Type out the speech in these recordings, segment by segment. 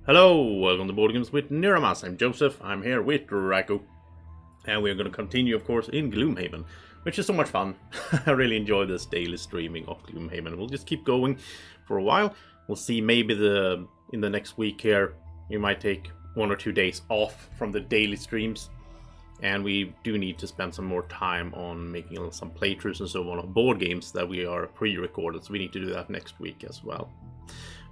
Hello, welcome to Board Games with Niramas. I'm Joseph, I'm here with Rako. And we're going to continue, of course, in Gloomhaven, which is so much fun. I really enjoy this daily streaming of Gloomhaven. We'll just keep going for a while. We'll see maybe in the next week here, we might take 1 or 2 days off from the daily streams. And we do need to spend some more time on making some playthroughs and so on of board games that we are pre-recorded. So we need to do that next week as well.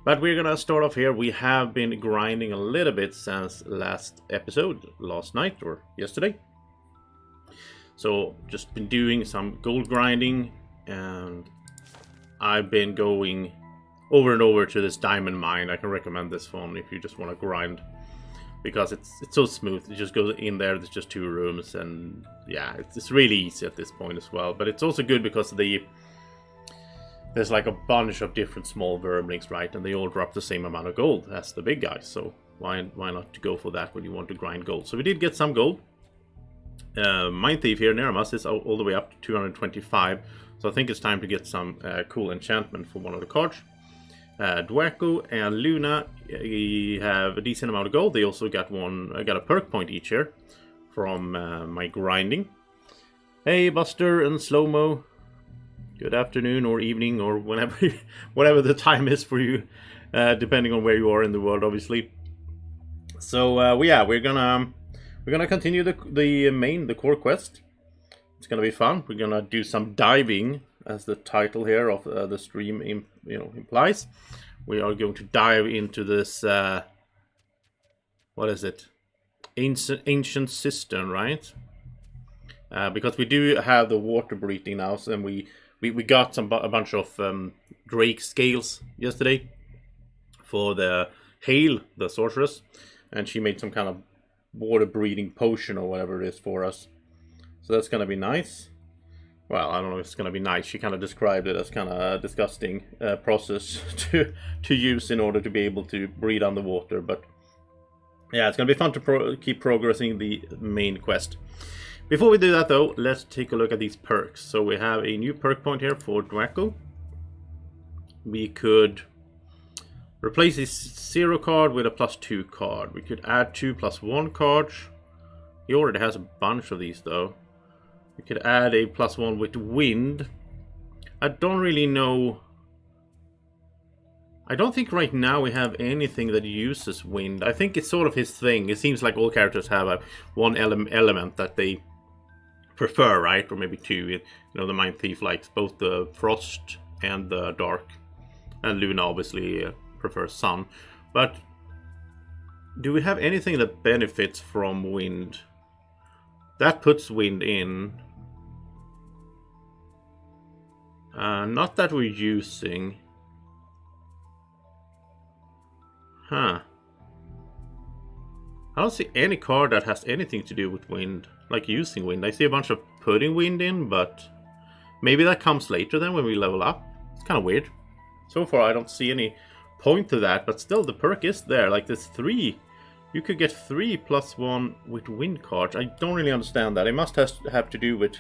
But we're gonna start off here. We have been grinding a little bit since last episode, last night or yesterday. So just been doing some gold grinding, and I've been going over and over to this diamond mine. I can recommend this one if you just want to grind, because it's so smooth. It just goes in there. There's just 2 rooms, and yeah, it's really easy at this point as well. But it's also good because there's like a bunch of different small vermlings, right? And they all drop the same amount of gold as the big guys. So why not go for that when you want to grind gold? So we did get some gold. Mine Thief here, Niramas, is all the way up to 225. So I think it's time to get some cool enchantment for one of the cards. Dwacko and Luna have a decent amount of gold. They also got I got a perk point each here from my grinding. Hey, Buster and Slow-Mo. Good afternoon or evening or whatever the time is for you, depending on where you are in the world, obviously. So yeah, we're gonna continue the core quest. It's gonna be fun. We're gonna do some diving, as the title here of the stream implies. We are going to dive into this. What is it? Ancient Cistern, right? Because we do have the water breathing now, and we got a bunch of Drake scales yesterday for the Hale, the sorceress, and she made some kind of water breathing potion or whatever it is for us. So that's gonna be nice. Well, I don't know if it's gonna be nice. She kind of described it as kind of a disgusting process to use in order to be able to breathe underwater. But yeah, it's gonna be fun to keep progressing the main quest. Before we do that though, let's take a look at these perks. So we have a new perk point here for Dwacko. We could replace this 0 card with a +2 card. We could add 2 +1 cards. He already has a bunch of these though. We could add a +1 with wind. I don't really know. I don't think right now we have anything that uses wind. I think it's sort of his thing. It seems like all characters have one element that they prefer, right? Or maybe 2. The Mine Thief likes both the frost and the dark, and Luna obviously prefers sun. But do we have anything that benefits from wind? That puts wind in. Not that we're using. Huh. I don't see any card that has anything to do with wind, like using wind. I see a bunch of putting wind in, but maybe that comes later then when we level up. It's kind of weird. So far I don't see any point to that, but still the perk is there. Like this 3, you could get 3 +1 with wind cards. I don't really understand that. It must have to do with,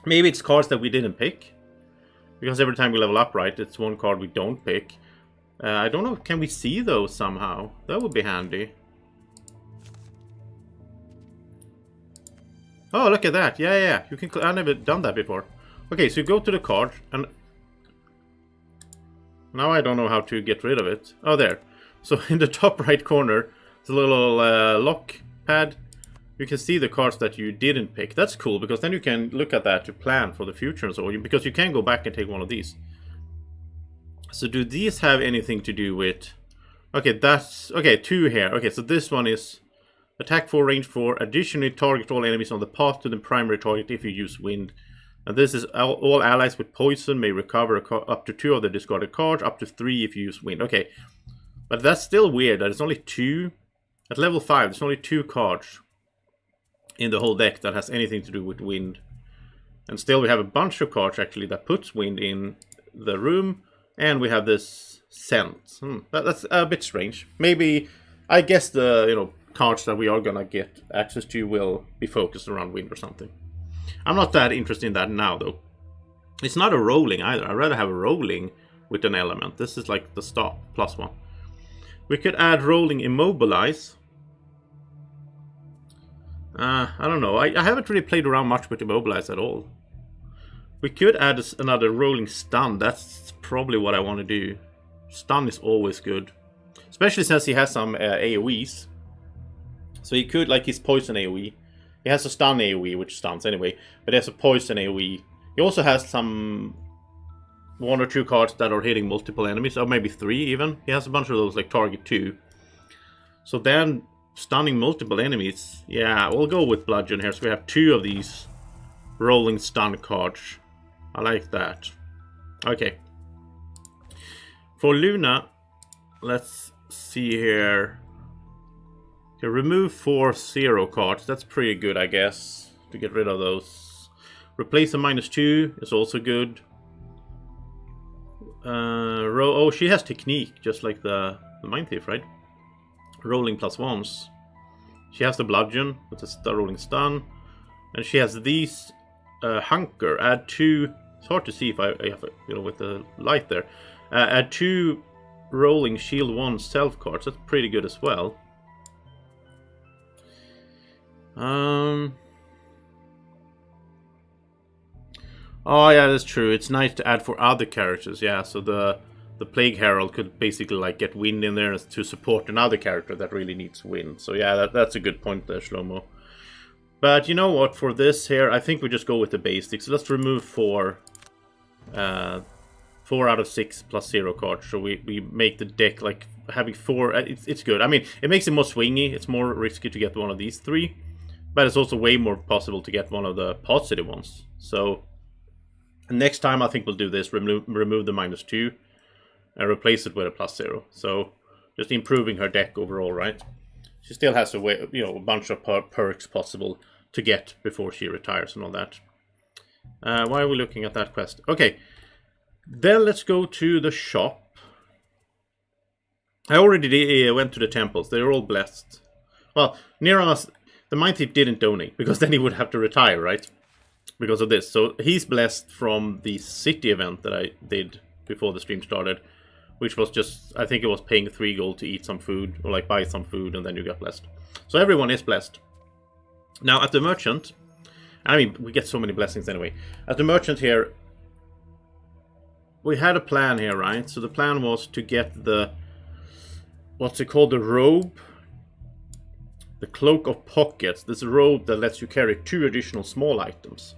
maybe it's cards that we didn't pick, because every time we level up, right, it's 1 card we don't pick. I don't know, can we see those somehow? That would be handy. Oh, look at that. Yeah. You can. I've never done that before. Okay, so you go to the card, and now I don't know how to get rid of it. Oh, there. So in the top right corner, there's a little lock pad. You can see the cards that you didn't pick. That's cool, because then you can look at that to plan for the future and so on, because you can go back and take one of these. So do these have anything to do with... Okay, that's... Okay, 2 here. Okay, so this one is... Attack 4, range 4. Additionally, target all enemies on the path to the primary target if you use wind. And this is all allies with poison may recover up to 2 of the discarded cards, up to 3 if you use wind. Okay, but that's still weird that it's only 2. At level 5, there's only 2 cards in the whole deck that has anything to do with wind. And still we have a bunch of cards actually that puts wind in the room. And we have this scent. That's a bit strange. Maybe, I guess the cards that we are gonna get access to will be focused around wind or something. I'm not that interested in that now though. It's not a rolling either. I'd rather have a rolling with an element. This is like the stop, +1. We could add rolling immobilize. I don't know. I haven't really played around much with immobilize at all. We could add another rolling stun. That's probably what I want to do. Stun is always good. Especially since he has some AoEs. So he could, like his poison AoE. He has a stun AoE, which stuns anyway. But he has a poison AoE. He also has some 1 or 2 cards that are hitting multiple enemies. Or maybe 3 even. He has a bunch of those, like target 2. So then, stunning multiple enemies. Yeah, we'll go with bludgeon here. So we have 2 of these rolling stun cards. I like that. Okay. For Luna, let's see here. Okay, remove 4 0 cards. That's pretty good, I guess, to get rid of those. Replace a -2 is also good. Oh, she has technique, just like the Mind Thief, right? Rolling +1s. She has the bludgeon with the rolling stun, and she has these hunker. Add 2. It's hard to see if I have, with the light there. Add 2 rolling shield 1 self cards. That's pretty good as well. Oh yeah, that's true. It's nice to add for other characters. Yeah, so the Plague Herald could basically like get wind in there to support another character that really needs wind. So yeah, that's a good point there, Shlomo. But you know what? For this here, I think we just go with the basics. So let's remove 4 out of 6 +0 cards. So we make the deck like having 4. It's good. I mean, it makes it more swingy. It's more risky to get one of these 3, but it's also way more possible to get one of the positive ones. So next time I think we'll do this. Remove the -2 and replace it with a +0. So just improving her deck overall, right? She still has a bunch of perks possible to get before she retires and all that. Why are we looking at that quest? Okay, then let's go to the shop. I already went to the temples. They're all blessed. Well, Niramas, the Mind Thief didn't donate, because then he would have to retire, right? Because of this. So he's blessed from the city event that I did before the stream started, which was just, I think it was paying 3 gold to eat some food, or like buy some food, and then you got blessed. So everyone is blessed. Now at the merchant, I mean, we get so many blessings anyway. At the merchant here, we had a plan here, right? So the plan was to get the, what's it called, the robe? The Cloak of Pockets. This robe that lets you carry 2 additional small items.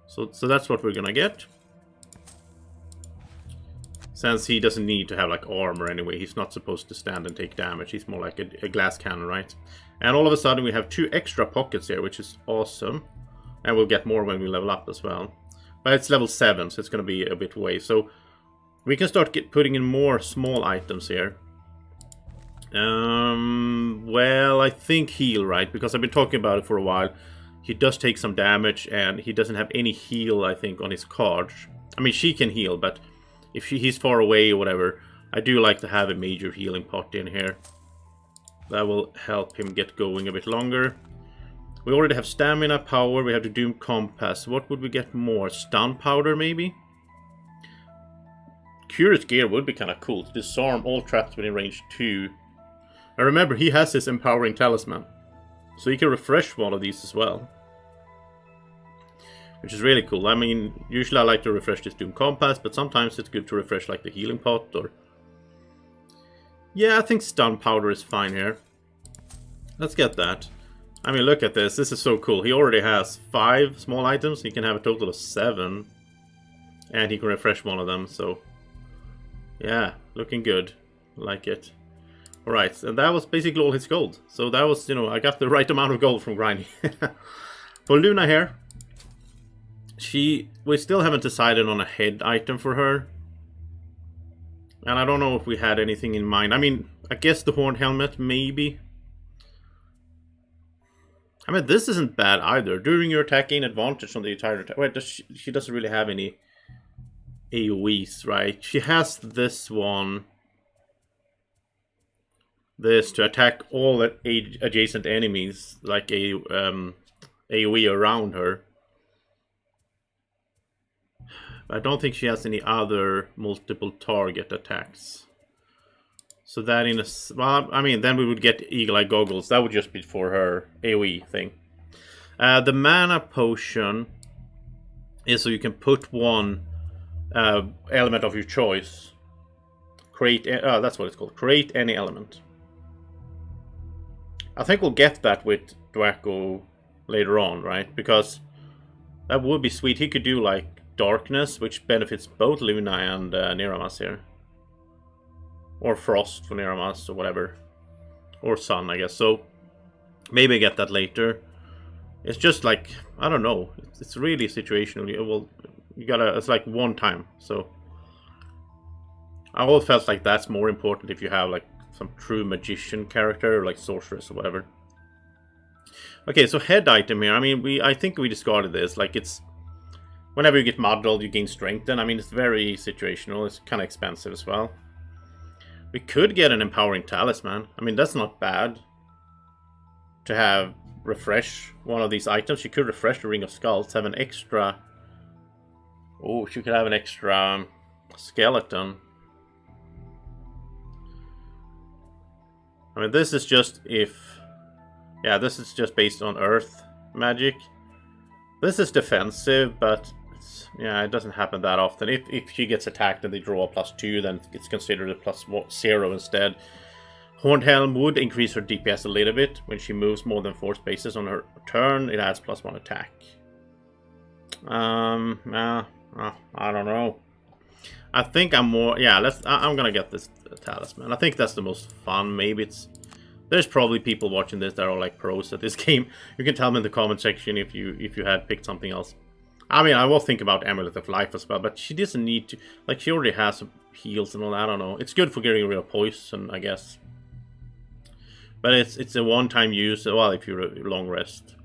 So that's what we're gonna get. Since he doesn't need to have like armor anyway, he's not supposed to stand and take damage. He's more like a glass cannon, right? And all of a sudden we have 2 extra pockets here, which is awesome. And we'll get more when we level up as well. But it's level 7, so it's going to be a bit away. So we can start putting in more small items here. Well, I think heal, right? Because I've been talking about it for a while. He does take some damage, and he doesn't have any heal, I think, on his card. I mean, she can heal, but if he's far away or whatever, I do like to have a major healing pot in here. That will help him get going a bit longer. We already have stamina, power, we have the Doom Compass. What would we get more? Stun powder, maybe? Curious Gear would be kind of cool. To disarm all traps within range 2. Now remember, he has his Empowering Talisman. So he can refresh one of these as well. Which is really cool. I mean, usually I like to refresh this Doom Compass, but sometimes it's good to refresh like the Healing Pot or... Yeah, I think Stun Powder is fine here. Let's get that. I mean, look at this. This is so cool. He already has 5 small items. He can have a total of 7. And he can refresh one of them, so... Yeah, looking good. Like it. Alright, and that was basically all his gold. So that was, I got the right amount of gold from grinding. For Luna here, we still haven't decided on a head item for her. And I don't know if we had anything in mind. I mean, I guess the Horned Helmet, maybe. I mean, this isn't bad either. During your attack, gain advantage on the entire attack. Wait, she doesn't really have any AoEs, right? She has this one. This to attack all adjacent enemies, like a AoE around her. I don't think she has any other multiple target attacks. So that well, I mean, then we would get Eagle Eye Goggles. That would just be for her AoE thing. The mana potion is so you can put one element of your choice. That's what it's called. Create any element. I think we'll get that with Dwacko later on, right? Because that would be sweet. He could do like darkness, which benefits both Luna and Niramas here. Or Frost for Niramas, or whatever. Or Sun, I guess. So, maybe get that later. It's just like, I don't know. It's really situational. Well, it's like one time. So, I always felt like that's more important if you have like some true magician character, or like sorceress or whatever. Okay, so head item here. I mean, I think we discarded this. Like, it's whenever you get muddled, you gain strength. Then I mean, it's very situational. It's kind of expensive as well. We could get an empowering talisman. I mean, that's not bad to have refresh one of these items. She could refresh the Ring of Skulls, have an extra... Oh, she could have an extra skeleton. I mean, this is just if... Yeah, this is just based on Earth magic. This is defensive, but... Yeah, it doesn't happen that often. If she gets attacked and they draw a +2, then it's considered a +0 instead. Horned Helm would increase her DPS a little bit. When she moves more than 4 spaces on her turn, it adds +1 attack. I don't know. I think I'm more... Yeah, I'm gonna get this talisman. I think that's the most fun. Maybe it's... There's probably people watching this that are like pros at this game. You can tell me in the comment section if you had picked something else. I mean, I will think about Amulet of Life as well, but she doesn't need to... Like, she already has some heals and all that, I don't know. It's good for getting rid of poison, I guess. But it's a one-time use, well, if you long rest.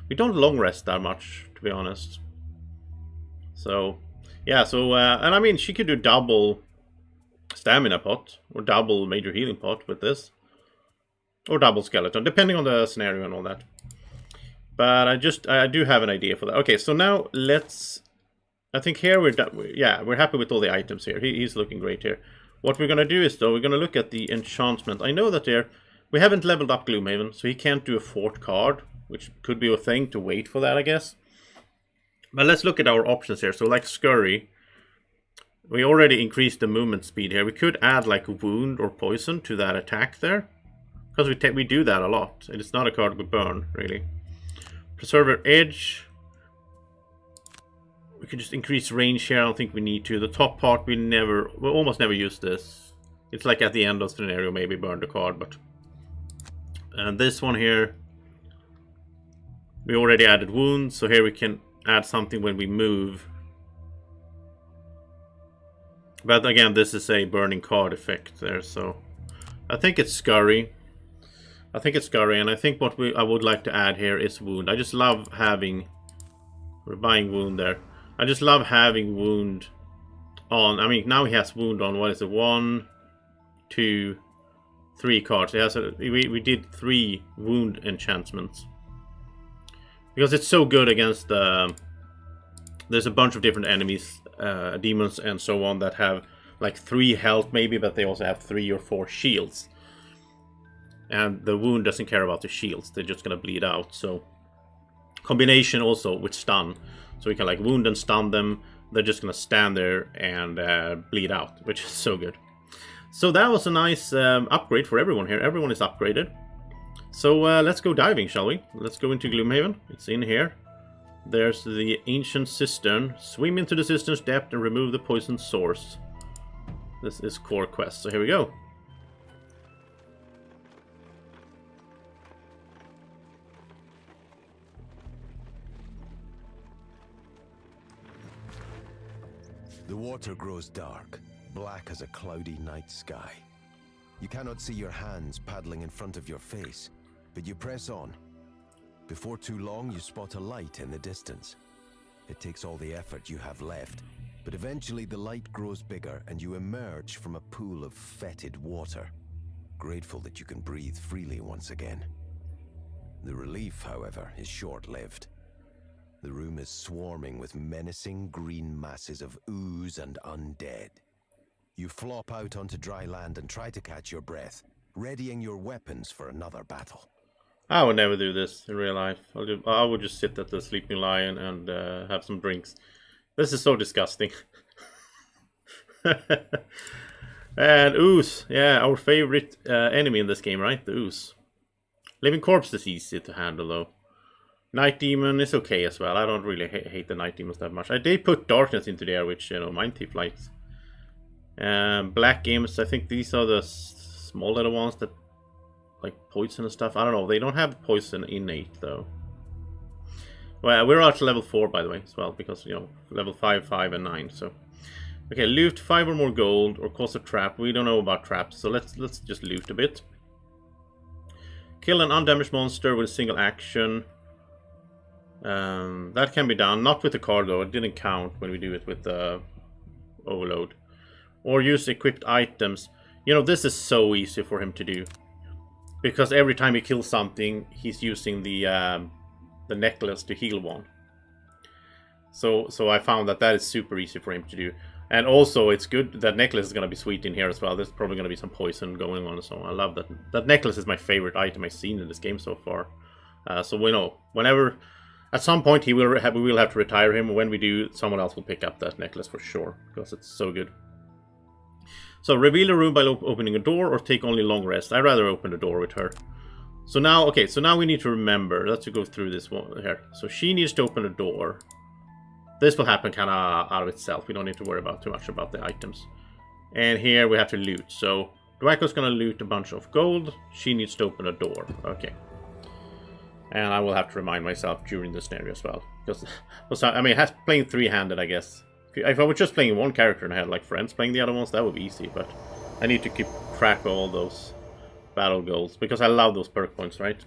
We don't long rest that much, to be honest. So, yeah, so... and I mean, she could do double stamina pot, or double major healing pot with this. Or double skeleton, depending on the scenario and all that. But I do have an idea for that. Okay, so now let's... I think here we're done. Yeah, we're happy with all the items here. He's looking great here. What we're going to do is, though, we're going to look at the enchantment. I know that we haven't leveled up Gloomhaven, so he can't do a fort card, which could be a thing to wait for that, I guess. But let's look at our options here. So, like Scurry, we already increased the movement speed here. We could add, like, wound or poison to that attack there. Because we do that a lot. It's not a card we burn, really. Preserver Edge. We could just increase range here. I don't think we need to. The top part, we almost never use this. It's like at the end of the scenario, maybe burn the card, but... And this one here, we already added wounds, so here we can add something when we move. But again, this is a burning card effect there, so... I think it's Scurry. And I think what I would like to add here is wound. I just love having... We're buying wound there. I just love having wound on... I mean, now he has wound on, what is it? 1, 2, 3 cards. He has we did 3 wound enchantments. Because it's so good against... there's a bunch of different enemies, demons and so on, that have like 3 health maybe, but they also have 3 or 4 shields. And the wound doesn't care about the shields. They're just going to bleed out. So, combination also with stun. So we can like wound and stun them. They're just going to stand there and bleed out. Which is so good. So that was a nice upgrade for everyone here. Everyone is upgraded. So let's go diving, shall we? Let's go into Gloomhaven. It's in here. There's the Ancient Cistern. Swim into the cistern's depth and remove the poison source. This is core quest. So here we go. The water grows dark, black as a cloudy night sky. You cannot see your hands paddling in front of your face, but you press on. Before too long, you spot a light in the distance. It takes all the effort you have left, but eventually the light grows bigger and you emerge from a pool of fetid water, grateful that you can breathe freely once again. The relief, however, is short-lived. The room is swarming with menacing green masses of ooze and undead. You flop out onto dry land and try to catch your breath, readying your weapons for another battle. I would never do this in real life. I would just sit at the Sleeping Lion and have some drinks. This is so disgusting. And ooze. Yeah, our favorite enemy in this game, right? The ooze. Living Corpse is easy to handle, though. Night Demon is okay as well. I don't really hate the Night Demons that much. They put Darkness into there, which, you know, Mind Thief likes. Black Imps, I think these are the small little ones that like poison and stuff. I don't know. They don't have poison innate, though. Well, we're at level 4, by the way, as well, because, you know, level 5, 5, and 9, so... Okay, loot 5 or more gold, or cause a trap. We don't know about traps, so let's just loot a bit. Kill an undamaged monster with a single action. That can be done, not with the card though. It didn't count when we do it with the overload. Or use equipped items. You know, this is so easy for him to do, because every time he kills something, he's using the necklace to heal one. So I found that is super easy for him to do. And also, it's good that necklace is going to be sweet in here as well. There's probably going to be some poison going on and so on. I love that. That necklace is my favorite item I've seen in this game so far. So we know, whenever, at some point we will have to retire him. When we do, someone else will pick up that necklace for sure, because it's so good. So reveal a room by opening a door, or take only long rest. I'd rather open the door with her. So now, okay, so now we need to remember. Let's go through this one here. So she needs to open a door. This will happen kind of out of itself. We don't need to worry about too much about the items. And here we have to loot. So Draco's going to loot a bunch of gold. She needs to open a door. Okay. And I will have to remind myself during this scenario as well. Because, I mean, playing three-handed, I guess. If I was just playing one character and I had like friends playing the other ones, that would be easy. But I need to keep track of all those battle goals, because I love those perk points, right?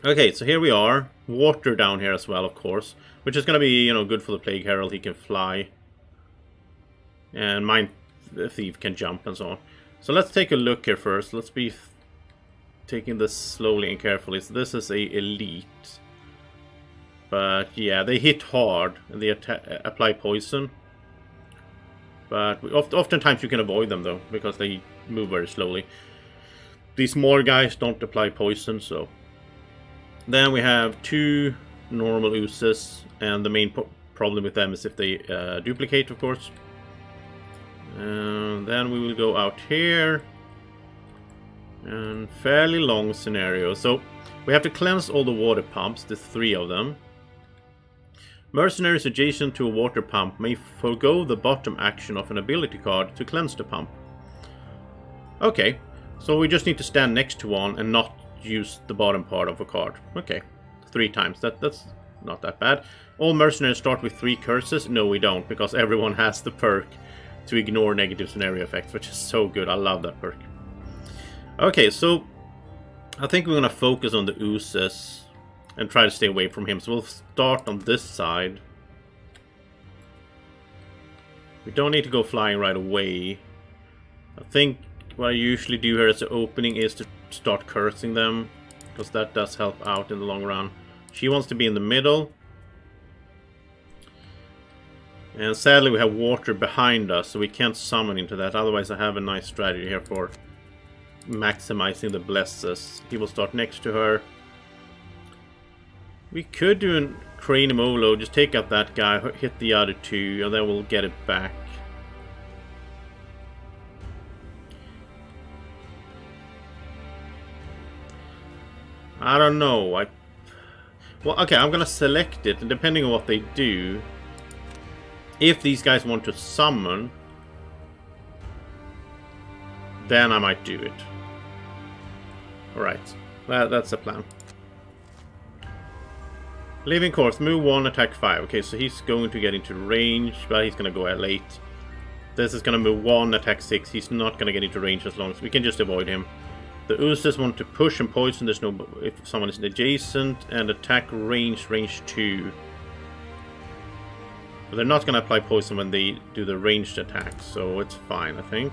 Okay, so here we are. Water down here as well, of course. Which is going to be, you know, good for the Plague Herald. He can fly. And Mind Thief can jump and so on. So let's take a look here first. Let's be taking this slowly and carefully. So this is a elite. But yeah, they hit hard and they apply poison. But oftentimes you can avoid them though, because they move very slowly. These small guys don't apply poison, so... Then we have 2 normal oozes, and the main problem with them is if they duplicate, of course. And then we will go out here. And fairly long scenario. So we have to cleanse all the water pumps, the 3 of them. Mercenaries adjacent to a water pump may forego the bottom action of an ability card to cleanse the pump. Okay, so we just need to stand next to one and not use the bottom part of a card. Okay, 3 times. That's not that bad. All mercenaries start with 3 curses. No, we don't, because everyone has the perk to ignore negative scenario effects, which is so good. I love that perk. Okay, so I think we're gonna focus on the oozes and try to stay away from him. So we'll start on this side. We don't need to go flying right away. I think what I usually do here as the opening is to start cursing them, because that does help out in the long run. She wants to be in the middle. And sadly we have water behind us, so we can't summon into that. Otherwise I have a nice strategy here for maximizing the blesses. He will start next to her. We could do a cranium overload, just take out that guy, hit the other 2, and then we'll get it back. I don't know. Well, okay, I'm gonna select it, and depending on what they do, if these guys want to summon, then I might do it. Alright, that's the plan. Living Corpse, move 1, attack 5. Okay, so he's going to get into range, but he's gonna go out late. This is gonna move 1, attack 6. He's not gonna get into range as long as we can just avoid him. The oozes want to push and poison. There's no if someone is adjacent, and attack range 2. But they're not gonna apply poison when they do the ranged attack, so it's fine, I think.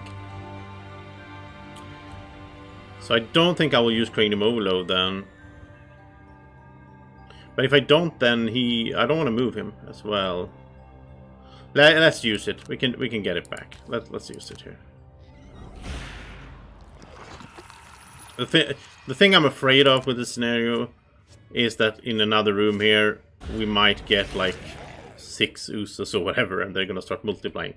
So I don't think I will use Cranium Overload then. But if I don't, then I don't want to move him as well. Let's use it. We can get it back. Let's use it here. The thing I'm afraid of with this scenario is that in another room here we might get like 6 oozes or whatever, and they're gonna start multiplying.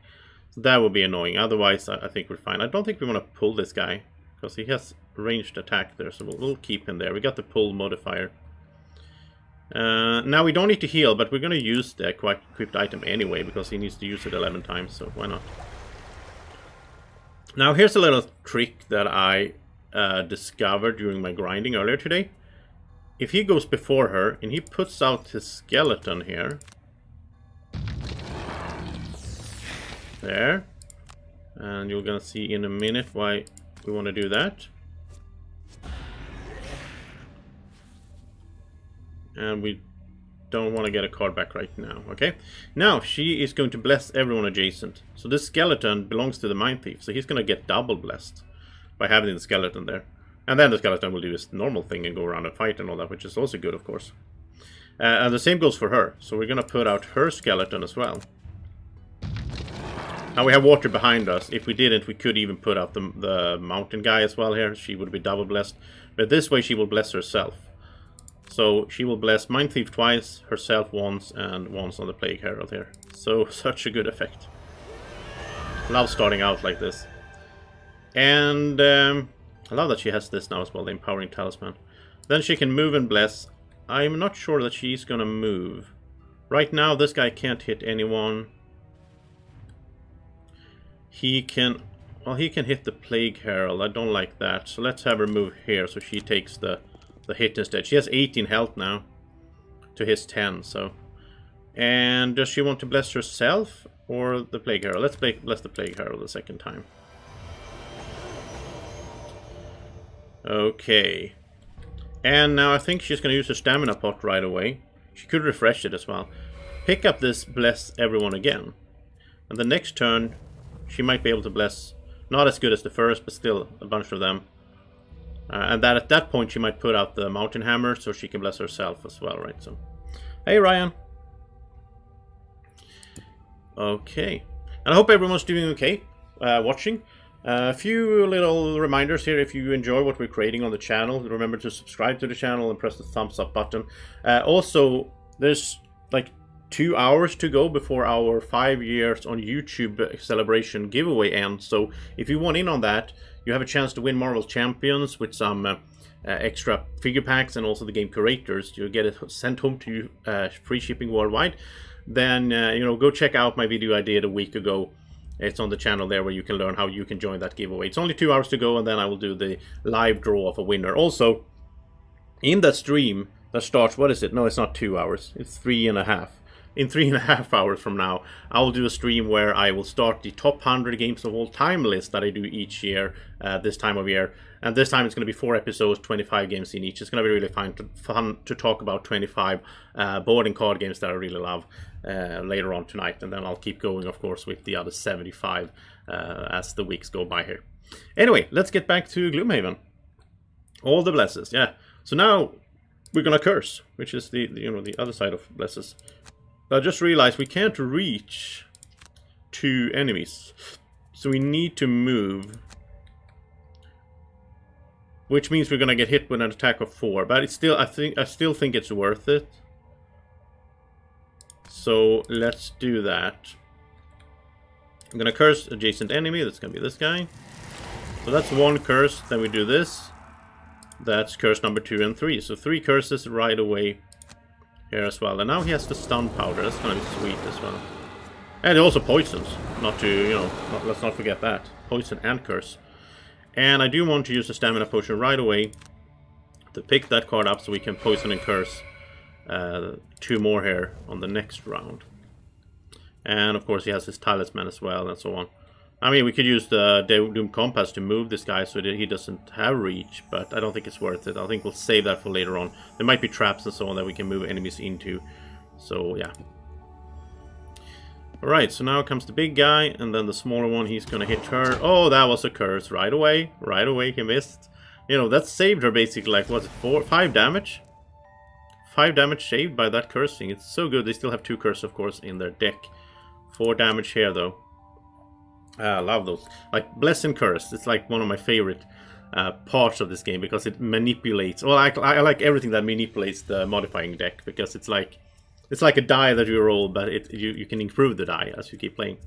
So that would be annoying. Otherwise, I think we're fine. I don't think we want to pull this guy because he has ranged attack there, so we'll keep him there. We got the pull modifier. Now we don't need to heal, but we're gonna use the equipped item anyway because he needs to use it 11 times. So why not? Now here's a little trick that I discovered during my grinding earlier today. If he goes before her and he puts out his skeleton here, there, and you're gonna see in a minute why we want to do that. And we don't want to get a card back right now. Okay, now she is going to bless everyone adjacent. So this skeleton belongs to the Mind Thief, so he's gonna get double blessed by having the skeleton there. And then the skeleton will do his normal thing and go around and fight and all that, which is also good, of course. And the same goes for her. So we're going to put out her skeleton as well. Now we have water behind us. If we didn't, we could even put out the mountain guy as well here. She would be double blessed. But this way she will bless herself. So she will bless Mind Thief twice, herself once, and once on the Plague Herald here. So such a good effect. Love starting out like this. And I love that she has this now as well, the Empowering Talisman. Then she can move and bless. I'm not sure that she's gonna move. Right now, this guy can't hit anyone. He can... Well, he can hit the Plague Herald. I don't like that. So let's have her move here so she takes the hit instead. She has 18 health now to his 10, so... And does she want to bless herself or the Plague Herald? Let's bless the Plague Herald a second time. Okay. And now I think she's going to use her stamina pot right away. She could refresh it as well. Pick up this bless everyone again. And the next turn, she might be able to bless, not as good as the first, but still a bunch of them. And that at that point, she might put out the mountain hammer so she can bless herself as well, right? So, hey Ryan. Okay. And I hope everyone's doing okay watching. A few little reminders here. If you enjoy what we're creating on the channel, remember to subscribe to the channel and press the thumbs up button. Also, there's like 2 hours to go before our 5 years on YouTube celebration giveaway ends. So if you want in on that, you have a chance to win Marvel Champions with some extra figure packs and also the game curators. You'll get it sent home to you, free shipping worldwide. Then you know, go check out my video I did a week ago. It's on the channel there where you can learn how you can join that giveaway. It's only 2 hours to go, and then I will do the live draw of a winner. Also, in that stream that starts, what is it? No, it's not 2 hours. It's 3.5. In 3.5 hours from now, I will do a stream where I will start the top 100 games of all time list that I do each year, this time of year. And this time it's going to be 4 episodes, 25 games in each. It's going to be really fun to talk about 25 board and card games that I really love later on tonight. And then I'll keep going, of course, with the other 75 as the weeks go by here. Anyway, let's get back to Gloomhaven. All the blesses, yeah. So now we're going to curse, which is the you know, the other side of blesses. But I just realized we can't reach 2 enemies. So we need to move. Which means we're gonna get hit with an attack of 4. But it's still, I still think it's worth it. So let's do that. I'm gonna curse adjacent enemy. That's gonna be this guy. So that's 1 curse. Then we do this. That's curse number 2 and 3. So 3 curses right away here as well. And now he has the stun powder. That's gonna be sweet as well. And it also poisons. Not to, you know, let's not forget that. Poison and curse. And I do want to use the stamina potion right away to pick that card up so we can poison and curse 2 more here on the next round. And of course he has his talisman as well and so on. I mean, we could use the Doom Compass to move this guy so that he doesn't have reach, but I don't think it's worth it. I think we'll save that for later on. There might be traps and so on that we can move enemies into. So yeah. Alright, so now comes the big guy, and then the smaller one, he's gonna hit her. Oh, that was a curse right away. Right away, he missed. You know, that saved her basically, like, what's it, 5 damage? 5 damage saved by that cursing. It's so good. They still have 2 curse, of course, in their deck 4 damage here, though. I love those. Like, Bless and Curse. It's like one of my favorite parts of this game because it manipulates. Well, I like everything that manipulates the modifying deck because it's like a die that you roll, but you can improve the die as you keep playing.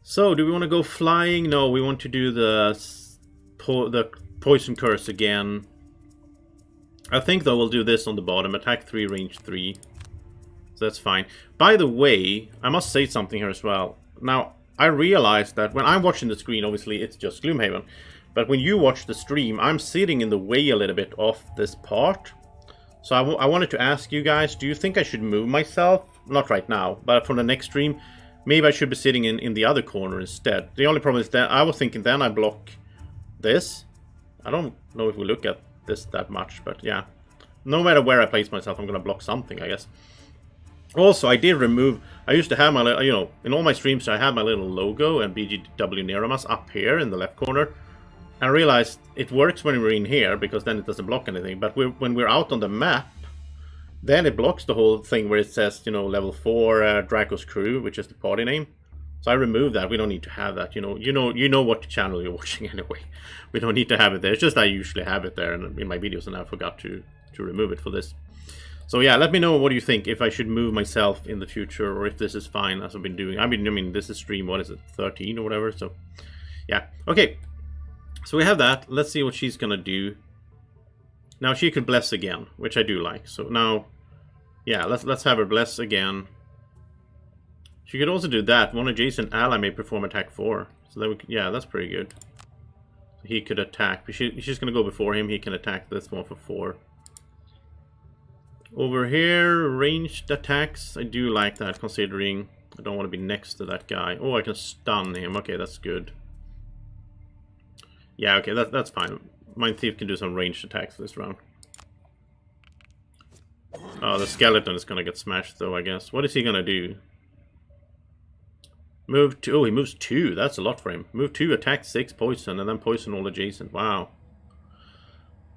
So, do we want to go flying? No, we want to do the Poison Curse again. I think, though, we'll do this on the bottom. Attack 3, range 3. So that's fine. By the way, I must say something here as well. Now, I realized that when I'm watching the screen, obviously, it's just Gloomhaven. But when you watch the stream, I'm sitting in the way a little bit off this part. So I wanted to ask you guys, do you think I should move myself? Not right now, but for the next stream, maybe I should be sitting in the other corner instead. The only problem is that I was thinking then I block this. I don't know if we look at this that much, but yeah. No matter where I place myself, I'm going to block something, I guess. Also, I did remove... I used to have my... You know, in all my streams, I had my little logo and BGW Niramas up here in the left corner. I realized it works when we're in here, because then it doesn't block anything. But when we're out on the map, then it blocks the whole thing where it says, you know, level 4 Draco's Crew, which is the party name. So I removed that. We don't need to have that. You know what channel you're watching anyway. We don't need to have it there. It's just I usually have it there in my videos, and I forgot to remove it for this. So yeah, let me know what you think, if I should move myself in the future, or if this is fine as I've been doing. I mean, this is stream, what is it, 13 or whatever, so yeah. Okay, so we have that. Let's see what she's gonna do. Now she could bless again, which I do like. So now, yeah, let's have her bless again. She could also do that. One adjacent ally may perform attack 4. So that yeah, that's pretty good. So he could attack. She's gonna go before him. He can attack this one for 4. Over here, ranged attacks. I do like that, considering I don't want to be next to that guy. Oh, I can stun him. Okay, that's good. Yeah, okay, that's fine. Mind Thief can do some ranged attacks this round. Oh, the skeleton is gonna get smashed, though, I guess. What is he gonna do? Move 2. Oh, he moves 2. That's a lot for him. Move 2, attack 6, poison, and then poison all adjacent. Wow.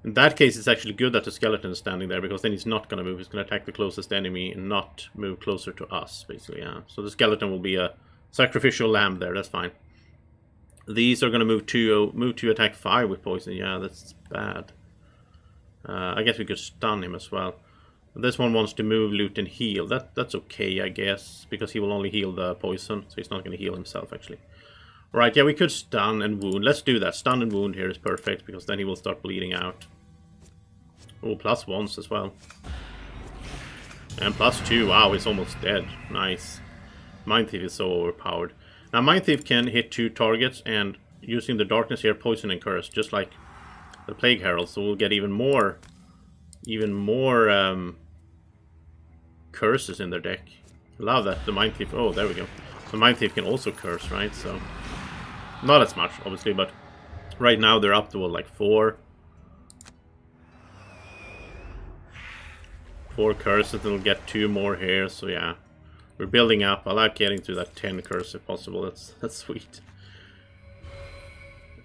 In that case, it's actually good that the skeleton is standing there, because then he's not going to move. He's going to attack the closest enemy and not move closer to us, basically, yeah. So the skeleton will be a sacrificial lamb there, that's fine. These are going to move 2, attack 5 with poison. Yeah, that's bad. I guess we could stun him as well. This one wants to move, loot, and heal. That's okay, I guess, because he will only heal the poison, so he's not going to heal himself, actually. Right, yeah, we could stun and wound. Let's do that. Stun and wound here is perfect, because then he will start bleeding out. Oh, +1s as well. And +2. Wow, he's almost dead. Nice. Mind Thief is so overpowered. Now, Mind Thief can hit 2 targets, and using the darkness here, poison and curse, just like the Plague Herald. So we'll get even more curses in their deck. Love that. The Mind Thief. Oh, there we go. So Mind Thief can also curse, right? So not as much, obviously, but right now they're up to what, like 4 curses, and we'll get 2 more here. So yeah, we're building up. I like getting to that 10 curse if possible. That's sweet.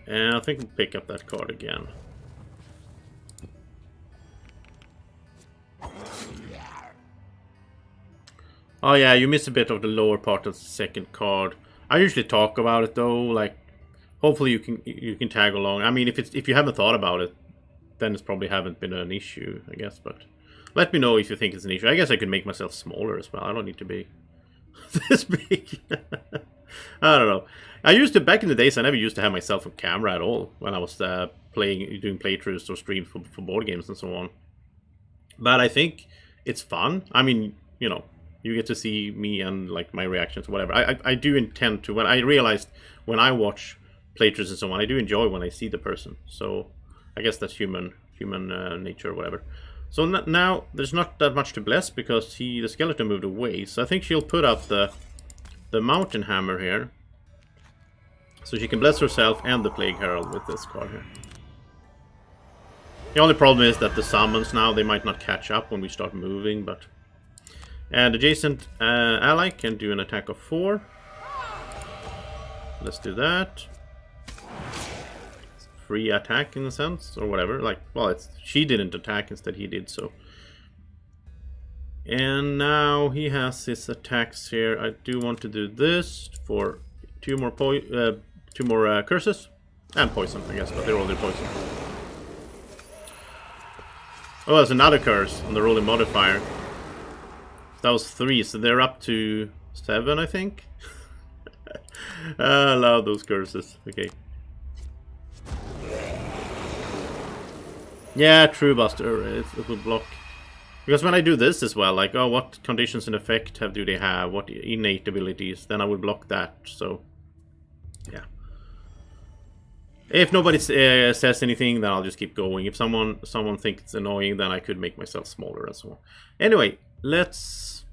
And I think we'll pick up that card again. Oh yeah, you miss a bit of the lower part of the second card. I usually talk about it though, like hopefully you can tag along. I mean, if you haven't thought about it, then it's probably haven't been an issue, I guess, but let me know if you think it's an issue. I guess I could make myself smaller as well. I don't need to be this big. I don't know. I used to, back in the days, I never used to have myself on camera at all when I was doing playthroughs or streams for board games and so on. But I think it's fun. I mean, you know, you get to see me and like my reactions or whatever. I do intend to, when I realized when I watch playthroughs and so on, I do enjoy when I see the person. So I guess that's human nature or whatever. So now there's not that much to bless because the skeleton moved away. So I think she'll put up the mountain hammer here. So she can bless herself and the Plague Herald with this card here. The only problem is that the summons now, they might not catch up when we start moving, but... And adjacent ally can do an attack of 4. Let's do that. Free attack in a sense, or whatever. Like, well, she didn't attack, instead he did, so... And now he has his attacks here. I do want to do this for two more curses. And poison, I guess, but they're all their poison. Oh, there's another curse on the rolling modifier. That was 3, so they're up to 7, I think. I love those curses. Okay. Yeah, true, Buster. It will block. Because when I do this as well, like, oh, what conditions and effect do they have? What innate abilities? Then I would block that, so... yeah. If nobody says anything, then I'll just keep going. If someone thinks it's annoying, then I could make myself smaller and so on. Anyway, let's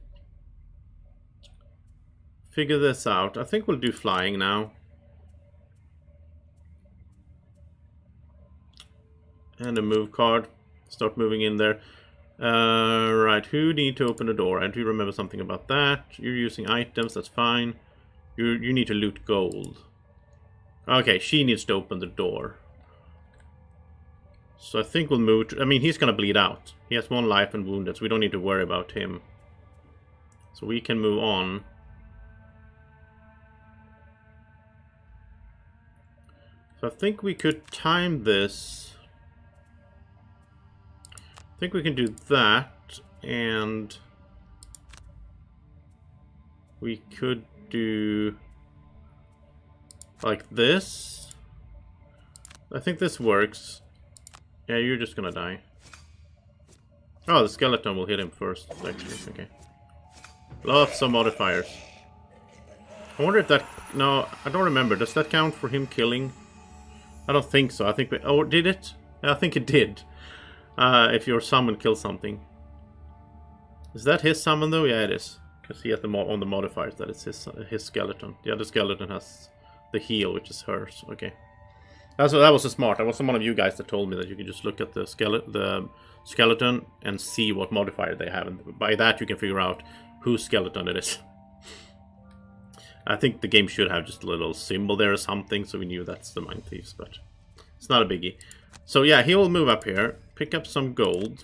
figure this out. I think we'll do flying now. And a move card. Start moving in there. Right, who need to open the door? I do remember something about that. You're using items, that's fine. You need to loot gold. Okay, she needs to open the door. So I think we'll move to, I mean, he's gonna bleed out. He has 1 life and wounded, so we don't need to worry about him. So we can move on. So I think we could time this. I think we can do that, and we could do like this. I think this works. Yeah, you're just gonna die. Oh, the skeleton will hit him first, actually. Okay. Lots of modifiers. I wonder if that... no, I don't remember. Does that count for him killing? I don't think so. I think... oh, did it? I think it did. If your summon kills something. Is that his summon though? Yeah, it is. Because he has on the modifiers that it's his skeleton. The other skeleton has the heal, which is hers. Okay. That was smart. That was one of you guys that told me that you can just look at the skeleton and see what modifier they have. And by that you can figure out whose skeleton it is. I think the game should have just a little symbol there or something, so we knew that's the Mind Thieves, but it's not a biggie. So yeah, he will move up here, pick up some gold.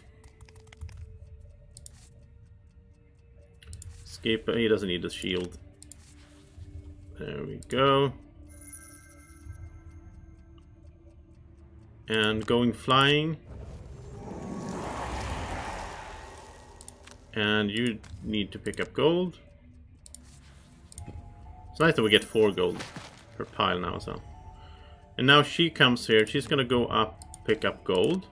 Escape, he doesn't need the shield. There we go. And going flying. And you need to pick up gold. It's nice that we get 4 gold per pile now as well. And now she comes here. She's gonna go up, pick up gold.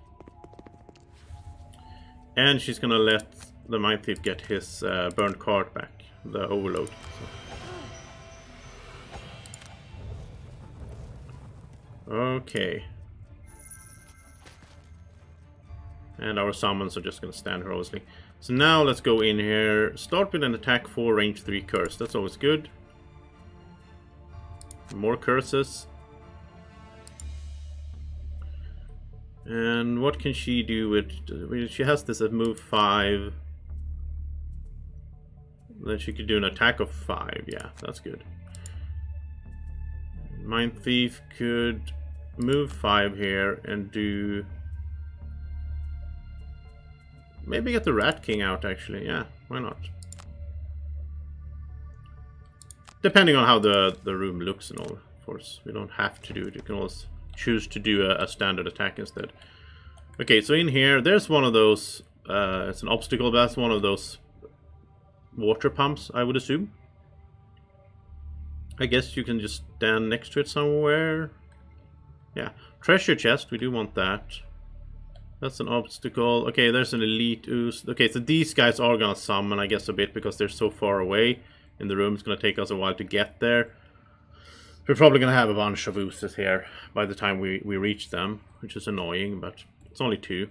And she's gonna let the Mind Thief get his burned card back, the overload. So. Okay. And our summons are just gonna stand here, obviously. So now let's go in here. Start with an attack 4, range 3 curse. That's always good. More curses. And what can she do with... she has this at move 5. Then she could do an attack of 5. Yeah, that's good. Mind Thief could move 5 here and do... maybe get the Rat King out, actually. Yeah, why not? Depending on how the room looks and all, of course. We don't have to do it. You can always choose to do a standard attack instead. Okay, so in here, there's one of those... it's an obstacle, but that's one of those water pumps, I would assume. I guess you can just stand next to it somewhere. Yeah. Treasure chest, we do want that. That's an obstacle. Okay, there's an elite ooze. Okay, so these guys are gonna summon, I guess, a bit because they're so far away in the room. It's gonna take us a while to get there. We're probably gonna have a bunch of oozes here by the time we reach them, which is annoying, but it's only 2.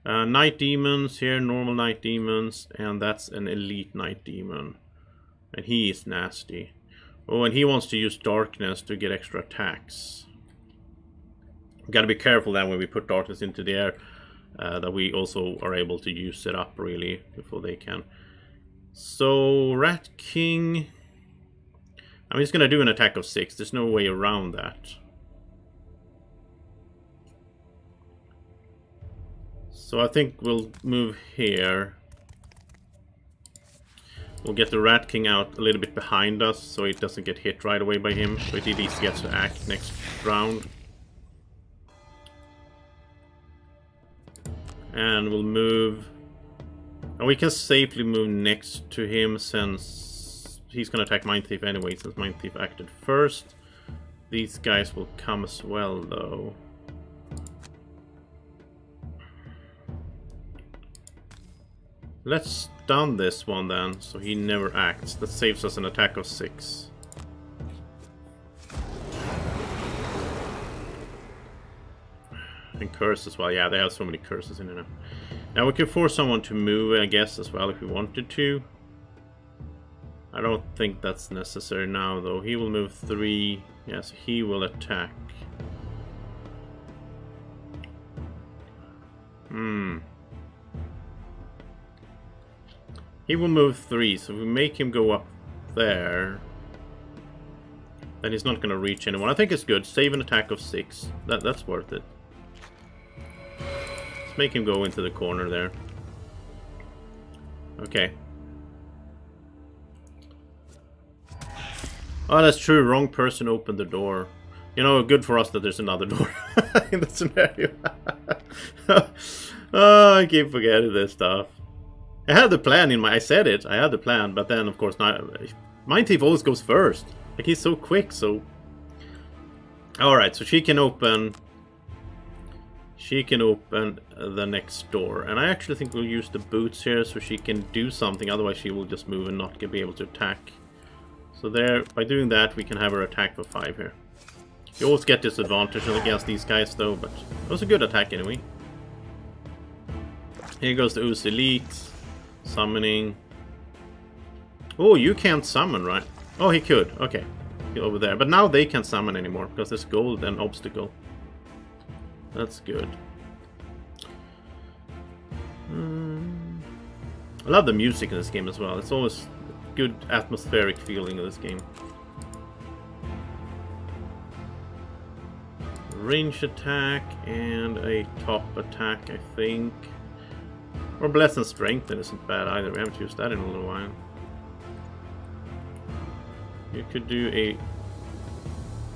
Night demons here, normal night demons, and that's an elite night demon. And he is nasty. Oh, and he wants to use darkness to get extra attacks. We gotta be careful then when we put darkness into the air, that we also are able to use it up really before they can. So Rat King, I mean, he's gonna do an attack of 6. There's no way around that. So I think we'll move here. We'll get the Rat King out a little bit behind us, so it doesn't get hit right away by him. So it at least gets to act next round. And we'll move... And we can safely move next to him, since he's going to attack Mind Thief anyway, since Mind Thief acted first. These guys will come as well, though. Let's stun this one then, so he never acts. That saves us an attack of 6. And curse as well. Yeah, they have so many curses in there. Now we can force someone to move, I guess, as well, if we wanted to. I don't think that's necessary now, though. He will move 3. Yes, he will attack. He will move 3, so if we make him go up there, then he's not going to reach anyone. I think it's good. Save an attack of 6. That's worth it. Let's make him go into the corner there. Okay. Oh, that's true. Wrong person opened the door. You know, good for us that there's another door in the scenario. Oh, I keep forgetting this stuff. I had the plan in my... I said it. I had the plan, but then, of course, not. Mind Thief always goes first. Like, he's so quick, so... Alright, so she can open... She can open the next door. And I actually think we'll use the boots here so she can do something. Otherwise, she will just move and not be able to attack. So there, by doing that, we can have her attack for 5 here. You always get disadvantage against these guys, though, but it was a good attack anyway. Here goes the Ooze Elite. Summoning. Oh, you can't summon, right? Oh, he could. Okay. Over there. But now they can't summon anymore because there's gold and obstacle. That's good. I love the music in this game as well. It's always a good atmospheric feeling in this game. Range attack and a top attack, I think. Or Bless and Strengthen isn't bad either. We haven't used that in a little while. You could do a...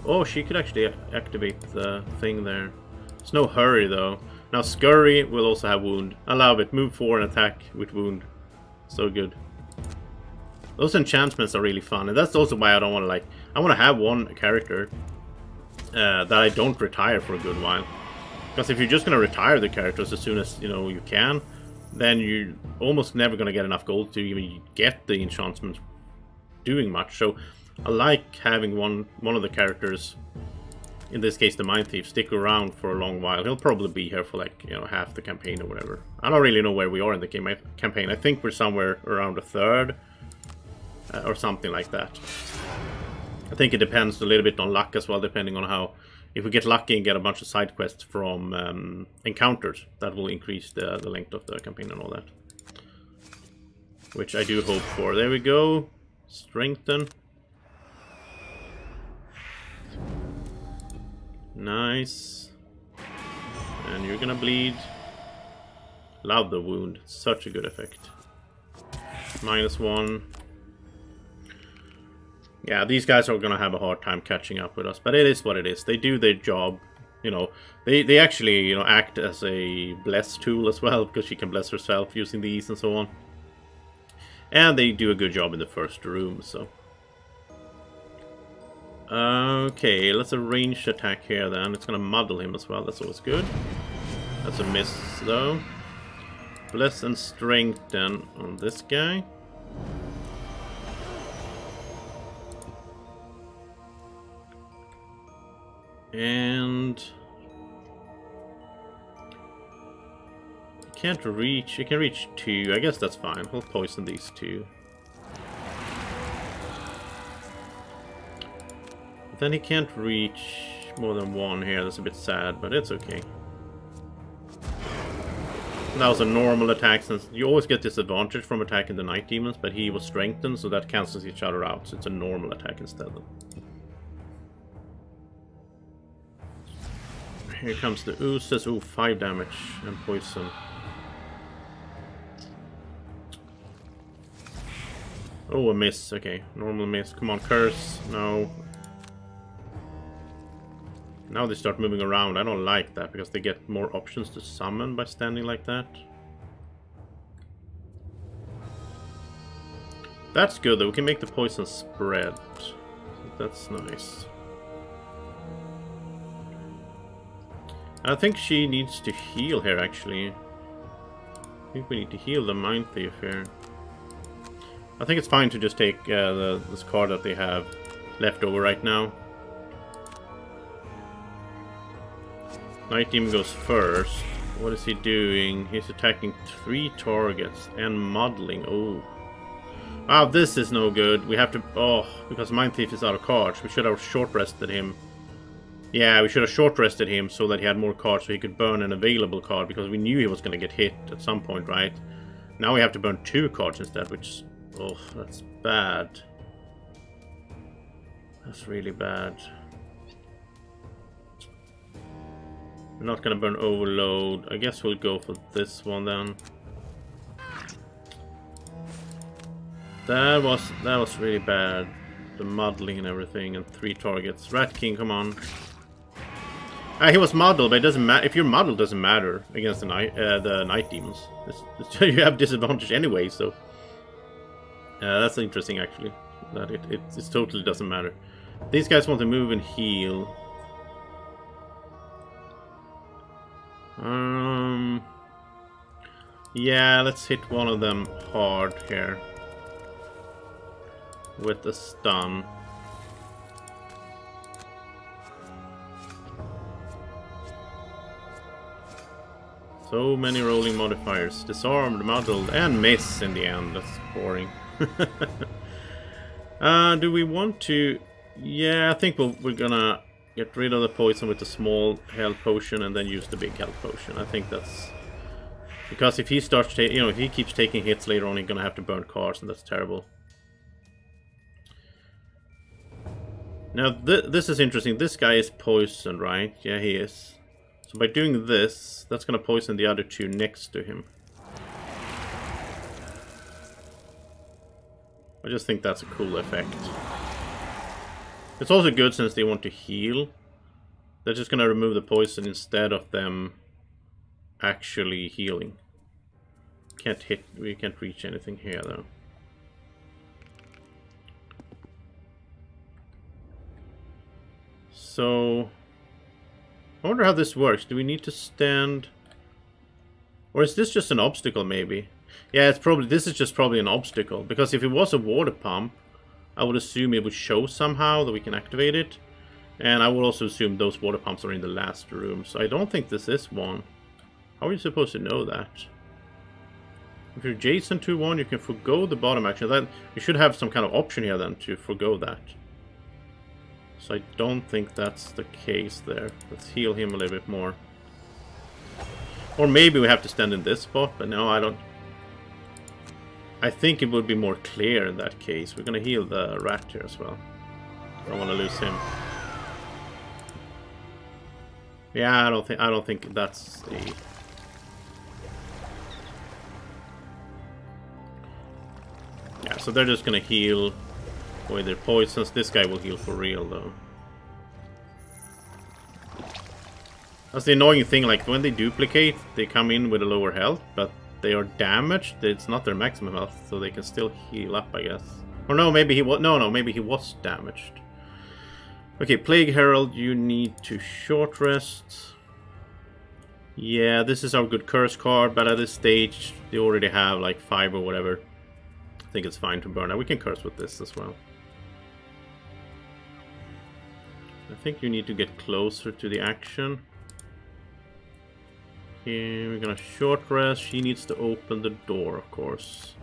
Oh, she could actually activate the thing there. There's no hurry though. Now Scurry will also have wound. I love it. Move 4 and attack with wound. So good. Those enchantments are really fun. And that's also why I don't want to like... I want to have one character that I don't retire for a good while. Because if you're just going to retire the characters as soon as, you know, you can, then you're almost never going to get enough gold to even get the enchantments doing much. So I like having one of the characters, in this case the Mind Thief, stick around for a long while. He'll probably be here for like, you know, half the campaign or whatever. I don't really know where we are in the campaign. I think we're somewhere around a third or something like that. I think it depends a little bit on luck as well, depending on how... If we get lucky and get a bunch of side quests from encounters, that will increase the length of the campaign and all that. Which I do hope for. There we go. Strengthen. Nice. And you're gonna bleed. Love the wound. Such a good effect. -1. Yeah, these guys are gonna have a hard time catching up with us, but it is what it is. They do their job, you know. They actually, you know, act as a bless tool as well, because she can bless herself using these and so on. And they do a good job in the first room, so. Okay, let's arrange attack here then. It's gonna muddle him as well. That's always good. That's a miss though. Bless and strengthen on this guy. And can't reach. You can reach 2. I guess that's fine. We'll poison these 2. But then he can't reach more than 1 here. That's a bit sad, but it's okay. That was a normal attack, since you always get disadvantage from attacking the night demons, but he was strengthened, so that cancels each other out. So it's a normal attack instead. Here comes the oozes. Ooh, 5 damage and poison. Oh, a miss. Okay, normal miss. Come on, curse. No. Now they start moving around. I don't like that because they get more options to summon by standing like that. That's good though. We can make the poison spread. That's nice. I think she needs to heal here actually. I think we need to heal the Mind Thief here. I think it's fine to just take this card that they have left over right now. Night Demon goes first. What is he doing? He's attacking 3 targets and modeling. Oh. Wow, this is no good. We have to... Oh, because Mind Thief is out of cards. We should have short rested him. Yeah, we should have short rested him so that he had more cards so he could burn an available card because we knew he was going to get hit at some point, right? Now we have to burn 2 cards instead, which... Oh, that's bad. That's really bad. We're not gonna burn Overload. I guess we'll go for this one then. That was really bad. The muddling and everything, and 3 targets. Rat King, come on. He was muddled, but it doesn't matter. If you're muddled, doesn't matter against the night demons. You have disadvantage anyway, so that's interesting actually. That it totally doesn't matter. These guys want to move and heal. Yeah, let's hit one of them hard here with a stun. So many rolling modifiers. Disarmed, muddled, and miss in the end. That's boring. Do we want to... Yeah, I think we're gonna get rid of the poison with the small health potion and then use the big health potion. I think that's... Because if he starts if he keeps taking hits later on, he's gonna have to burn cards, and that's terrible. Now, this is interesting. This guy is poisoned, right? Yeah, he is. So by doing this, that's gonna poison the other 2 next to him. I just think that's a cool effect. It's also good since they want to heal. They're just gonna remove the poison instead of them actually healing. We can't reach anything here though. So I wonder how this works. Do we need to stand, or is this just an obstacle maybe? Yeah, this is just probably an obstacle, because if it was a water pump, I would assume it would show somehow that we can activate it. And I would also assume those water pumps are in the last room. So I don't think this is one. How are you supposed to know that? If you're adjacent to one, you can forgo the bottom action. Then you should have some kind of option here then to forgo that. So I don't think that's the case there. Let's heal him a little bit more. Or maybe we have to stand in this spot, but no, I don't. I think it would be more clear in that case. We're gonna heal the rat here as well. I don't want to lose him. Yeah, I don't think that's the... Yeah, so they're just gonna heal away their poisons. This guy will heal for real though. That's the annoying thing, like when they duplicate, they come in with a lower health, but they are damaged. It's not their maximum health, so they can still heal up, I guess. Or no, maybe he was... No, maybe he was damaged. Okay, Plague Herald, you need to short rest. Yeah, this is our good curse card, but at this stage, they already have like 5 or whatever. I think it's fine to burn out. We can curse with this as well. I think you need to get closer to the action. Okay, we're gonna short rest. She needs to open the door, of course.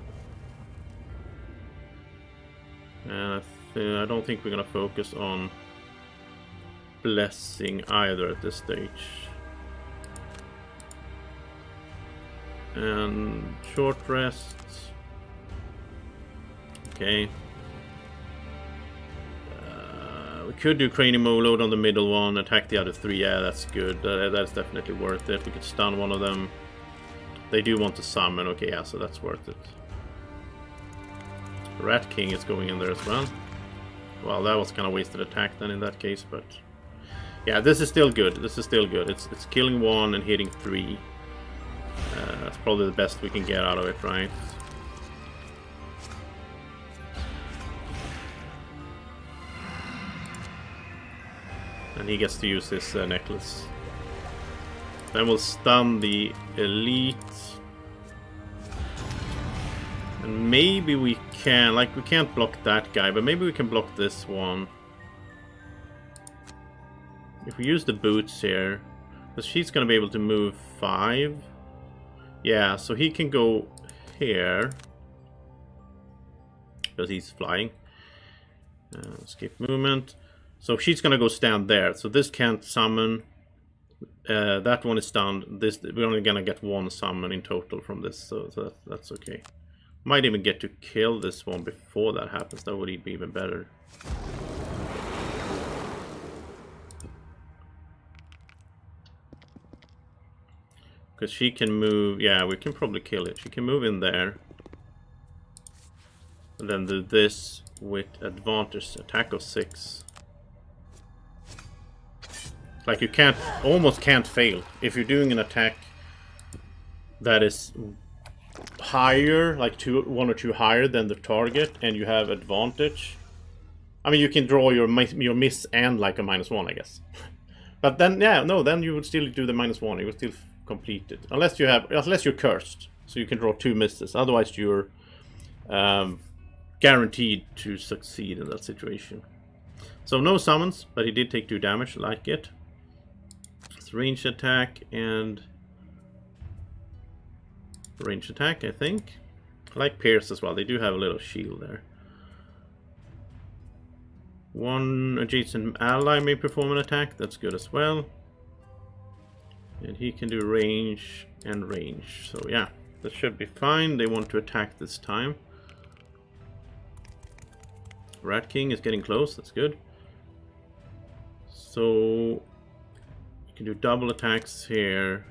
And I don't think we're gonna focus on blessing either at this stage. And short rest. Okay. We could do cranium overload on the middle one, attack the other 3. Yeah, that's good. That's definitely worth it. We could stun one of them. They do want to summon. Okay, yeah, so that's worth it. Rat King is going in there as well. Well, that was kind of wasted attack then in that case, but yeah, this is still good. This is still good. It's killing 1 and hitting 3. That's probably the best we can get out of it, right? And he gets to use his necklace. Then we'll stun the elite. And maybe we can, like, we can't block that guy, but maybe we can block this one. If we use the boots here, because she's going to be able to move 5. Yeah, so he can go here. Because he's flying. Skip movement. So she's going to go stand there. So this can't summon. That one is stunned. This, we're only going to get 1 summon in total from this. So that's okay. Might even get to kill this one before that happens. That would be even better. Because she can move... Yeah, we can probably kill it. She can move in there. And then do this with advantage attack of 6. Like, you can't... Almost can't fail. If you're doing an attack that is higher, like 1 or 2 higher than the target, and you have advantage. I mean, you can draw your miss and like a -1, I guess. But then, yeah, no, then you would still do the -1. You would still complete it, unless you're cursed, so you can draw 2 misses. Otherwise, you're guaranteed to succeed in that situation. So no summons, but he did take 2 damage. Like it. It's range attack and range attack, I think. I like Pierce as well. They do have a little shield there. 1 adjacent ally may perform an attack. That's good as well. And he can do range and range. So yeah, that should be fine. They want to attack this time. Rat King is getting close. That's good. So you can do double attacks here.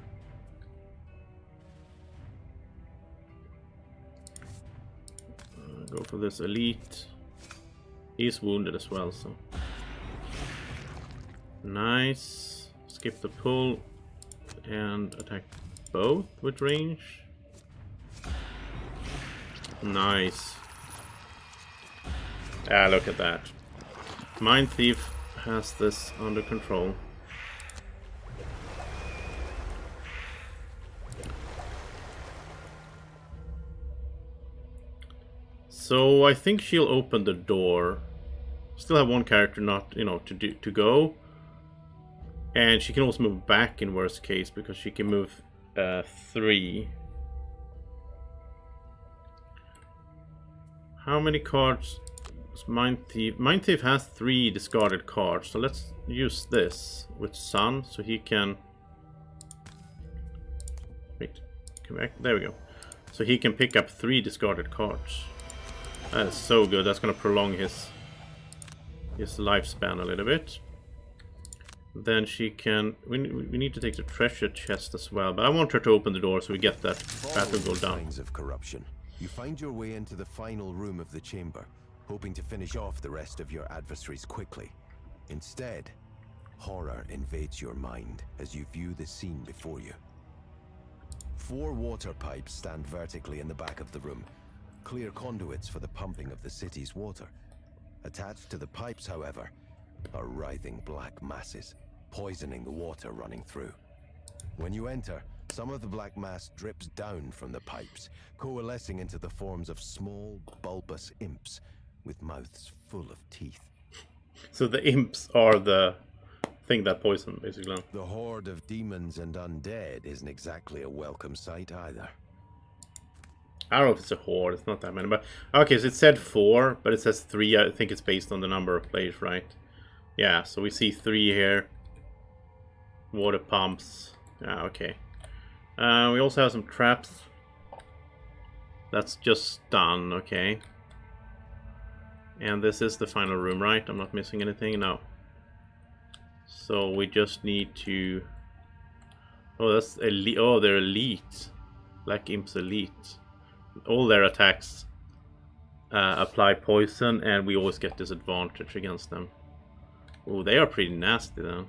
Go for this elite. He's wounded as well, so nice. Skip the pull and attack both with range. Nice. Ah, look at that. Mind Thief has this under control. So I think she'll open the door. Still have 1 character not, to go. And she can also move back in worst case because she can move 3. How many cards does Mind Thief? Mind Thief has 3 discarded cards. So let's use this with Sun so he can... Wait, come back. There we go. So he can pick up 3 discarded cards. That is so good. That's going to prolong his lifespan a little bit. Then she can... We need to take the treasure chest as well. But I want her to open the door so we get that battle goal down. Signs of corruption. You find your way into the final room of the chamber, hoping to finish off the rest of your adversaries quickly. Instead, horror invades your mind as you view the scene before you. 4 water pipes stand vertically in the back of the room. Clear conduits for the pumping of the city's water. Attached to the pipes, however, are writhing black masses, poisoning the water running through. When you enter, some of the black mass drips down from the pipes, coalescing into the forms of small, bulbous imps with mouths full of teeth. So the imps are the thing that poison, basically. The horde of demons and undead isn't exactly a welcome sight either. I don't know if it's a horde, it's not that many, but... Okay, so it said 4, but it says 3, I think it's based on the number of players, right? Yeah, so we see 3 here. Water pumps. Yeah, okay. We also have some traps. That's just done, okay. And this is the final room, right? I'm not missing anything? No. So we just need to... Oh, that's elite. Oh, they're elite. Black Imps elite. All their attacks apply poison, and we always get disadvantage against them. Oh, they are pretty nasty then.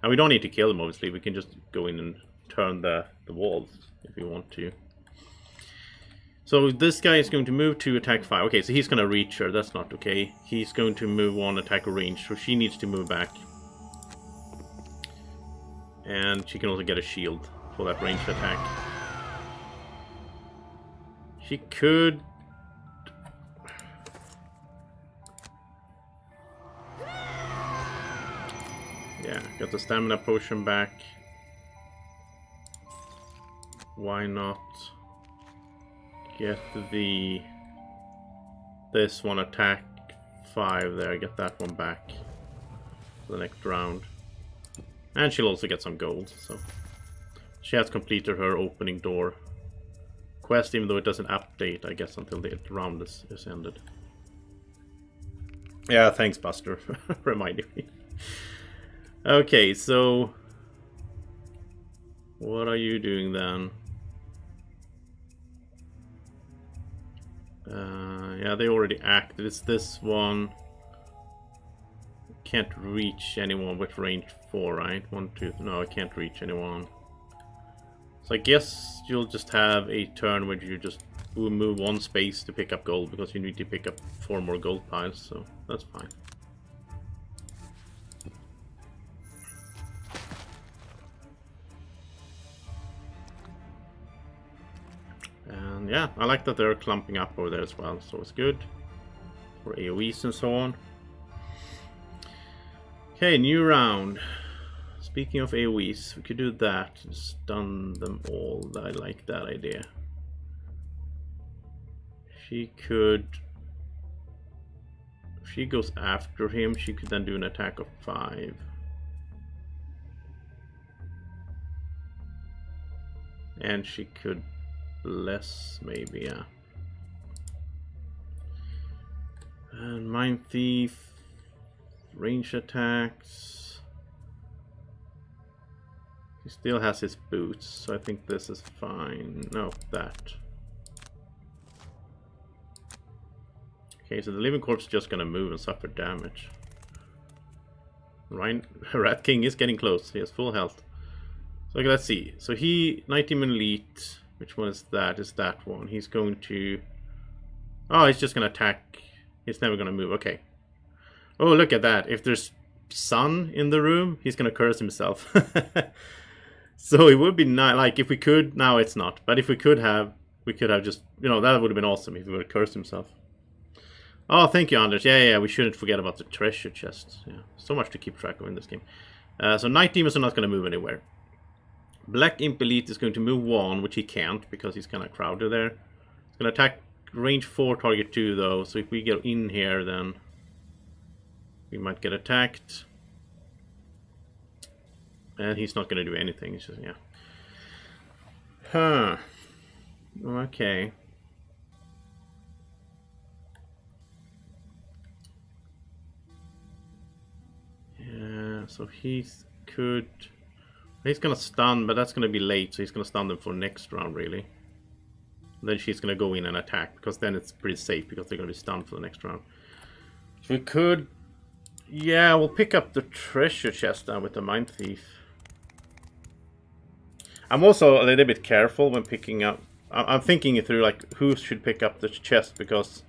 And we don't need to kill them, obviously. We can just go in and turn the walls if we want to. So this guy is going to move to attack 5. Okay, so he's going to reach her. That's not okay. He's going to move 1 attack range, so she needs to move back. And she can also get a shield for that ranged attack. She could... Yeah, got the stamina potion back. Why not get this one attack 5 there, get that one back for the next round. And she'll also get some gold, so she has completed her opening door quest, even though it doesn't update, I guess, until the round is ended. Yeah, thanks, Buster, for reminding me. Okay, so what are you doing then? Yeah, they already acted. It's this one. Can't reach anyone with range 4, right? 1, 2. No, I can't reach anyone. So I guess you'll just have a turn where you just move 1 space to pick up gold, because you need to pick up 4 more gold piles, so that's fine. And yeah, I like that they're clumping up over there as well, so it's good for AoEs and so on. Okay, new round. Speaking of AoEs, we could do that. Stun them all. I like that idea. She could... If she goes after him, she could then do an attack of 5. And she could bless, maybe, yeah. And Mind Thief, range attacks. He still has his boots, so I think this is fine. No, that. Okay, so the Living Corpse is just gonna move and suffer damage. Right, Rat King is getting close. He has full health. So okay, let's see. So he 90 elite. Which one is that? Is that one? He's going to... Oh, he's just gonna attack. He's never gonna move. Okay. Oh, look at that. If there's sun in the room, he's gonna curse himself. So it would be nice. Like if we could. Now it's not. But if we could have just. You know, that would have been awesome if he would have cursed himself. Oh, thank you, Anders. Yeah, we shouldn't forget about the treasure chests. Yeah, so much to keep track of in this game. So Night Demons are not going to move anywhere. Black Imp Elite is going to move 1, which he can't because he's kind of crowded there. He's going to attack range 4, target 2, though. So if we get in here, then we might get attacked. And he's not going to do anything. It's just, yeah. Huh. Okay. Yeah, so he could... He's gonna stun, but that's gonna be late, so he's gonna stun them for next round, really. And then she's gonna go in and attack, because then it's pretty safe, because they're gonna be stunned for the next round. So we could... Yeah, we'll pick up the treasure chest now with the Mind Thief. I'm also a little bit careful when picking up... I'm thinking it through, like, who should pick up the chest, because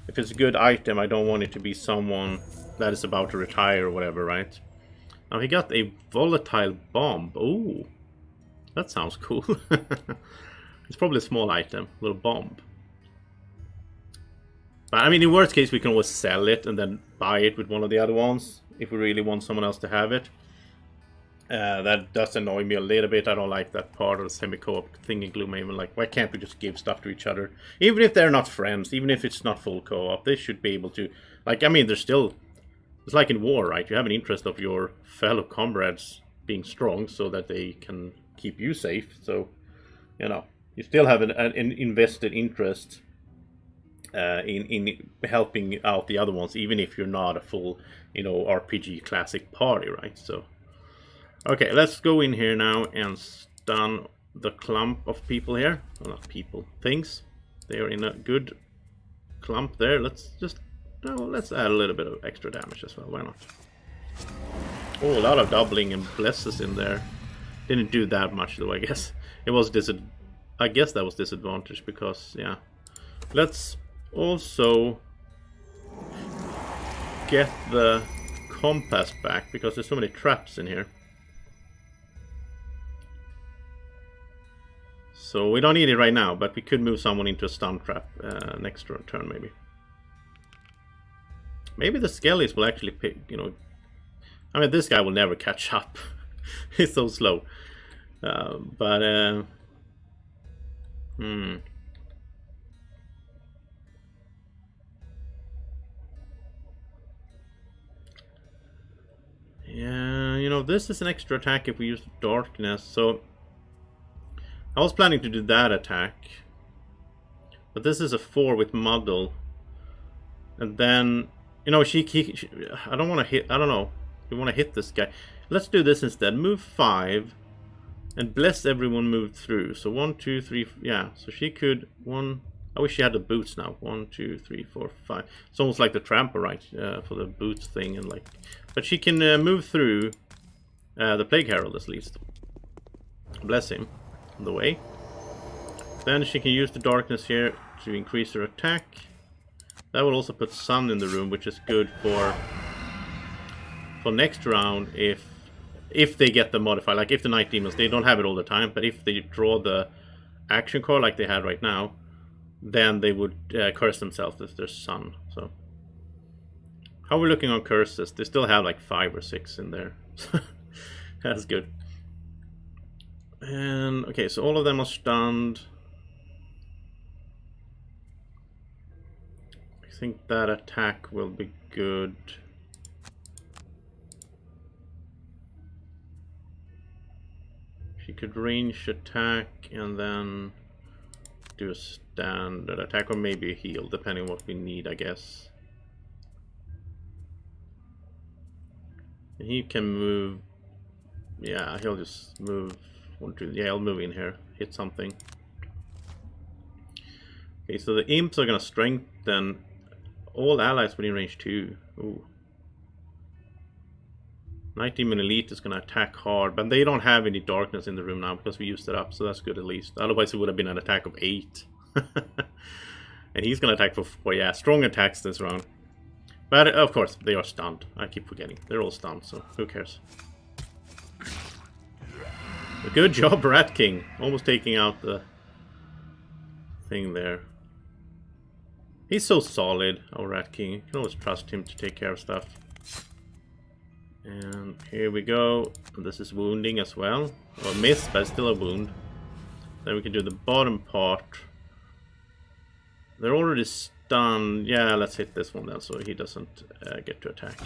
if it's a good item, I don't want it to be someone that is about to retire or whatever, right? Now he got a volatile bomb. Oh, that sounds cool. It's probably a small item, a little bomb. But I mean, in worst case, we can always sell it and then buy it with one of the other ones if we really want someone else to have it. That does annoy me a little bit. I don't like that part of the semi-co-op thing in Gloomhaven. Like, why can't we just give stuff to each other? Even if they're not friends, even if it's not full co-op, they should be able to... Like, I mean, there's still... It's like in war, right? You have an interest of your fellow comrades being strong so that they can keep you safe. So, you know, you still have an invested interest in helping out the other ones, even if you're not a full, you know, RPG classic party, right? So, okay, let's go in here now and stun the clump of people here. Well, not people, things. They are in a good clump there. Let's just... No, let's add a little bit of extra damage as well. Why not? Oh, a lot of doubling and blesses in there. Didn't do that much though, I guess. It was I guess that was disadvantage because, yeah. Let's also get the compass back because there's so many traps in here. So we don't need it right now, but we could move someone into a stun trap next turn maybe. Maybe the skellies will actually pick, you know... I mean, this guy will never catch up. He's so slow. Yeah, you know, this is an extra attack if we use darkness, so... I was planning to do that attack. But this is a 4 with muddle. And then, you know, I don't want to hit, I don't know. We want to hit this guy. Let's do this instead. Move 5. And bless everyone moved through. So 1, 2, 3, yeah. So she could, 1... I wish she had the boots now. 1, 2, 3, 4, 5. It's almost like the tramper, right? For the boots thing and like... But she can move through the Plague Herald at least. Bless him. On the way. Then she can use the darkness here to increase her attack. That will also put sun in the room, which is good for next round if they get the modifier. Like if the Night Demons, they don't have it all the time, but if they draw the action card like they had right now, then they would curse themselves if there's sun. So how are we looking on curses? They still have like 5 or 6 in there. That's good. And okay, so all of them are stunned. I think that attack will be good. She could range attack and then do a standard attack or maybe a heal, depending on what we need, I guess. And he can move. Yeah, he'll just move. 1, 2. Yeah, I'll move in here. Hit something. Okay, so the imps are gonna strengthen all allies within range 2. Ooh. Night Demon Elite is gonna attack hard, but they don't have any darkness in the room now because we used it up, so that's good at least. Otherwise it would have been an attack of 8. And he's gonna attack for 4. Yeah, strong attacks this round. But of course, they are stunned. I keep forgetting. They're all stunned, so who cares? Good job, Rat King. Almost taking out the thing there. He's so solid, our Rat King. You can always trust him to take care of stuff. And here we go. This is wounding as well. Well, miss, but still a wound. Then we can do the bottom part. They're already stunned. Yeah, let's hit this one then so he doesn't get to attack.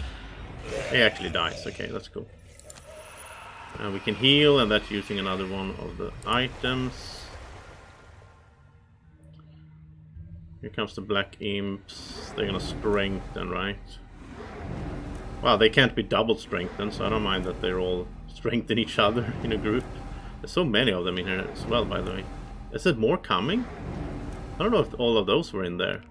He actually dies. Okay, that's cool. And we can heal, and that's using another one of the items. Here comes the black imps. They're gonna strengthen, right? Wow, they can't be double strengthened, so I don't mind that they're all strengthen each other in a group. There's so many of them in here as well, by the way. Is there more coming? I don't know if all of those were in there.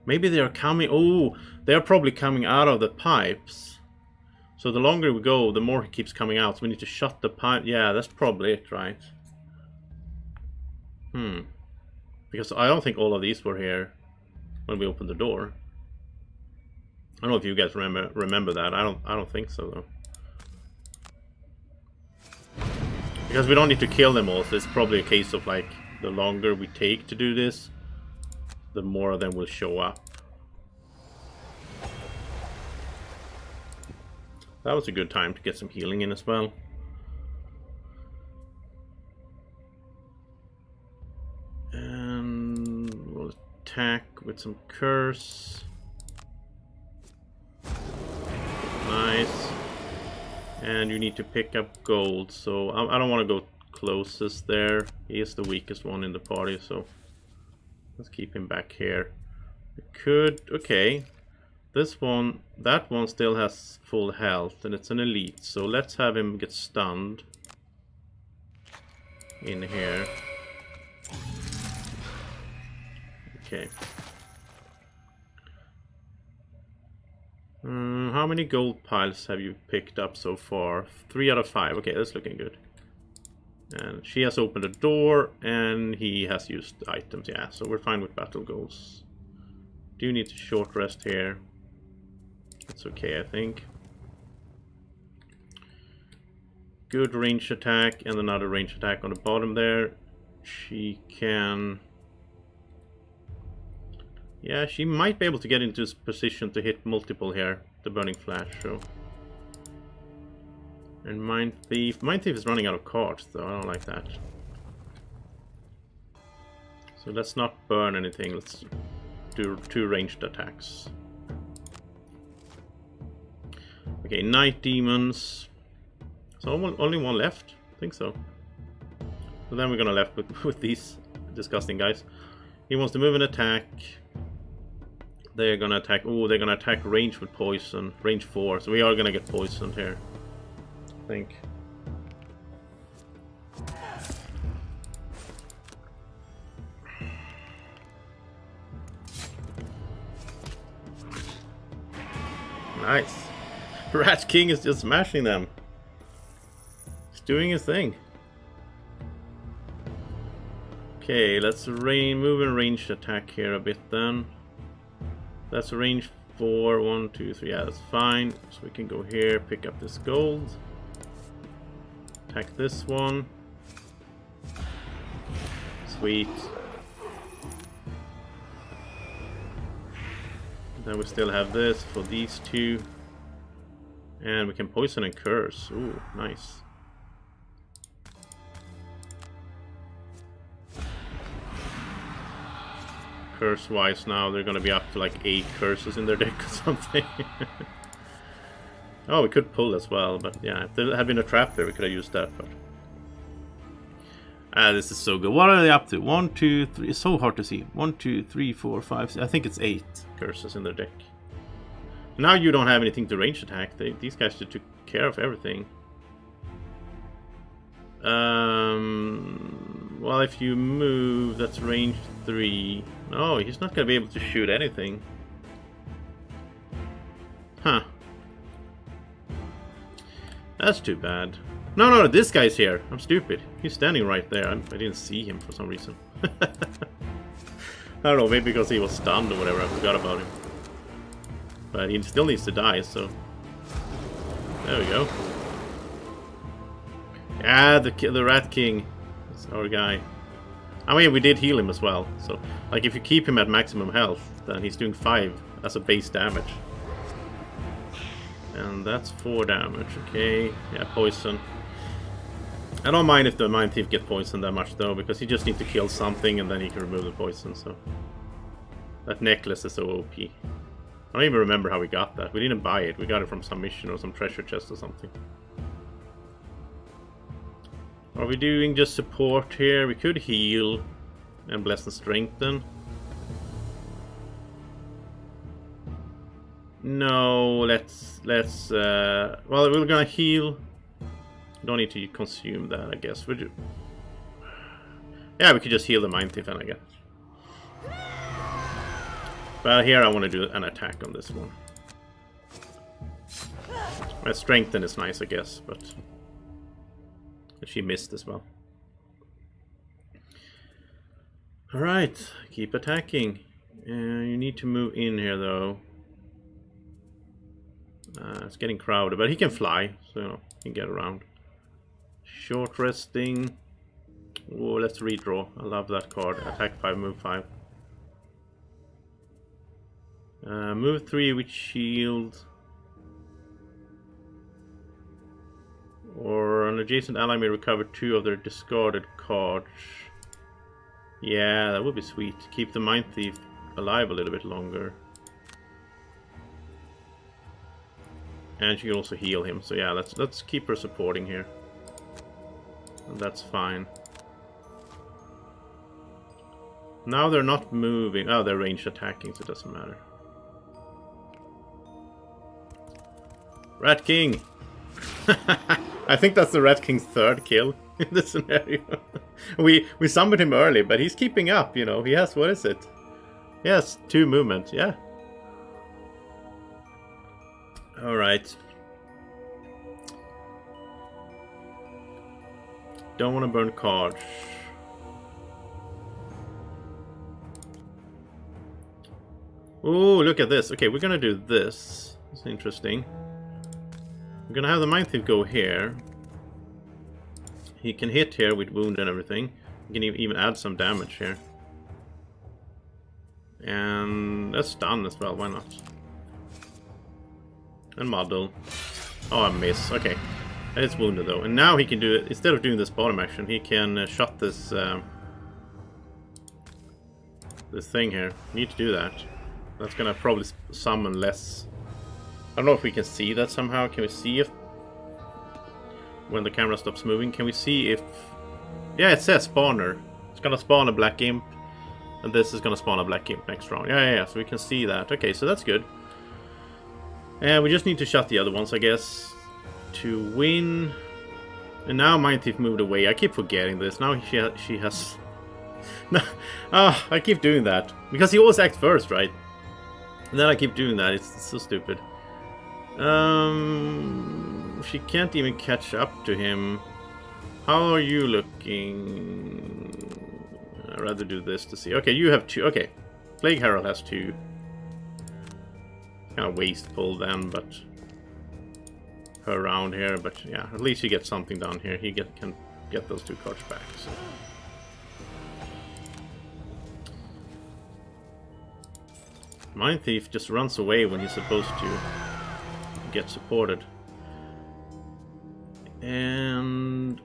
Maybe they are coming. Oh, they're probably coming out of the pipes. So the longer we go, the more he keeps coming out. So we need to shut the pipe. Yeah, that's probably it, right? Because I don't think all of these were here when we opened the door. I don't know if you guys remember that. I don't think so though. Because we don't need to kill them all, so it's probably a case of like the longer we take to do this, the more of them will show up. That was a good time to get some healing in as well. And we'll attack with some curse. Nice. And you need to pick up gold, so I don't want to go closest there. He is the weakest one in the party, so let's keep him back here. We could, okay. This one, that one still has full health, and it's an elite, so let's have him get stunned in here. Okay. How many gold piles have you picked up so far? 3 out of 5. Okay, that's looking good. And she has opened a door, and he has used items. Yeah, so we're fine with battle goals. Do need to short rest here. That's okay, I think. Good range attack, and another range attack on the bottom there. She can... Yeah, she might be able to get into this position to hit multiple here. The Burning Flash, so... And Mind Thief. Mind Thief is running out of cards, though. I don't like that. So let's not burn anything. Let's do 2 ranged attacks. Okay, Night Demons. So only 1 left? I think so. So then we're gonna left with these disgusting guys. He wants to move and attack. They're gonna attack. Oh, they're gonna attack range with poison. Range 4. So we are gonna get poisoned here. I think. Nice. Rat King is just smashing them. He's doing his thing. Okay, let's move and range attack here a bit then. That's range 4, 1, 2, 3. Yeah, that's fine. So we can go here, pick up this gold. Attack this one. Sweet. Then we still have this for these 2. And we can poison and curse. Ooh, nice. Curse wise now they're gonna be up to like 8 curses in their deck or something. Oh, we could pull as well, but yeah, if there had been a trap there we could have used that, but this is so good. What are they up to? 1, 2, 3. It's so hard to see. 1, 2, 3, 4, 5, 6. I think it's 8 curses in their deck. Now you don't have anything to range attack. These guys just took care of everything. Well, if you move, that's range 3. No, he's not gonna be able to shoot anything. Huh. That's too bad. No, this guy's here. I'm stupid. He's standing right there. I didn't see him for some reason. I don't know, maybe because he was stunned or whatever. I forgot about him. But he still needs to die, so... There we go. Yeah, the Rat King. That's our guy. I mean, we did heal him as well. So, like, if you keep him at maximum health, then he's doing 5 as a base damage. And that's 4 damage, okay. Yeah, poison. I don't mind if the Mind Thief gets poisoned that much, though, because he just needs to kill something and then he can remove the poison, so... That necklace is so OP. I don't even remember how we got that. We didn't buy it. We got it from some mission or some treasure chest or something. Are we doing just support here? We could heal and bless and strengthen. No, let's well, we're gonna heal. Don't need to consume that, I guess. Yeah, we could just heal the Mind Thief, I guess. But here I want to do an attack on this one. My strengthen is nice, I guess, but she missed as well. Alright, keep attacking. You need to move in here, though. It's getting crowded, but he can fly, so you know, he can get around. Short resting. Oh, let's redraw. I love that card. Attack 5, move 5. Move 3 with shield. Or an adjacent ally may recover 2 of their discarded cards. Yeah, that would be sweet. Keep the Mind Thief alive a little bit longer. And she can also heal him. So yeah, let's keep her supporting here. And that's fine. Now they're not moving. Oh, they're ranged attacking, so it doesn't matter. Rat King! I think that's the Rat King's 3rd kill in this scenario. we summoned him early, but he's keeping up, you know. He has, what is it? He has 2 movement, yeah. Alright. Don't want to burn cards. Oh, look at this. Okay, we're gonna do this. It's interesting. We're gonna have the Mind Thief go here. He can hit here with wound and everything. He can even add some damage here. And that's stun as well, why not? And muddle. Oh, I miss. Okay. It's wounded though. And now he can do it, instead of doing this bottom action, he can shut this this thing here. Need to do that. That's gonna probably summon less. I don't know if we can see that somehow. Can we see if when the camera stops moving, can we see if... Yeah, it says spawner. It's gonna spawn a black imp, and this is gonna spawn a black imp next round. Yeah, so we can see that. Okay, so that's good. And we just need to shut the other ones, I guess, to win. And now Mind Thief moved away. I keep forgetting this. Now she has... No, I keep doing that. Because he always acts first, right? And then I keep doing that. It's so stupid. She can't even catch up to him. How are you looking? I'd rather do this to see. Okay, you have 2. Okay. Plague Herald has 2. Kind of wasteful then, but her around here. But yeah, at least he gets something down here. He can get those 2 cards back. So. Mind Thief just runs away when he's supposed to get supported. And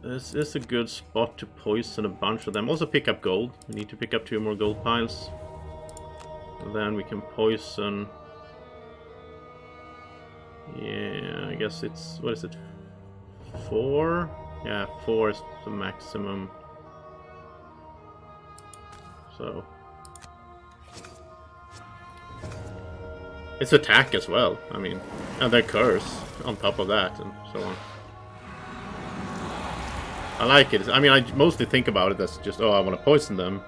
this is a good spot to poison a bunch of them. Also pick up gold. We need to pick up 2 more gold piles. And then we can poison... Yeah, I guess it's... What is it? 4? Yeah, 4 is the maximum. So... It's attack as well, I mean, and their curse on top of that, and so on. I like it. I mean, I mostly think about it as just, oh, I want to poison them.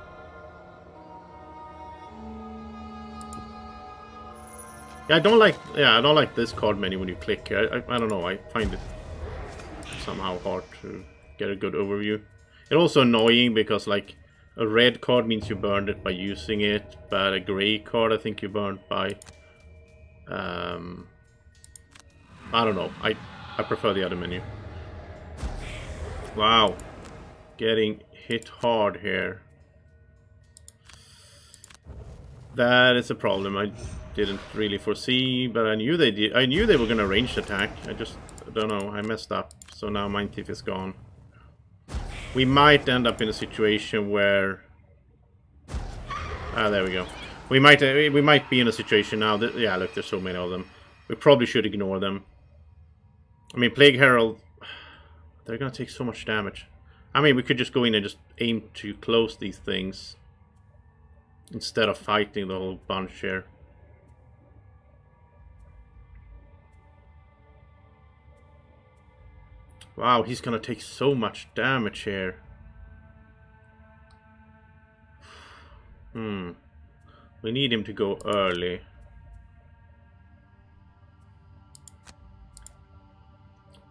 Yeah, I don't like this card menu when you click here. I don't know, I find it somehow hard to get a good overview. It's also annoying because, like, a red card means you burned it by using it, but a grey card I think you burned by... I don't know. I prefer the other menu. Wow. Getting hit hard here. That is a problem I didn't really foresee, but I knew they did. I knew they were gonna ranged attack. I don't know. I messed up. So now Mind Thief is gone. We might end up in a situation where... Ah, there we go. We might be in a situation now that, yeah, look, there's so many of them. We probably should ignore them. I mean, Plague Herald, they're gonna take so much damage. I mean, we could just go in and just aim to close these things instead of fighting the whole bunch here. Wow, he's gonna take so much damage here. We need him to go early.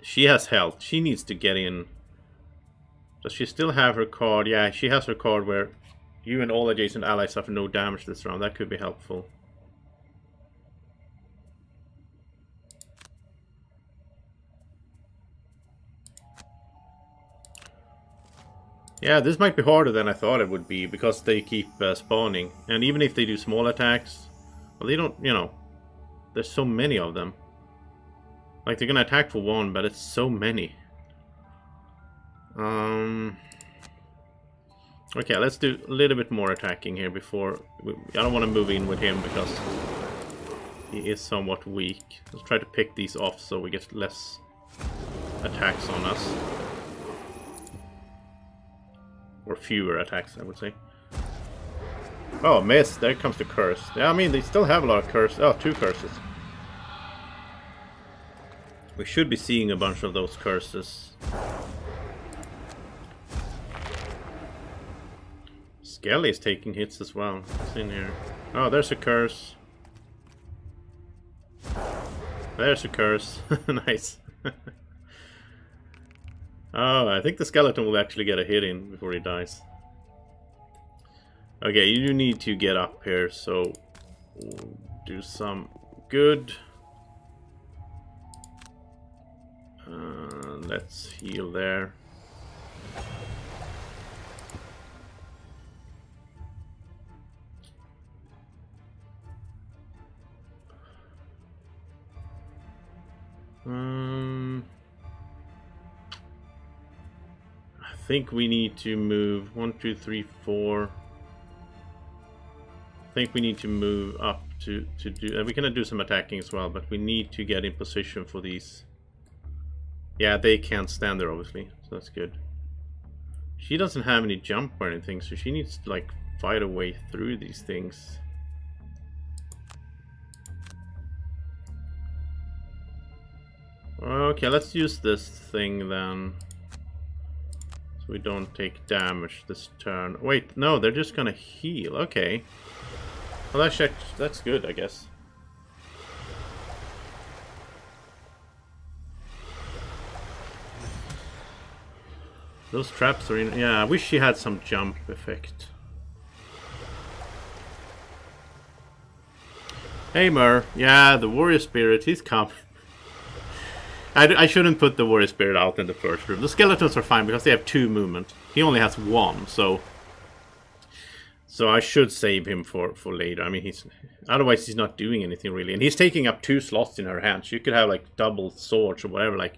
She has health. She needs to get in. Does she still have her card? Yeah, she has her card where you and all adjacent allies suffer no damage this round. That could be helpful. Yeah, this might be harder than I thought it would be, because they keep spawning. And even if they do small attacks, well, they don't, you know, there's so many of them. Like, they're gonna attack for 1, but it's so many. Okay, let's do a little bit more attacking here before... I don't want to move in with him because he is somewhat weak. Let's try to pick these off so we get less attacks on us. Or fewer attacks, I would say. Oh, miss. There comes the curse. Yeah, I mean, they still have a lot of curses. Oh, 2 curses. We should be seeing a bunch of those curses. Skelly is taking hits as well. What's in here? Oh, there's a curse. There's a curse. Nice. Oh, I think the skeleton will actually get a hit in before he dies. Okay, you do need to get up here, so we'll do some good. Let's heal there. I think we need to move 1, 2, 3, 4. I think we need to move up to do. We can do some attacking as well, but we need to get in position for these. Yeah, they can't stand there, obviously, so that's good. She doesn't have any jump or anything, so she needs to like fight her way through these things. Okay, let's use this thing then. So we don't take damage this turn. Wait, no, they're just gonna heal. Okay. Well, that's good, I guess. Those traps are in... Yeah, I wish she had some jump effect. Hey, Mer. Yeah, the warrior spirit, he's coming. I shouldn't put the warrior spirit out in the first room. The skeletons are fine because they have 2 movement. He only has 1, so I should save him for later. I mean, otherwise he's not doing anything really, and he's taking up 2 slots in her hands. You could have like double swords or whatever, like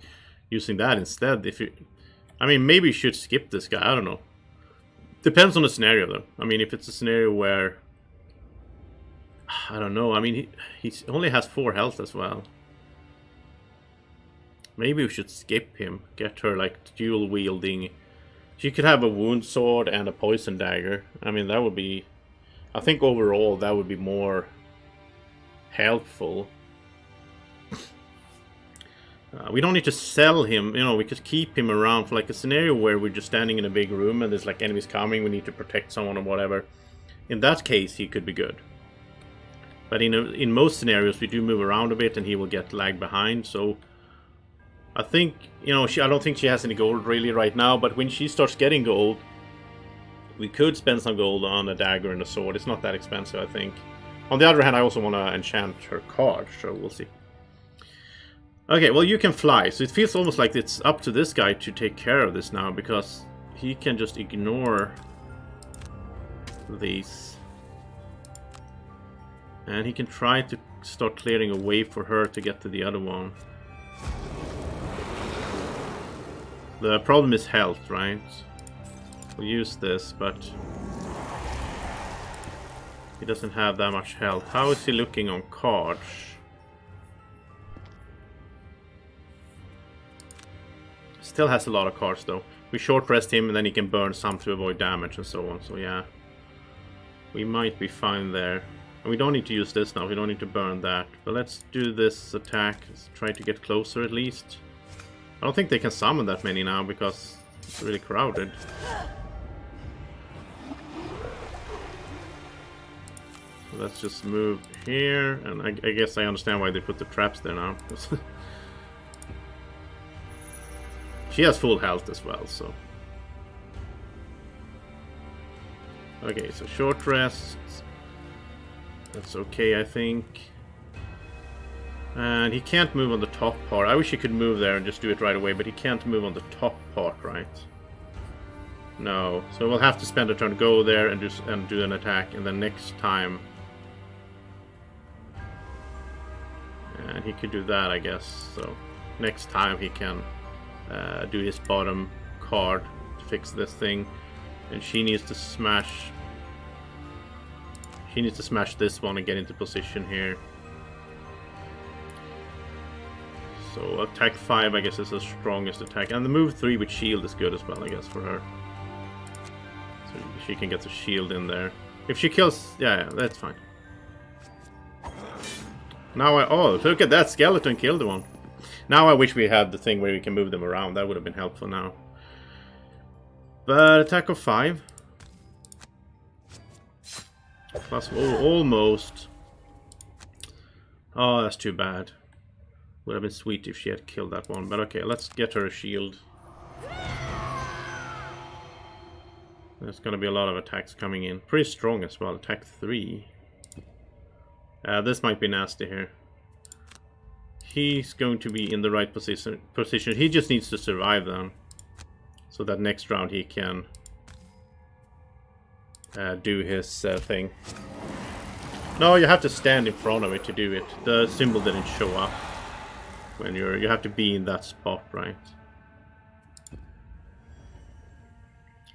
using that instead. If you, I mean, maybe you should skip this guy. I don't know. Depends on the scenario, though. I mean, if it's a scenario where I don't know. I mean, he only has 4 health as well. Maybe we should skip him. Get her like dual wielding. She could have a wound sword and a poison dagger. I mean, that would be... I think overall that would be more helpful. We don't need to sell him. You know, we could keep him around for like a scenario where we're just standing in a big room and there's like enemies coming. We need to protect someone or whatever. In that case, he could be good. But in most scenarios, we do move around a bit and he will get lagged behind. So I think, you know, I don't think she has any gold really right now, but when she starts getting gold, we could spend some gold on a dagger and a sword. It's not that expensive, I think. On the other hand, I also want to enchant her card, so we'll see. Okay, well, you can fly, so it feels almost like it's up to this guy to take care of this now, because he can just ignore these. And he can try to start clearing a way for her to get to the other one. The problem is health, right? We'll use this, but he doesn't have that much health. How is he looking on cards? Still has a lot of cards though. We short rest him and then he can burn some to avoid damage and so on. So yeah, we might be fine there. And we don't need to use this now. We don't need to burn that. But let's do this attack. Let's try to get closer at least. I don't think they can summon that many now because it's really crowded. So let's just move here, and I guess I understand why they put the traps there now. She has full health as well, so... Okay, so short rest. That's okay, I think. And he can't move on the top part. I wish he could move there and just do it right away, but he can't move on the top part, right? No. So we'll have to spend a turn to go there and do an attack, and then next time... And he could do that, I guess. So next time he can do his bottom card to fix this thing. And she needs to smash... She needs to smash this one and get into position here. So attack 5, I guess, is the strongest attack. And the move 3 with shield is good as well, I guess, for her. So she can get the shield in there. If she kills... Yeah, that's fine. Now oh, look at that! Skeleton killed one. Now I wish we had the thing where we can move them around. That would have been helpful now. But attack of 5. Plus, oh, almost. Oh, that's too bad. Would have been sweet if she had killed that one. But okay, let's get her a shield. There's going to be a lot of attacks coming in. Pretty strong as well. Attack 3. This might be nasty here. He's going to be in the right position. He just needs to survive then. So that next round he can do his thing. No, you have to stand in front of it to do it. The symbol didn't show up when you have to be in that spot, right?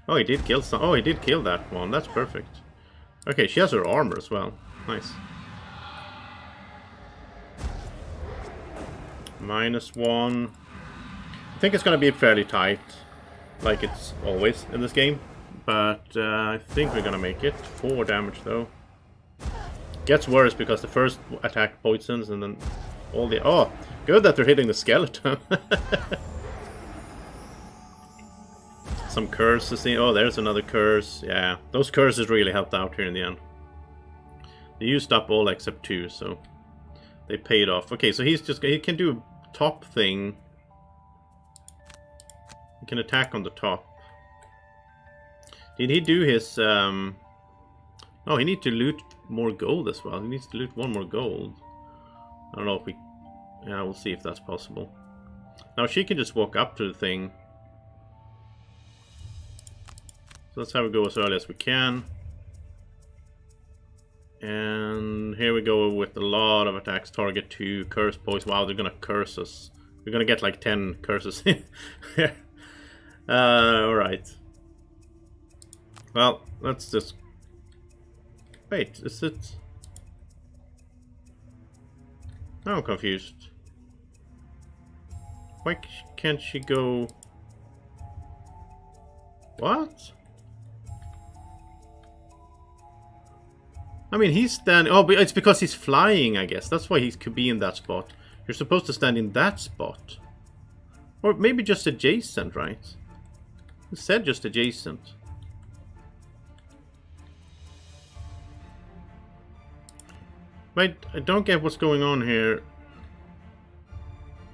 Oh, he did kill some. Oh, he did kill that one. That's perfect. Okay, she has her armor as well. Nice. -1. I think it's gonna be fairly tight, like it's always in this game. But I think we're gonna make it. 4 damage though. Gets worse because the first attack poisons and then all the... Oh, good that they're hitting the skeleton. Some curses in... Oh, there's another curse. Yeah, those curses really helped out here in the end. They used up all except 2, so they paid off. Okay, so he can do a top thing. He can attack on the top. Did he do his... Oh, he needs to loot more gold as well. He needs to loot 1 more gold. I don't know if we... Yeah, we'll see if that's possible. Now she can just walk up to the thing. So let's have it go as early as we can. And here we go with a lot of attacks. Target 2, curse poison. Wow, they're gonna curse us. We're gonna get like 10 curses in. Alright. Well, let's just... Wait, is it... I'm confused. Why can't she go... What? I mean, he's standing... Oh, but it's because he's flying, I guess. That's why he could be in that spot. You're supposed to stand in that spot. Or maybe just adjacent, right? It said just adjacent. Wait, I don't get what's going on here.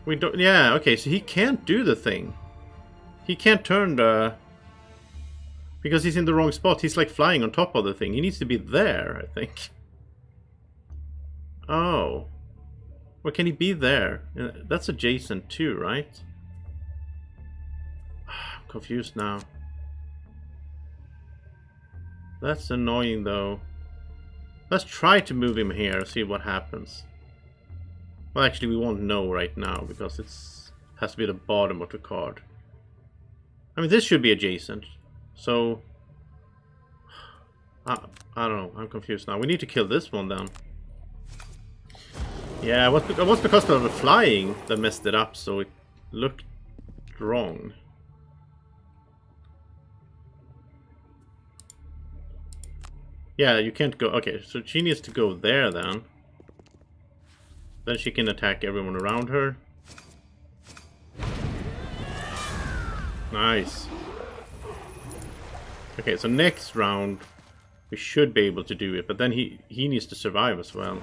We don't... Yeah, okay, so he can't do the thing. He can't turn the... Because he's in the wrong spot. He's like flying on top of the thing. He needs to be there, I think. Oh. Well, can he be there? That's adjacent too, right? I'm confused now. That's annoying though. Let's try to move him here and see what happens. Well, actually, we won't know right now because it has to be the bottom of the card. I mean, this should be adjacent. So, I don't know. I'm confused now. We need to kill this one then. Yeah, it was because of the flying that messed it up, so it looked wrong. Yeah, you can't go... Okay, so she needs to go there then. Then she can attack everyone around her. Nice. Okay, so next round we should be able to do it, but then he needs to survive as well.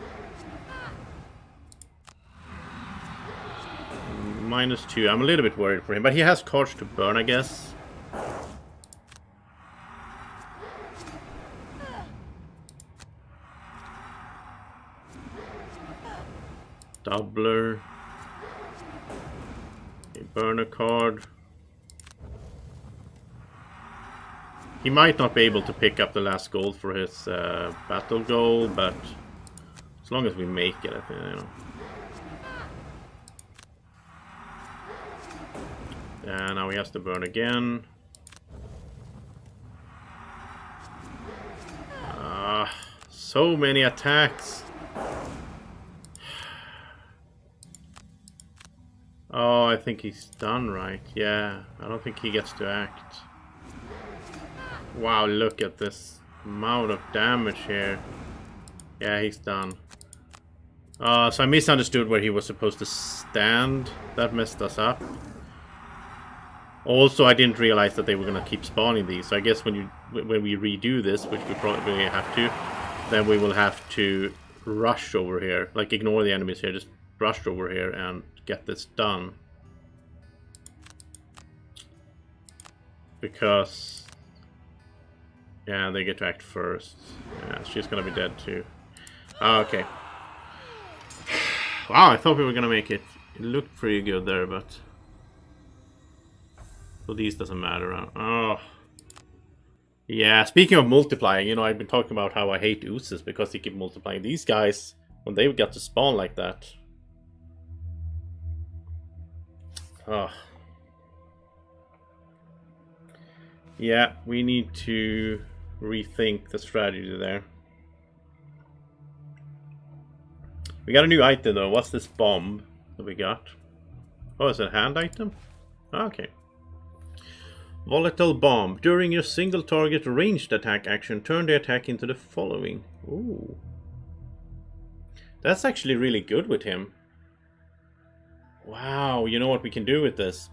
-2. I'm a little bit worried for him, but he has cards to burn, I guess. Doubler. Okay, burn a card. He might not be able to pick up the last gold for his battle goal, but as long as we make it, I think, you know. Yeah, now he has to burn again. So many attacks. Oh, I think he's done, right? Yeah, I don't think he gets to act. Wow, look at this amount of damage here. Yeah, he's done. So I misunderstood where he was supposed to stand. That messed us up. Also, I didn't realize that they were going to keep spawning these. So I guess when we redo this, which we probably have to, then we will have to rush over here. Like, ignore the enemies here. Just rush over here and get this done. Because... yeah, they get to act first. Yeah, she's gonna be dead too. Oh, okay. Wow, I thought we were gonna make it. It looked pretty good there, but... so these doesn't matter. Oh. Yeah, speaking of multiplying, you know, I've been talking about how I hate oozes because they keep multiplying. These guys, when they got to spawn like that... oh. Yeah, we need to rethink the strategy there. We got a new item though. What's this bomb that we got? Oh, it's a hand item? Okay. Volatile bomb. During your single target ranged attack action, turn the attack into the following. Ooh. That's actually really good with him. Wow, you know what we can do with this?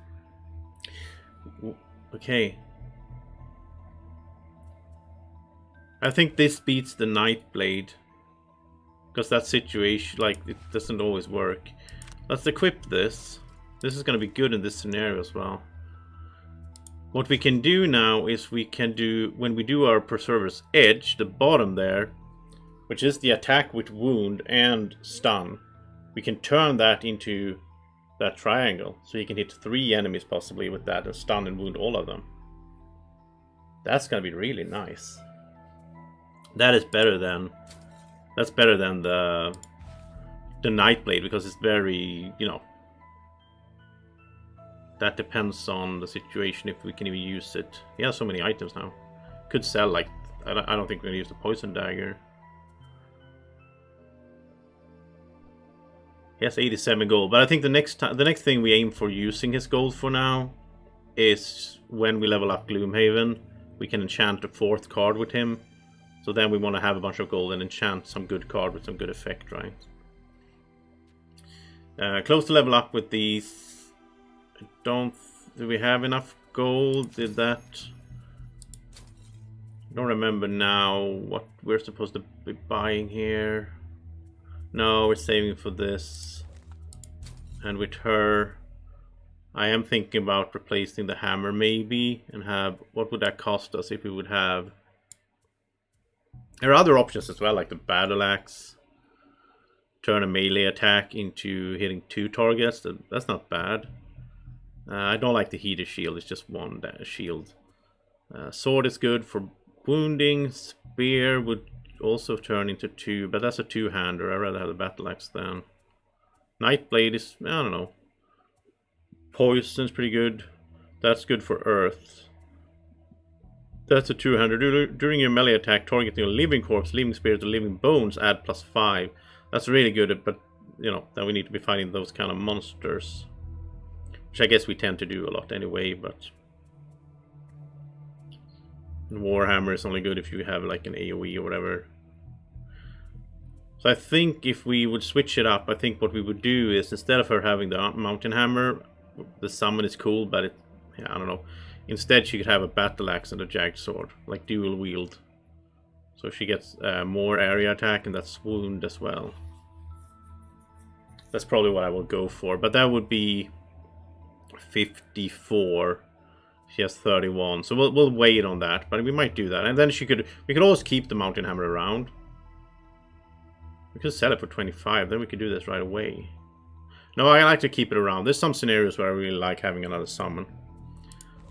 Okay. I think this beats the Nightblade. Because that situation, like, it doesn't always work. Let's equip this. This is going to be good in this scenario as well. What we can do now is we can do, when we do our Preserver's Edge, the bottom there, which is the attack with wound and stun, we can turn that into that triangle. So you can hit 3 enemies possibly with that, and stun and wound all of them. That's going to be really nice. That is better than... that's better than the Nightblade, because it's very, you know... that depends on the situation if we can even use it. He has so many items now. Could sell, like... I don't think we're going to use the Poison Dagger. He has 87 gold, but I think the next thing we aim for using his gold for now is when we level up Gloomhaven, we can enchant the 4th card with him. So then we want to have a bunch of gold and enchant some good card with some good effect, right? Close to level up with these. Do we have enough gold? Did that... I don't remember now what we're supposed to be buying here. No, we're saving for this. And with her, I am thinking about replacing the hammer maybe, and have... what would that cost us if we would have... there are other options as well, like the Battle Axe. Turn a melee attack into hitting 2 targets. That's not bad. I don't like the heater shield, it's just 1 shield. Sword is good for wounding. Spear would also turn into 2, but that's a 2-hander. I'd rather have the Battle Axe then. Nightblade is, I don't know. Poison's pretty good. That's good for Earth. That's a 200. During your melee attack, targeting a living corpse, living spirits, or living bones, add +5. That's really good, but, you know, then we need to be fighting those kind of monsters. Which I guess we tend to do a lot anyway, but... and Warhammer is only good if you have, like, an AoE or whatever. So I think if we would switch it up, I think what we would do is, instead of her having the Mountain Hammer, the summon is cool, but it... yeah, I don't know. Instead, she could have a Battle Axe and a Jagged Sword, like dual wield. So she gets more area attack, and that's wound as well. That's probably what I will go for, but that would be 54. She has 31, so we'll wait on that, but we might do that. And then we could always keep the Mountain Hammer around. We could sell it for 25, then we could do this right away. No, I like to keep it around. There's some scenarios where I really like having another summon.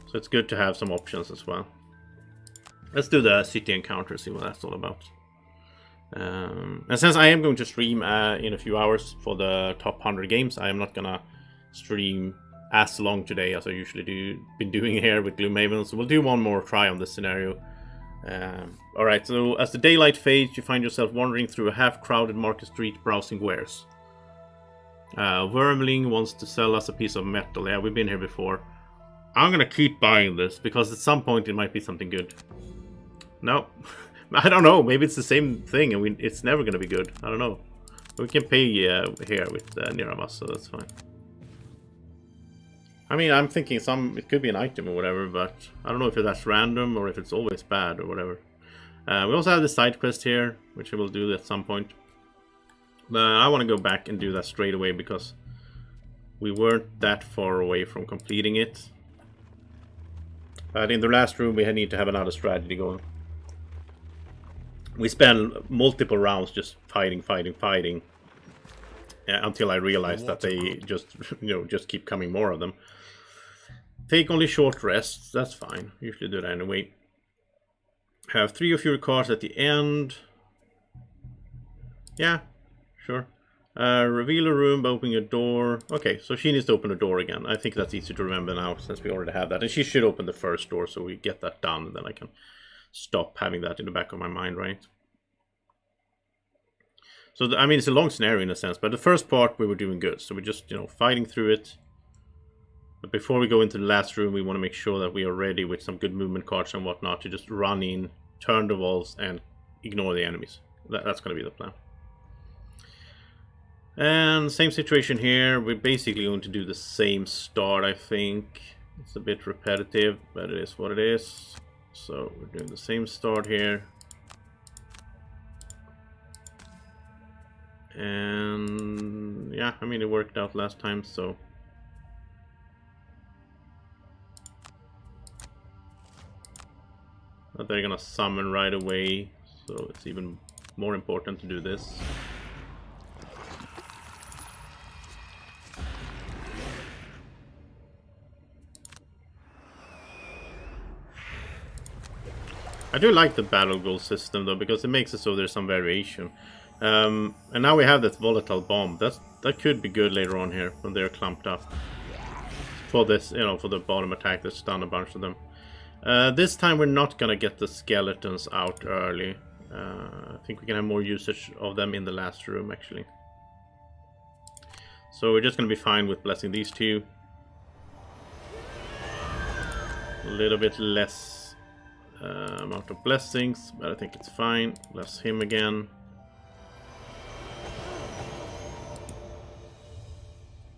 So it's good to have some options as well. Let's do the city encounter, see what that's all about. And since I am going to stream in a few hours for the top 100 games, I am not gonna stream as long today as I usually been doing here with Gloomhaven. So we'll do one more try on this scenario. Alright, so as the daylight fades, you find yourself wandering through a half-crowded market street browsing wares. Wormling wants to sell us a piece of metal. Yeah, we've been here before. I'm gonna keep buying this, because at some point it might be something good. No, I don't know, maybe it's the same thing and it's never gonna be good. I don't know. We can pay here with Niramas, so that's fine. I mean, I'm thinking it could be an item or whatever, but I don't know if that's random or if it's always bad or whatever. We also have the side quest here, which I will do at some point. But I want to go back and do that straight away, because We weren't that far away from completing it. But in the last room we need to have another strategy going. We spent multiple rounds just fighting. Until I realized that they just, just keep coming more of them. Take only short rests, that's fine. Usually do that anyway. Have 3 of your cards at the end. Yeah, sure. Reveal a room by opening a door. Okay, so she needs to open a door again. I think that's easy to remember now since we already have that. And she should open the first door so we get that done. And then I can stop having that in the back of my mind, right? So, I mean, it's a long scenario in a sense. But the first part we were doing good. So we're just, fighting through it. But before we go into the last room, we want to make sure that we are ready with some good movement cards and whatnot to just run in, turn the walls, and ignore the enemies. That's going to be the plan. And same situation here. We're basically going to do the same start, I think. It's a bit repetitive, but it is what it is. So we're doing the same start here. And yeah, I mean, it worked out last time, so... But they're gonna summon right away, so it's even more important to do this. I do like the battle goal system though, because it makes it so there's some variation. And now we have that volatile bomb. That could be good later on here when they're clumped up. For this, for the bottom attack that stun a bunch of them. This time we're not gonna get the skeletons out early. I think we can have more usage of them in the last room actually. So we're just gonna be fine with blessing these two. A little bit less amount of blessings, but I think it's fine. Bless him again.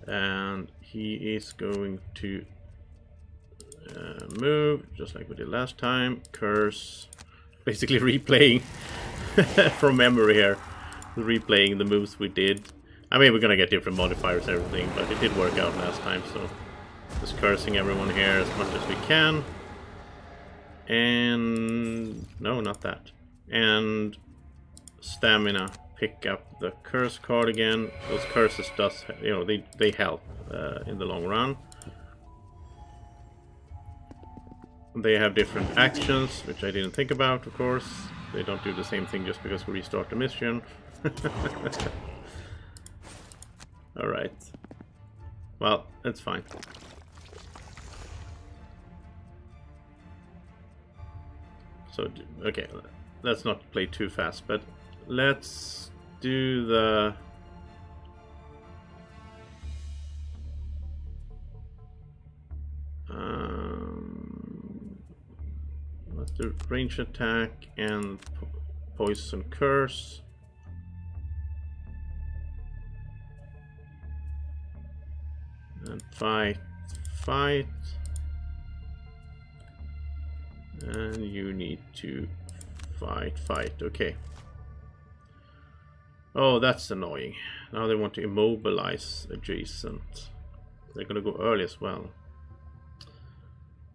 And he is going to move, just like we did last time. Curse. Basically replaying from memory here. Replaying the moves we did. I mean, we're gonna get different modifiers and everything, but it did work out last time, so... Just cursing everyone here as much as we can. And... no, not that. And... stamina. Pick up the curse card again. Those curses does, they help in the long run. They have different actions, which I didn't think about, of course. They don't do the same thing just because we restart the mission. Alright. Well, it's fine. So, okay, let's not play too fast, but let's do the... let's do range attack and poison curse. And fight. And you need to fight. Okay. Oh, that's annoying. Now they want to immobilize adjacent. They're gonna go early as well.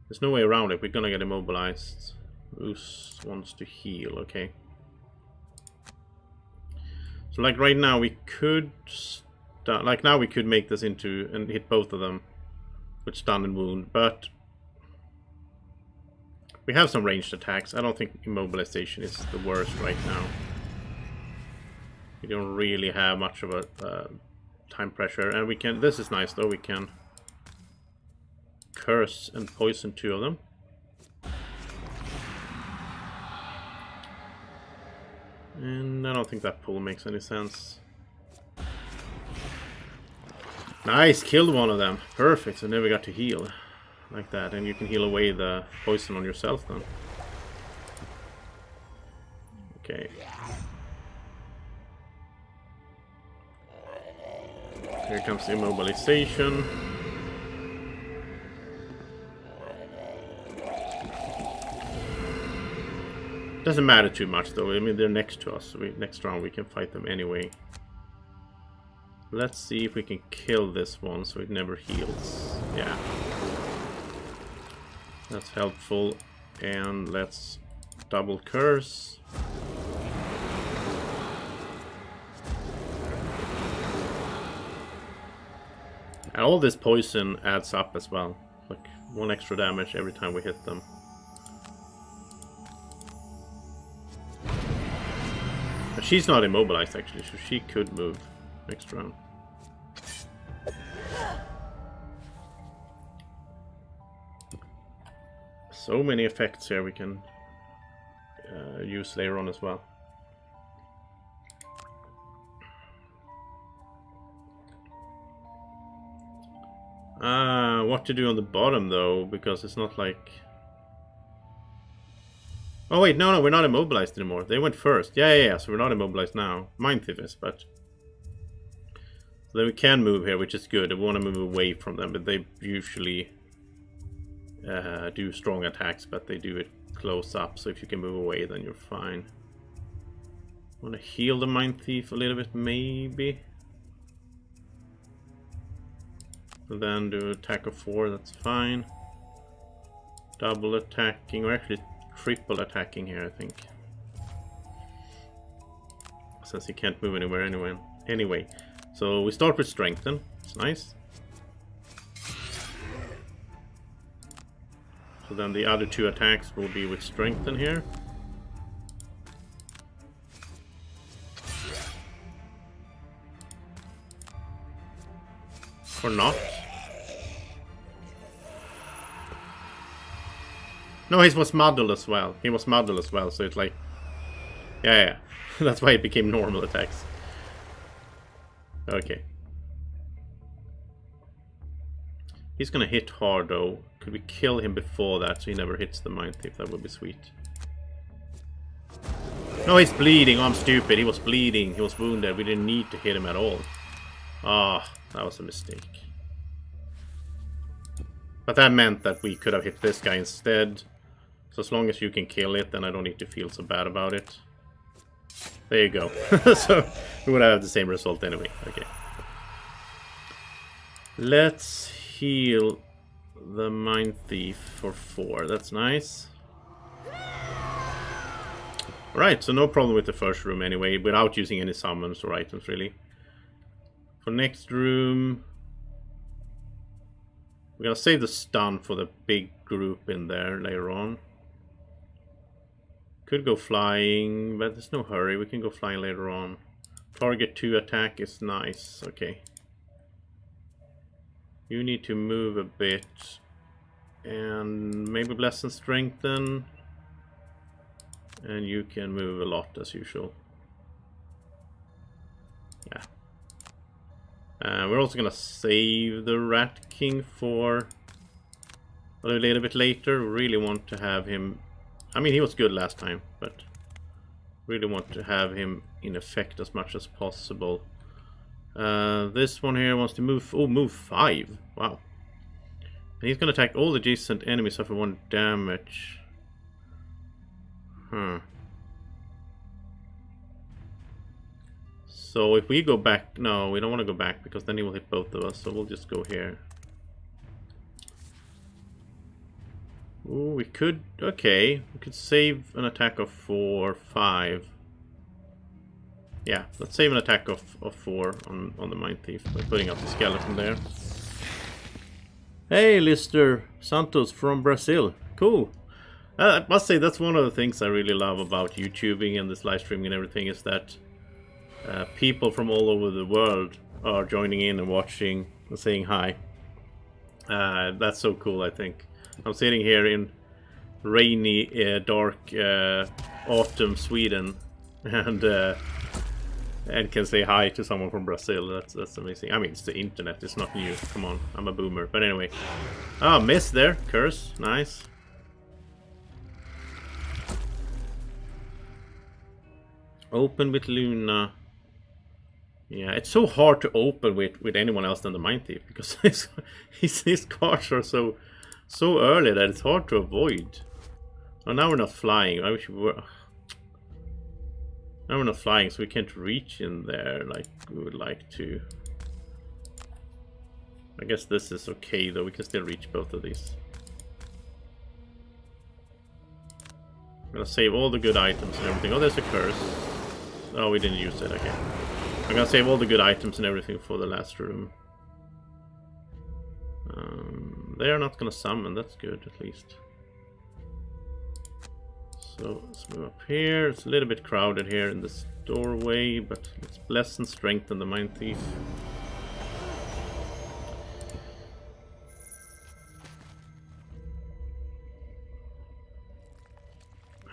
There's no way around it. We're gonna get immobilized. Ooze wants to heal. Okay. So like right now we could start, like now we could make this into and hit both of them with stun and wound, but we have some ranged attacks. I don't think immobilization is the worst right now. We don't really have much of a time pressure, and we can. This is nice though. We can curse and poison two of them. And I don't think that pull makes any sense. Nice, killed one of them. Perfect, so now we got to heal. Like that, and you can heal away the poison on yourself then. Okay. Here comes the immobilization. Doesn't matter too much though. I mean, they're next to us. So next round we can fight them anyway. Let's see if we can kill this one so it never heals. Yeah. That's helpful. And let's double curse. And all this poison adds up as well. Like 1 extra damage every time we hit them. But she's not immobilized actually, so she could move next round. So many effects here we can use later on as well. What to do on the bottom though, because it's not like... Oh wait, no, we're not immobilized anymore. They went first. Yeah, so we're not immobilized now. Mind Thief is, but... So then we can move here, which is good. We want to move away from them, but they usually do strong attacks, but they do it close up, so if you can move away, then you're fine. Want to heal the Mind Thief a little bit, maybe? Then do attack of 4, that's fine. Double attacking, or actually triple attacking here, I think. Since he can't move anywhere anyway. So we start with Strengthen, it's nice. So then the other 2 attacks will be with Strengthen here. Or not. No, he was muddled as well. So it's like... Yeah. That's why it became normal attacks. Okay. He's gonna hit hard though. Could we kill him before that so he never hits the Mind Thief? That would be sweet. No, he's bleeding. Oh, I'm stupid. He was bleeding. He was wounded. We didn't need to hit him at all. Ah, that was a mistake. But that meant that we could have hit this guy instead. So as long as you can kill it, then I don't need to feel so bad about it. There you go. So we would have the same result anyway. Okay. Let's heal the Mind Thief for 4. That's nice. Right, so no problem with the first room anyway, without using any summons or items really. For next room, we're gonna save the stun for the big group in there later on. Could go flying, but there's no hurry. We can go flying later on. Target 2 attack is nice. Okay. You need to move a bit. And maybe Bless and Strengthen. And you can move a lot as usual. Yeah. We're also gonna save the Rat King for a little bit later. We really want to have him... I mean, he was good last time, but really want to have him in effect as much as possible. This one here wants to move... Oh, move 5. Wow. And he's going to attack all adjacent enemies, suffer 1 damage. So if we go back... No, we don't want to go back, because then he will hit both of us. So we'll just go here. Ooh, we could... Okay, we could save an attack of 4, 5. Yeah, let's save an attack of 4 on the Mind Thief by putting up the skeleton there. Hey, Lister Santos from Brazil. Cool. I must say, that's one of the things I really love about YouTubing and this live streaming and everything, is that people from all over the world are joining in and watching and saying hi. That's so cool, I think. I'm sitting here in rainy, dark autumn Sweden, and can say hi to someone from Brazil. That's amazing. I mean, it's the internet. It's not new. Come on, I'm a boomer. But anyway, miss there. Curse, nice. Open with Luna. Yeah, it's so hard to open with anyone else than the Mind Thief, because his cards are so early that it's hard to avoid. Oh, now we're not flying. I wish we were. Now we're not flying, so we can't reach in there like we would like to. I guess this is okay though, we can still reach both of these. I'm gonna save all the good items and everything. Oh, there's a curse. Oh, we didn't use it, okay. I'm gonna save all the good items and everything for the last room. They are not gonna summon, that's good at least. So let's move up here. It's a little bit crowded here in this doorway, but let's bless and strengthen the Mind Thief.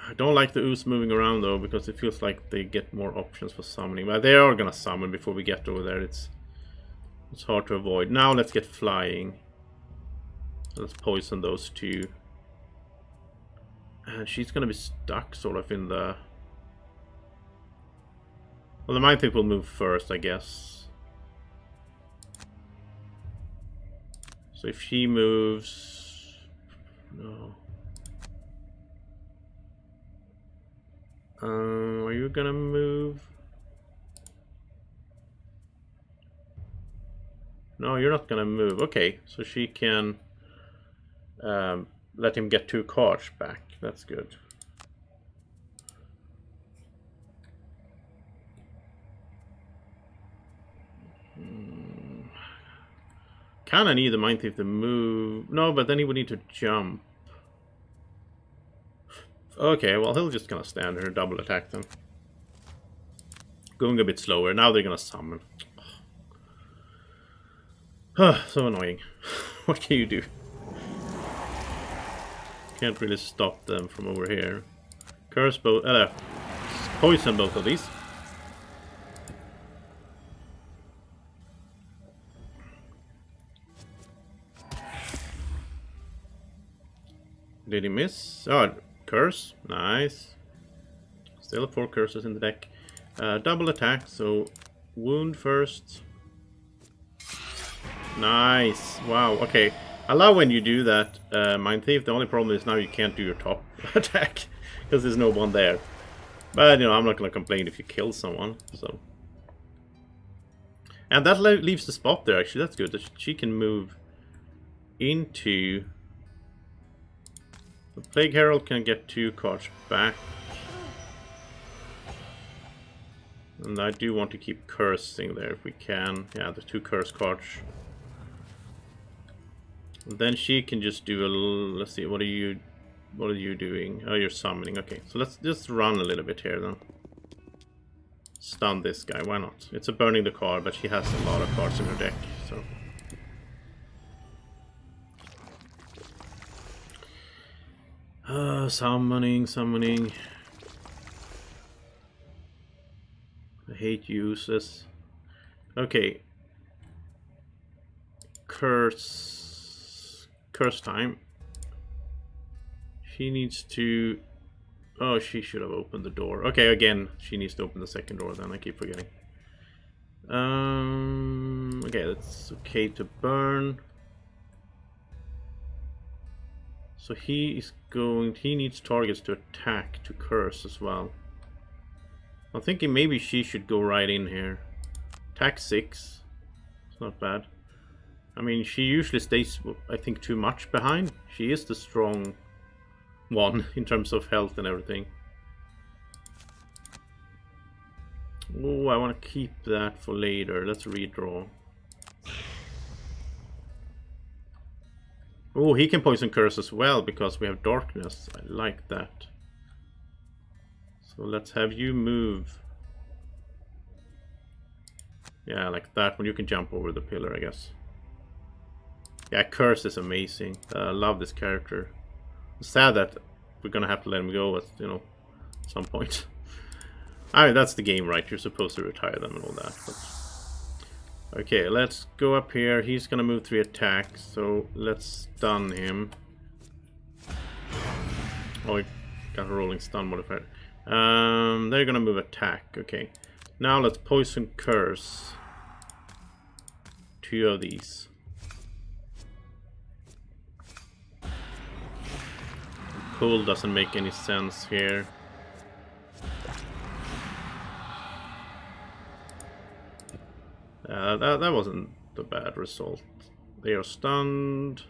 I don't like the ooze moving around though, because it feels like they get more options for summoning. But they are gonna summon before we get over there. It's hard to avoid. Now let's get flying. Let's poison those two. And she's gonna be stuck sort of in the... Well, the Mind Thief will move first, I guess. So if she moves... No. Are you gonna move? No, you're not gonna move. Okay, so she can let him get 2 cards back. That's good. Kinda need the Mind Thief to move. No, but then he would need to jump. Okay, well, he'll just gonna stand there and double attack them. Going a bit slower. Now they're gonna summon. So annoying. What can you do? Can't really stop them from over here. Curse both. Poison both of these. Did he miss? Oh, curse. Nice. Still 4 curses in the deck. Double attack, so wound first. Nice. Wow, okay. I love when you do that, Mind Thief. The only problem is now you can't do your top attack because there's no one there. But, you know, I'm not going to complain if you kill someone, so. And that leaves the spot there, actually. That's good. She can move into... The Plague Herald can get 2 cards back. And I do want to keep cursing there if we can. Yeah, the 2 curse cards. Then she can just do a little, let's see, what are you doing? Oh, you're summoning. Okay, so let's just run a little bit here then. Stun this guy, why not? It's a burning the card, but she has a lot of cards in her deck, so. Summoning. I hate uses. Okay. Curse time. She needs to... Oh, she should have opened the door. Okay, again, she needs to open the second door then. I keep forgetting. Okay, that's okay to burn. So he needs targets to attack, to curse as well. I'm thinking maybe she should go right in here. Attack 6. It's not bad. I mean, she usually stays, I think, too much behind. She is the strong one in terms of health and everything. Oh, I want to keep that for later. Let's redraw. Oh, he can poison curse as well because we have darkness. I like that. So let's have you move. Yeah, like that, when you can jump over the pillar, I guess. Yeah, curse is amazing. I love this character. It's sad that we're gonna have to let him go at, you know, some point. I mean, that's the game, right? You're supposed to retire them and all that. But... Okay, let's go up here. He's gonna move 3 attacks, so let's stun him. Oh, he got a rolling stun modifier. They're gonna move attack. Okay, now let's poison curse 2 of these. Pull doesn't make any sense here. That wasn't a bad result. They are stunned.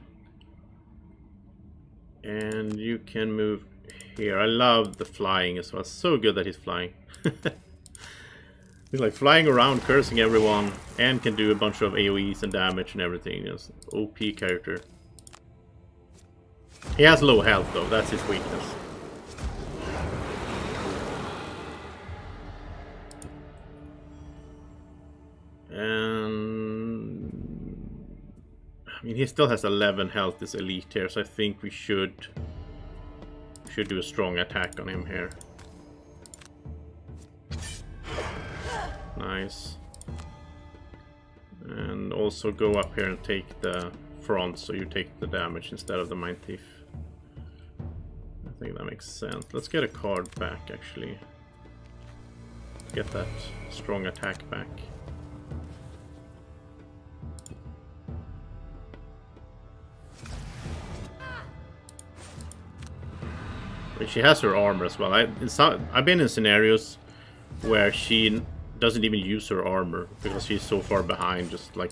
And you can move here. I love the flying as well. So good that he's flying. He's like flying around, cursing everyone, and can do a bunch of AoEs and damage and everything. He's an OP character. He has low health though, that's his weakness. And I mean, he still has 11 health, this elite here, so I think we should do a strong attack on him here. Nice. And also go up here and take the front, so you take the damage instead of the Mind Thief. I think that makes sense. Let's get a card back, actually. Get that strong attack back. But she has her armor as well. I've been in scenarios where she doesn't even use her armor because she's so far behind, just like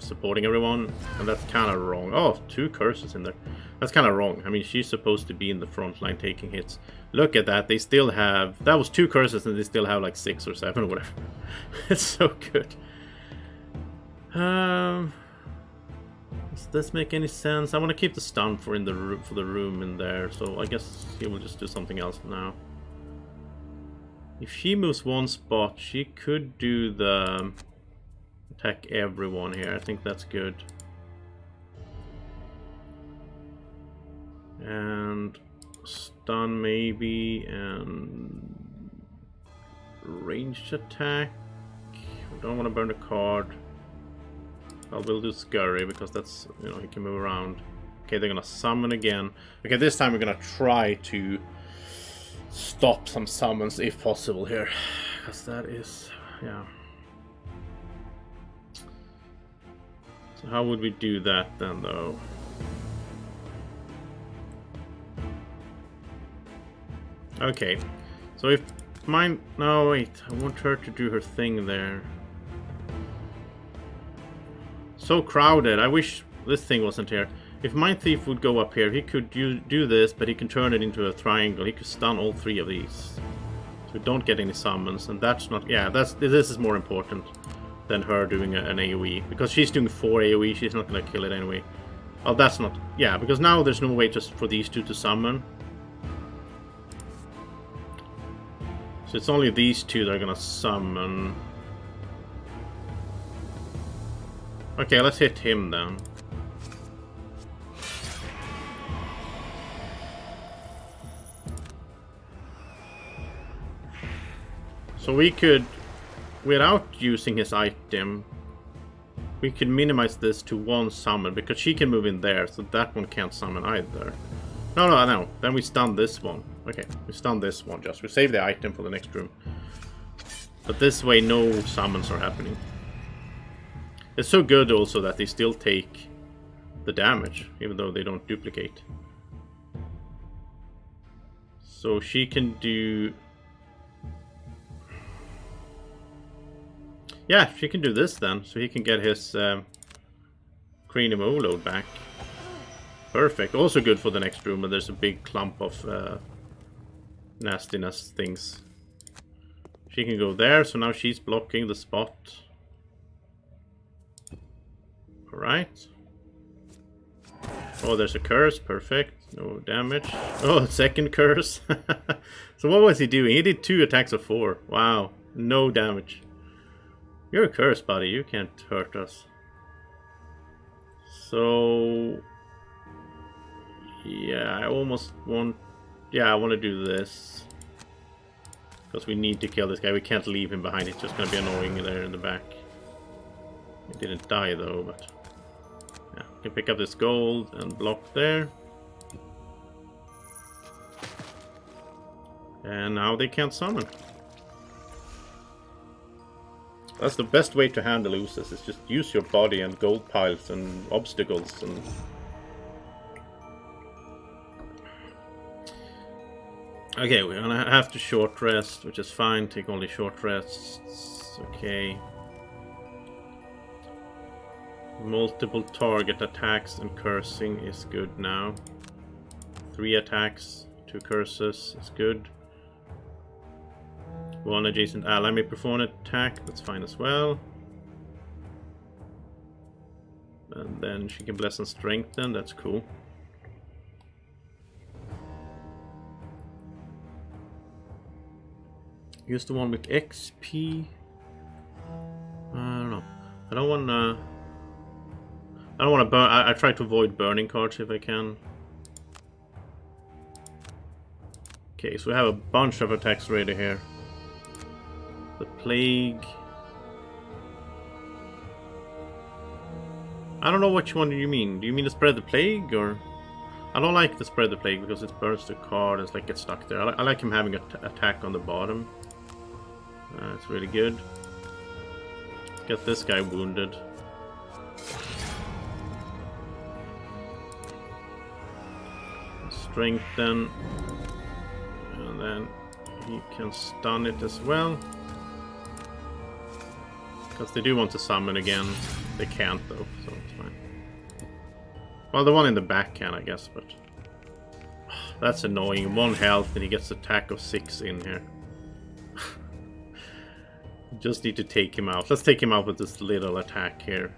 supporting everyone, and that's kind of wrong. Oh, 2 curses in there. That's kind of wrong. I mean, she's supposed to be in the front line taking hits. Look at that. They still have... That was 2 curses and they still have like 6 or 7 or whatever. It's so good. Does this make any sense? I want to keep the stun for the room in there, so I guess he will just do something else now. If she moves 1 spot, she could do the attack everyone here. I think that's good. And stun maybe, and ranged attack. I don't want to burn the card. I will do Scurry because that's, you know, he can move around. Okay, they're gonna summon again. Okay, this time we're gonna try to stop some summons if possible here. Because that is, yeah. So how would we do that then, though? Okay, so if mine... No, wait, I want her to do her thing there. So crowded. I wish this thing wasn't here. If Mind Thief would go up here, he could do this, but he can turn it into a triangle. He could stun all 3 of these. So we don't get any summons, and that's not... Yeah, this is more important than her doing an AoE. Because she's doing 4 AoE, she's not going to kill it anyway. Oh, that's not... Yeah, because now there's no way just for these 2 to summon. So it's only these 2 that are going to summon. Okay, let's hit him then. So we could, without using his item, we could minimize this to 1 summon, because she can move in there, so that one can't summon either. No. Then we stun this one. Okay, we stun this one just. We save the item for the next room. But this way no summons are happening. It's so good also that they still take the damage, even though they don't duplicate. So she can do... Yeah, she can do this then, so he can get his Cranium Overload back. Perfect. Also good for the next room, but there's a big clump of nastiness things. She can go there, so now she's blocking the spot. Alright. Oh, there's a curse. Perfect. No damage. Oh, second curse. So what was he doing? He did 2 attacks of 4. Wow. No damage. You're a curse, buddy. You can't hurt us. So... Yeah, I almost want... Yeah, I want to do this. Because we need to kill this guy. We can't leave him behind. It's just going to be annoying there in the back. He didn't die though, but... Yeah, we can pick up this gold and block there. And now they can't summon. That's the best way to handle oozes, is just use your body and gold piles and obstacles and... Okay, we're gonna have to short rest, which is fine. Take only short rests. Okay. Multiple target attacks and cursing is good now. 3 attacks, 2 curses is good. 1 adjacent ally may perform an attack, that's fine as well. And then she can bless and strengthen, that's cool. Use the one with XP. I don't know. I don't want to burn. I try to avoid burning cards if I can. Okay, so we have a bunch of attacks ready here. The plague. I don't know which one do you mean. Do you mean to spread the plague, or? I don't like the spread the plague because it burns the card and it's like gets stuck there. I like him having an attack on the bottom. It's really good. Get this guy wounded. Strengthen. And then he can stun it as well. Because they do want to summon again. They can't though, so it's fine. Well, the one in the back can, I guess, but... That's annoying. 1 health and he gets attack of 6 in here. Just need to take him out. Let's take him out with this little attack here.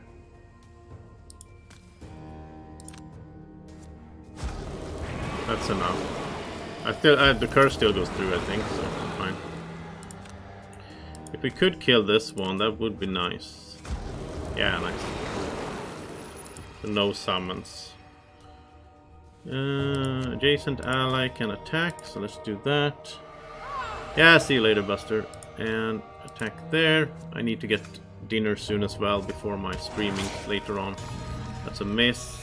That's enough. The curse still goes through, I think, so fine. If we could kill this one, that would be nice. Yeah, nice. So no summons. Adjacent ally can attack, so let's do that. Yeah, see you later, Buster. And attack there. I need to get dinner soon as well before my streaming later on. That's a miss.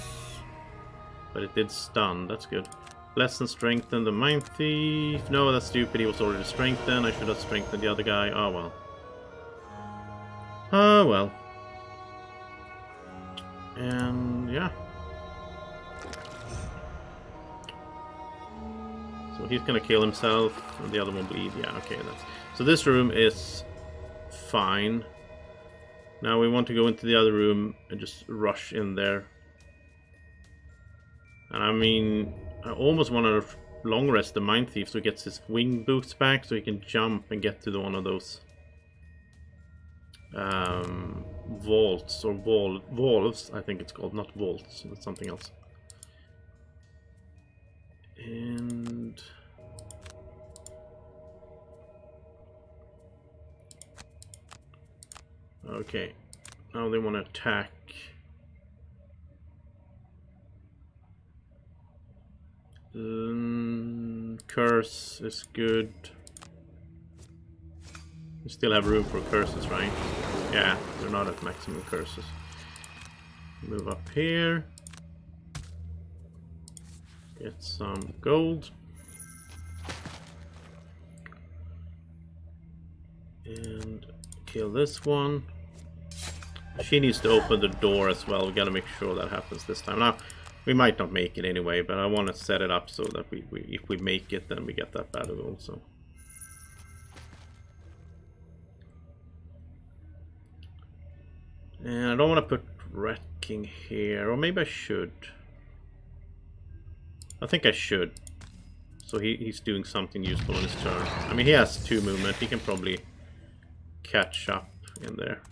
But it did stun, that's good. Bless and strengthen the Mind Thief. No, that's stupid, he was already strengthened. I should have strengthened the other guy. Oh well. Oh well. And yeah. So he's gonna kill himself, and the other one bleed. Yeah, okay, that's... So this room is fine. Now we want to go into the other room and just rush in there. And I mean, I almost want to long rest the Mind Thief so he gets his wing boots back so he can jump and get to one of those vaults or walls, I think it's called, not vaults, it's something else. And okay, now they want to attack. Curse is good. We still have room for curses, right? Yeah, they're not at maximum curses. Move up here. Get some gold. And kill this one. She needs to open the door as well. We gotta make sure that happens this time. Now, we might not make it anyway, but I want to set it up so that if we make it, then we get that battle also. And I don't want to put Rat King here, or maybe I should. I think I should. So he's doing something useful on his turn. I mean, he has 2 movement. He can probably catch up in there.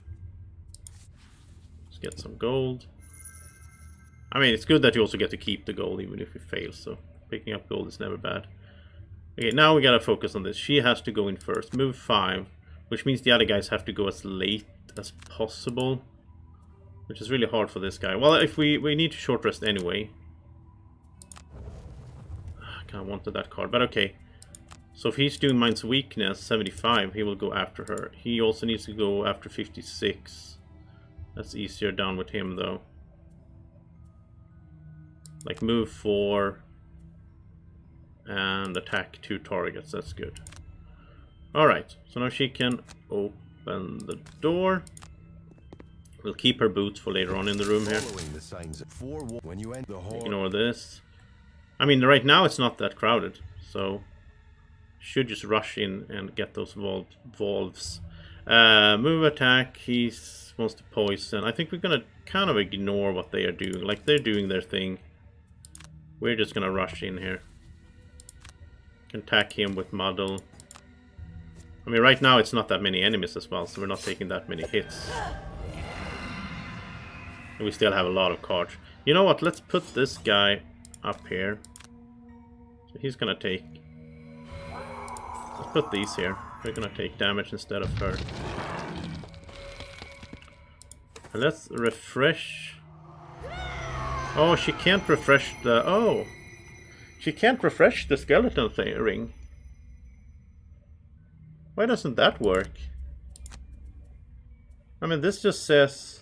Let's get some gold. I mean, it's good that you also get to keep the gold even if you fail, so picking up gold is never bad. Okay, now we gotta focus on this. She has to go in first. Move 5, which means the other guys have to go as late as possible, which is really hard for this guy. Well, if we need to short rest anyway. I kind of wanted that card, but okay. So if he's doing Mind's Weakness, 75, he will go after her. He also needs to go after 56. That's easier down with him, though. Like move 4 and attack 2 targets. That's good. Alright, so now she can open the door. We'll keep her boots for later on in the room here. Ignore this. I mean, right now it's not that crowded, so should just rush in and get those valves. Move attack, he wants to poison. I think we're gonna kind of ignore what they are doing. Like, they're doing their thing. We're just gonna rush in here. Can attack him with muddle. I mean, right now it's not that many enemies as well, so we're not taking that many hits. And we still have a lot of cards. You know what, let's put this guy up here. So he's gonna take... Let's put these here. We're gonna take damage instead of her. And let's refresh. Oh, she can't refresh the... Oh! She can't refresh the skeleton ring. Why doesn't that work? I mean, this just says...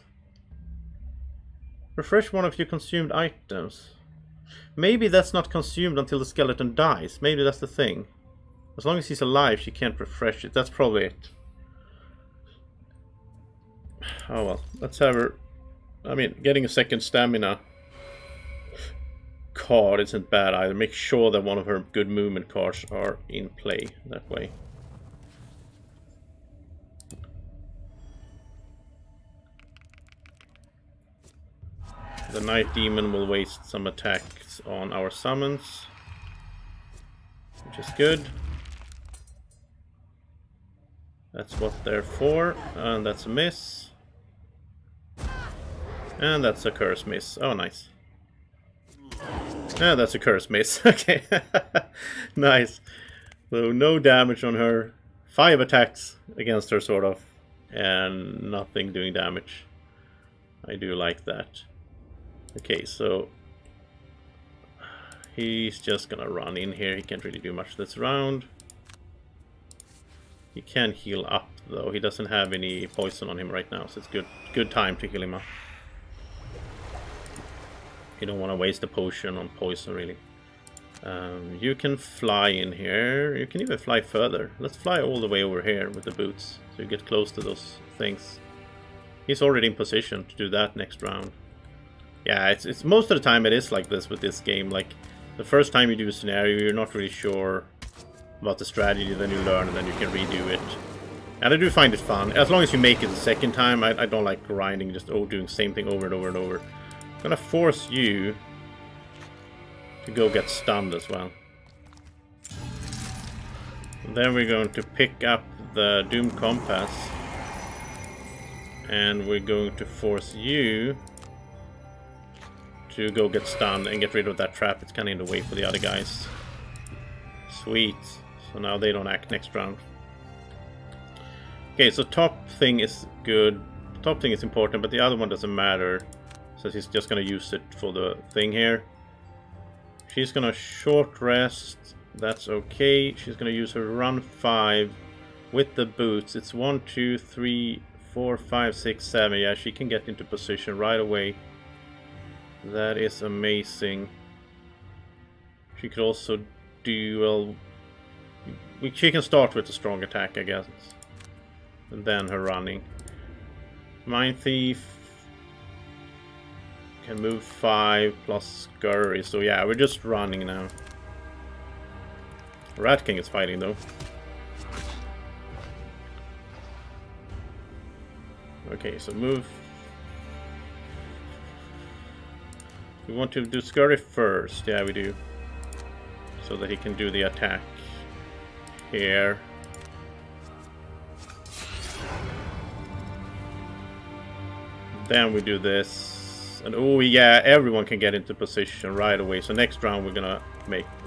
Refresh one of your consumed items. Maybe that's not consumed until the skeleton dies. Maybe that's the thing. As long as he's alive, she can't refresh it. That's probably it. Oh well, let's have her... I mean, getting a second stamina card isn't bad either. Make sure that one of her good movement cards are in play that way. The Night Demon will waste some attacks on our summons, which is good. That's what they're for, and that's a miss. And that's a curse miss. Oh, nice. Yeah, that's a curse miss. Okay. Nice. So no damage on her. 5 attacks against her, sort of. And nothing doing damage. I do like that. Okay, so... He's just gonna run in here. He can't really do much this round. He can heal up, though. He doesn't have any poison on him right now, so it's good time to heal him up. You don't want to waste a potion on poison, really. You can fly in here. You can even fly further. Let's fly all the way over here with the boots, so you get close to those things. He's already in position to do that next round. Yeah, it's most of the time it is like this with this game. Like, the first time you do a scenario, you're not really sure about the strategy, then you learn, and then you can redo it. And I do find it fun, as long as you make it the second time. I don't like grinding, just doing the same thing over and over and over. I'm gonna force you to go get stunned as well. And then we're going to pick up the Doom Compass, and we're going to force you to go get stunned and get rid of that trap. It's kind of in the way for the other guys. Sweet. So now they don't act next round. Okay, so top thing is good. Top thing is important, but the other one doesn't matter. So he's just going to use it for the thing here. She's going to short rest. That's okay. She's going to use her run 5 with the boots. It's 1, 2, 3, 4, 5, 6, 7. Yeah, she can get into position right away. That is amazing. She could also do, well, she can start with a strong attack, I guess. And then her running. Mind Thief can move 5 plus Scurry. So yeah, we're just running now. Rat King is fighting though. Okay, so move. We want to do Scurry first. Yeah, we do. So that he can do the attack here. Then we do this. And oh yeah, everyone can get into position right away. So next round we're gonna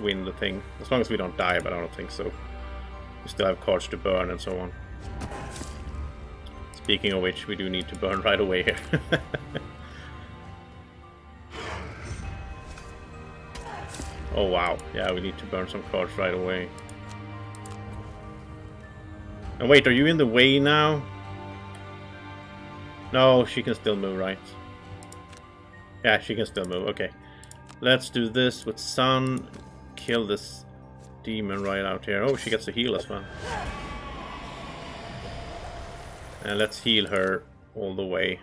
win the thing. As long as we don't die, but I don't think so. We still have cards to burn and so on. Speaking of which, we do need to burn right away here. Oh wow, yeah, we need to burn some cards right away. And wait, are you in the way now? No, she can still move, right? Yeah, she can still move, okay. Let's do this with Sun. Kill this demon right out here. Oh, she gets a heal as well. And let's heal her all the way.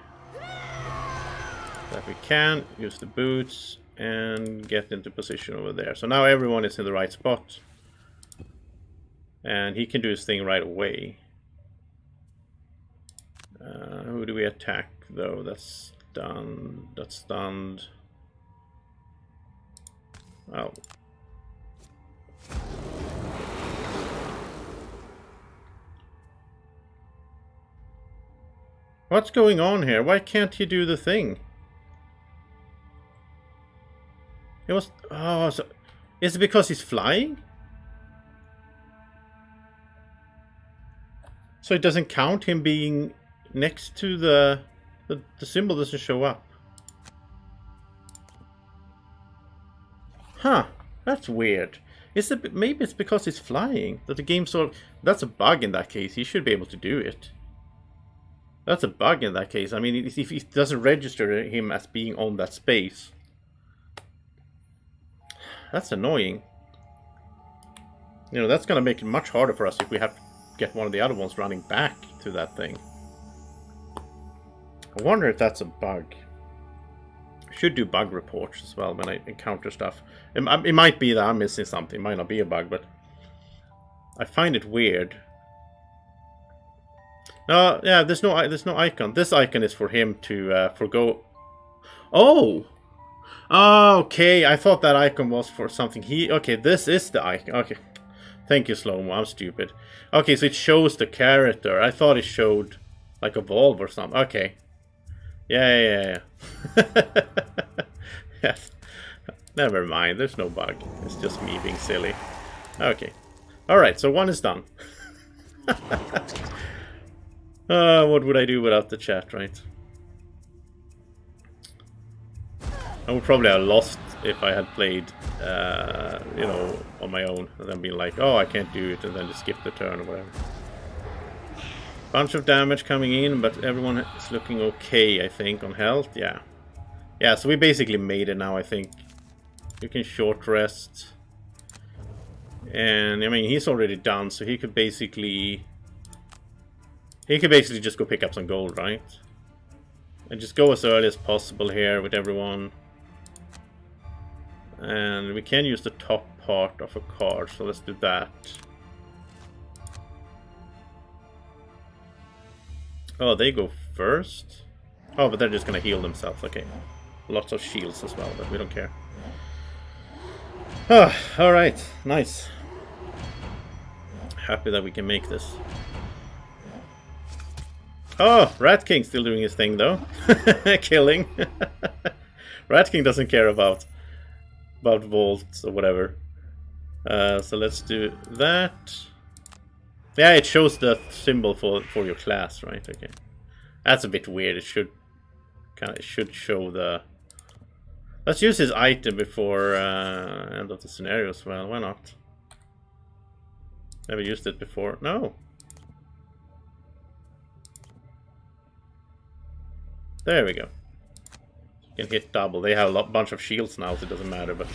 That we can. Use the boots. And get into position over there. So now everyone is in the right spot. And he can do his thing right away. Who do we attack though? That's done. That's stunned. Oh. What's going on here? Why can't he do the thing? It was... Oh, so... Is it because he's flying? So it doesn't count him being next to the symbol doesn't show up. Huh, that's weird. Is it, maybe it's because he's flying that the game sort of... That's a bug in that case. He should be able to do it. That's a bug in that case. I mean, if it doesn't register him as being on that space. That's annoying. You know, that's going to make it much harder for us if we have to get one of the other ones running back to that thing. I wonder if that's a bug. I should do bug reports as well when I encounter stuff. It might be that I'm missing something. It might not be a bug, but I find it weird. Yeah, there's no icon. This icon is for him to forgo. Oh! Okay, I thought that icon was for something. Okay, this is the icon. Okay. Thank you, Slow-Mo. I'm stupid. Okay, so it shows the character. I thought it showed like a Volve or something. Okay. Yeah. Yes. Never mind. There's no bug. It's just me being silly. Okay. Alright, so one is done. What would I do without the chat, right? I would probably have lost if I had played, you know, on my own. And then be like, oh, I can't do it, and then just skip the turn or whatever. Bunch of damage coming in, but everyone is looking okay, I think, on health. Yeah. Yeah, so we basically made it now, I think. You can short rest. And, I mean, he's already done, so he could basically... He could basically just go pick up some gold, right? And just go as early as possible here with everyone. And we can use the top part of a card, so let's do that. Oh, they go first? Oh, but they're just gonna heal themselves, okay. Lots of shields as well, but we don't care. Oh, alright, nice. Happy that we can make this. Oh, Rat King's still doing his thing though. Killing. Rat King doesn't care about vaults or whatever. So let's do that. Yeah, it shows the symbol for your class, right? Okay. That's a bit weird. It should show the... Let's use his item before end of the scenario as well. Why not? Never used it before. No. There we go. You can hit double. They have a bunch of shields now, so it doesn't matter, but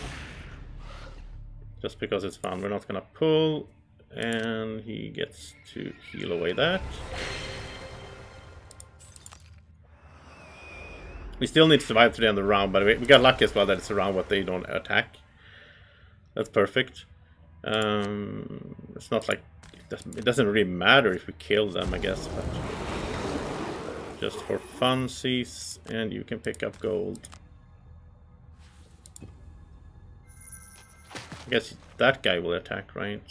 just because it's fun, we're not gonna pull, and he gets to heal away that. We still need to survive to the end of the round, but we got lucky as well that it's a round what they don't attack. That's perfect. It's not like it doesn't really matter if we kill them, I guess, but just for funsies, and you can pick up gold. I guess that guy will attack, right?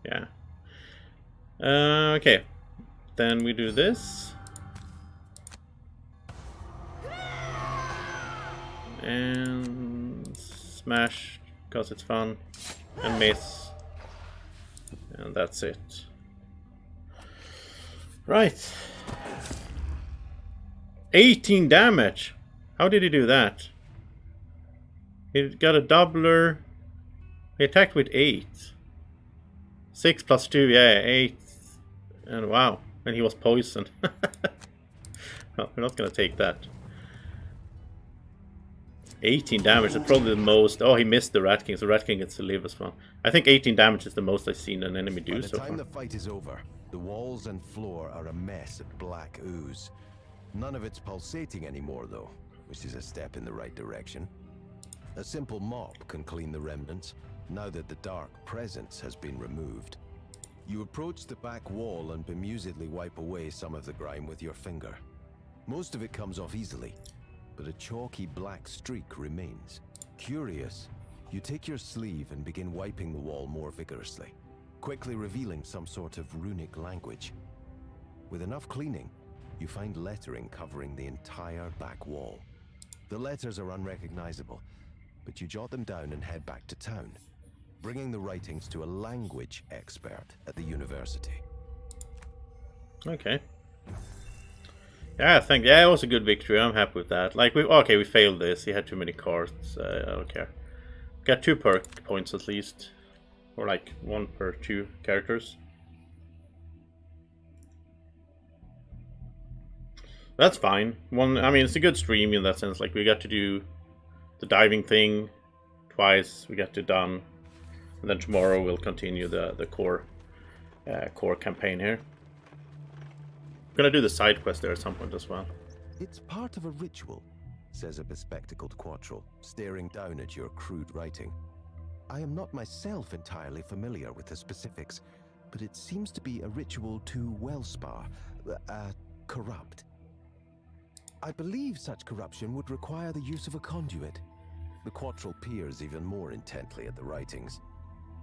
Yeah. Okay. Then we do this. And smash, because it's fun. And miss. And that's it. Right. 18 damage! How did he do that? He got a doubler. He attacked with 8. 6 plus 2, yeah, 8. And wow. And he was poisoned. Well, we're not gonna take that. 18 damage, that's probably the most... Oh, he missed the Rat King, so Rat King gets to live as well. I think 18 damage is the most I've seen an enemy do so far. By the time the fight is over, the walls and floor are a mess of black ooze. None of it's pulsating anymore, though, which is a step in the right direction. A simple mop can clean the remnants, now that the dark presence has been removed. You approach the back wall and bemusedly wipe away some of the grime with your finger. Most of it comes off easily, but a chalky black streak remains. Curious, you take your sleeve and begin wiping the wall more vigorously, quickly revealing some sort of runic language. With enough cleaning, you find lettering covering the entire back wall. The letters are unrecognizable, but you jot them down and head back to town, bringing the writings to a language expert at the university. Okay. Yeah, I think it was a good victory. I'm happy with that. Like, we failed this. He had too many cards. I don't care. Got 2 perk points at least, or like 1 per 2 characters. That's fine. I mean, it's a good stream in that sense. Like, we got to do the diving thing twice. We got it done, and then tomorrow we'll continue the core campaign here. I'm gonna do the side quest there at some point as well. It's part of a ritual, says a bespectacled Quattrel, staring down at your crude writing. I am not myself entirely familiar with the specifics, but it seems to be a ritual to wellspar, corrupt. I believe such corruption would require the use of a conduit. The Quattrel peers even more intently at the writings.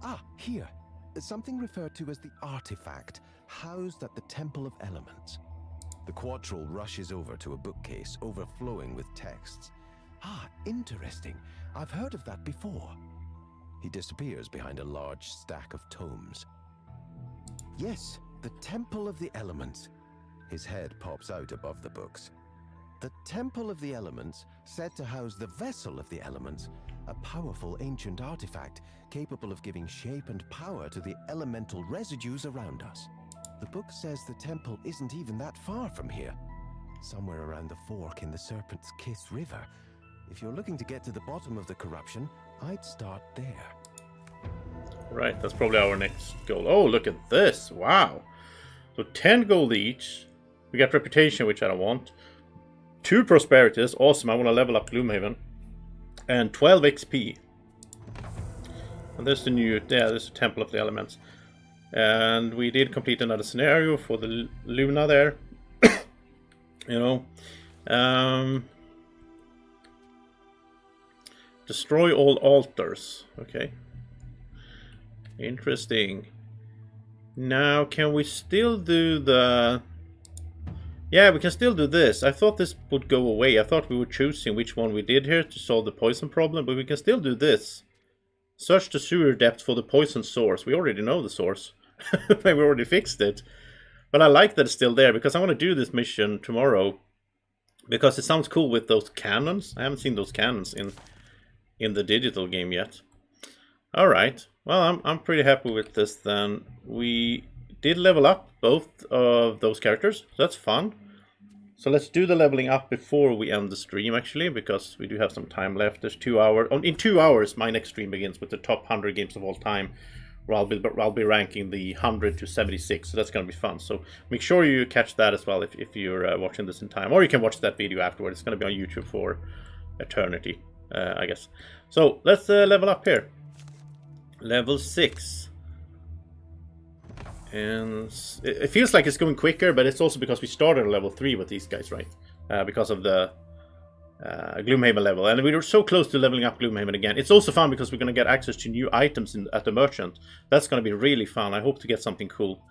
Ah, here. Something referred to as the artifact, housed at the Temple of Elements. The Quattrel rushes over to a bookcase overflowing with texts. Ah, interesting. I've heard of that before. He disappears behind a large stack of tomes. Yes, the Temple of the Elements. His head pops out above the books. The Temple of the Elements, said to house the Vessel of the Elements, a powerful ancient artifact capable of giving shape and power to the elemental residues around us. The book says the temple isn't even that far from here, somewhere around the fork in the Serpent's Kiss River. If you're looking to get to the bottom of the corruption, I'd start there. Right, that's probably our next goal. Oh, look at this. Wow. So 10 gold each. We got reputation, which I don't want. 2 prosperity. That's awesome. I want to level up Gloomhaven. And 12 XP. And there's the new... Yeah, there's the Temple of the Elements. And we did complete another scenario for the Luna there. You know. Destroy all altars. Okay. Interesting. Now, can we still do the... Yeah, we can still do this. I thought this would go away. I thought we were choosing which one we did here to solve the poison problem, but we can still do this. Search the sewer depths for the poison source. We already know the source. We already fixed it. But I like that it's still there, because I want to do this mission tomorrow. Because it sounds cool with those cannons. I haven't seen those cannons in the digital game yet. Alright. Well, I'm pretty happy with this then. We did level up both of those characters. So that's fun. So let's do the leveling up before we end the stream, actually, because we do have some time left. There's 2 hours. In 2 hours, my next stream begins with the top 100 games of all time, where I'll be ranking the 100 to 76. So that's going to be fun. So make sure you catch that as well if you're watching this in time. Or you can watch that video afterwards. It's going to be on YouTube for eternity, I guess. So let's level up here. Level 6. And it feels like it's going quicker, but it's also because we started at level 3 with these guys, right? Because of the Gloomhaven level. And we were so close to leveling up Gloomhaven again. It's also fun because we're going to get access to new items at the merchant. That's going to be really fun. I hope to get something cool.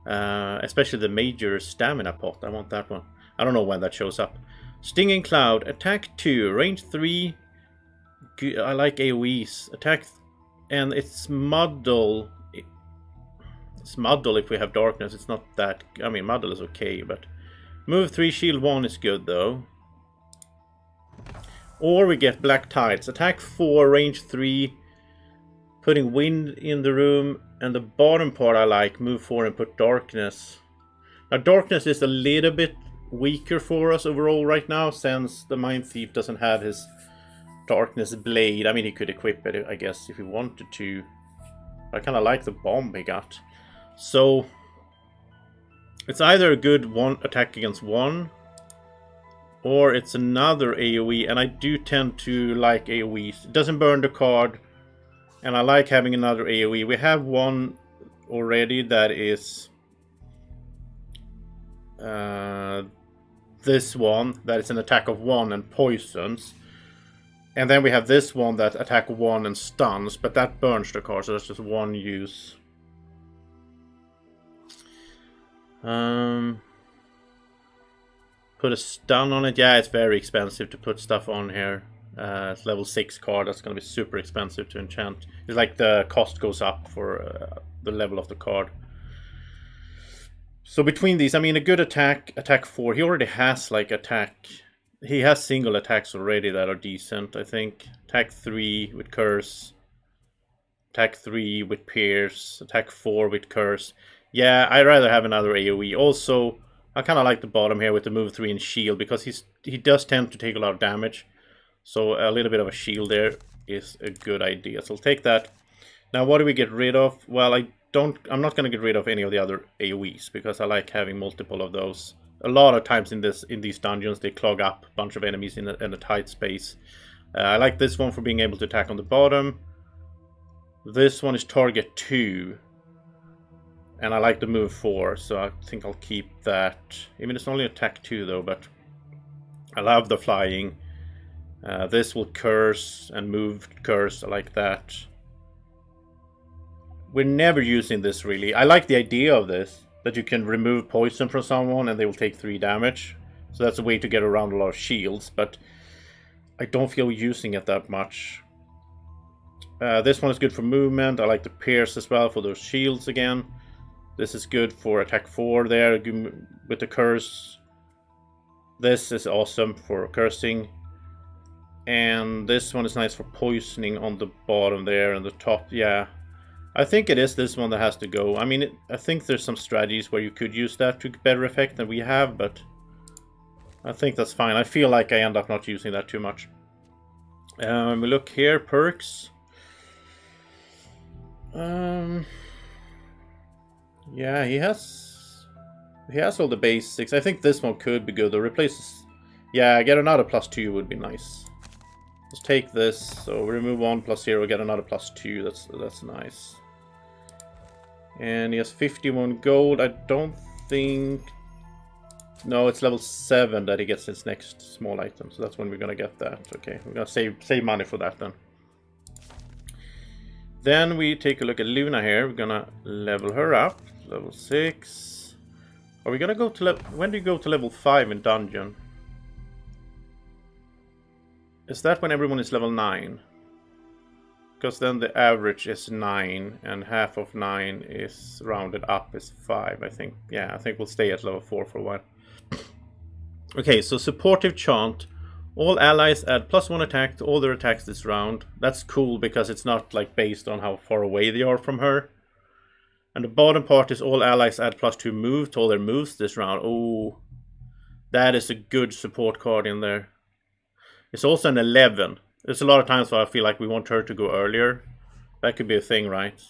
Especially the major stamina pot. I want that one. I don't know when that shows up. Stinging Cloud. Attack 2. Range 3. I like AoEs. Attack... And it's Muddle... It's Muddle if we have Darkness. It's not that... I mean, Muddle is okay, but... Move 3, Shield 1 is good, though. Or we get Black Tides. Attack 4, Range 3. Putting Wind in the room. And the bottom part I like. Move 4 and put Darkness. Now, Darkness is a little bit weaker for us overall right now, since the Mind Thief doesn't have his Darkness Blade. I mean, he could equip it, I guess, if he wanted to. I kind of like the bomb he got. So, it's either a good one attack against one, or it's another AoE, and I do tend to like AoEs. It doesn't burn the card, and I like having another AoE. We have one already. That is this one. That is an attack of 1 and poisons. And then we have this one that attack 1 and stuns, but that burns the card, so that's just 1 use. Put a stun on it. Yeah, it's very expensive to put stuff on here. It's level 6 card. That's going to be super expensive to enchant. It's like the cost goes up for the level of the card. So between these, I mean, a good attack, attack 4. He already has like attack. He has single attacks already that are decent, I think. Attack 3 with curse. Attack 3 with pierce. Attack 4 with curse. Yeah, I'd rather have another AoE. Also, I kind of like the bottom here with the move 3 and shield, because he does tend to take a lot of damage. So a little bit of a shield there is a good idea. So I'll take that. Now what do we get rid of? Well, I'm not going to get rid of any of the other AoEs, because I like having multiple of those. A lot of times in these dungeons they clog up a bunch of enemies in a tight space. I like this one for being able to attack on the bottom. This one is target 2. And I like the move 4, so I think I'll keep that. Even it's only attack 2 though, but I love the flying. This will curse and move curse, I like that. We're never using this really. I like the idea of this, that you can remove poison from someone and they will take 3 damage. So that's a way to get around a lot of shields, but I don't feel using it that much. This one is good for movement. I like the pierce as well for those shields again. This is good for attack 4 there with the curse. This is awesome for cursing. And this one is nice for poisoning on the bottom there and the top. Yeah, I think it is this one that has to go. I mean, I think there's some strategies where you could use that to better effect than we have, but I think that's fine. I feel like I end up not using that too much. We look here, perks. Yeah, he has all the basics. I think this one could be good. The replaces. Yeah, get another +2 would be nice. Let's take this. So we remove 1 +0, get another +2. That's nice. And he has 51 gold. I don't think. No, it's level 7 that he gets his next small item. So that's when we're gonna get that. Okay, we're gonna save money for that then. Then we take a look at Luna here. We're gonna level her up. Level 6. Are we gonna go to level... When do you go to level 5 in dungeon? Is that when everyone is level 9? Because then the average is 9, and half of 9 is rounded up is 5, I think. Yeah, I think we'll stay at level 4 for a while. Okay, so supportive chant. All allies add +1 attack to all their attacks this round. That's cool because it's not like based on how far away they are from her. And the bottom part is all allies add +2 move to all their moves this round. Oh, that is a good support card in there. It's also an 11. There's a lot of times where I feel like we want her to go earlier. That could be a thing, right?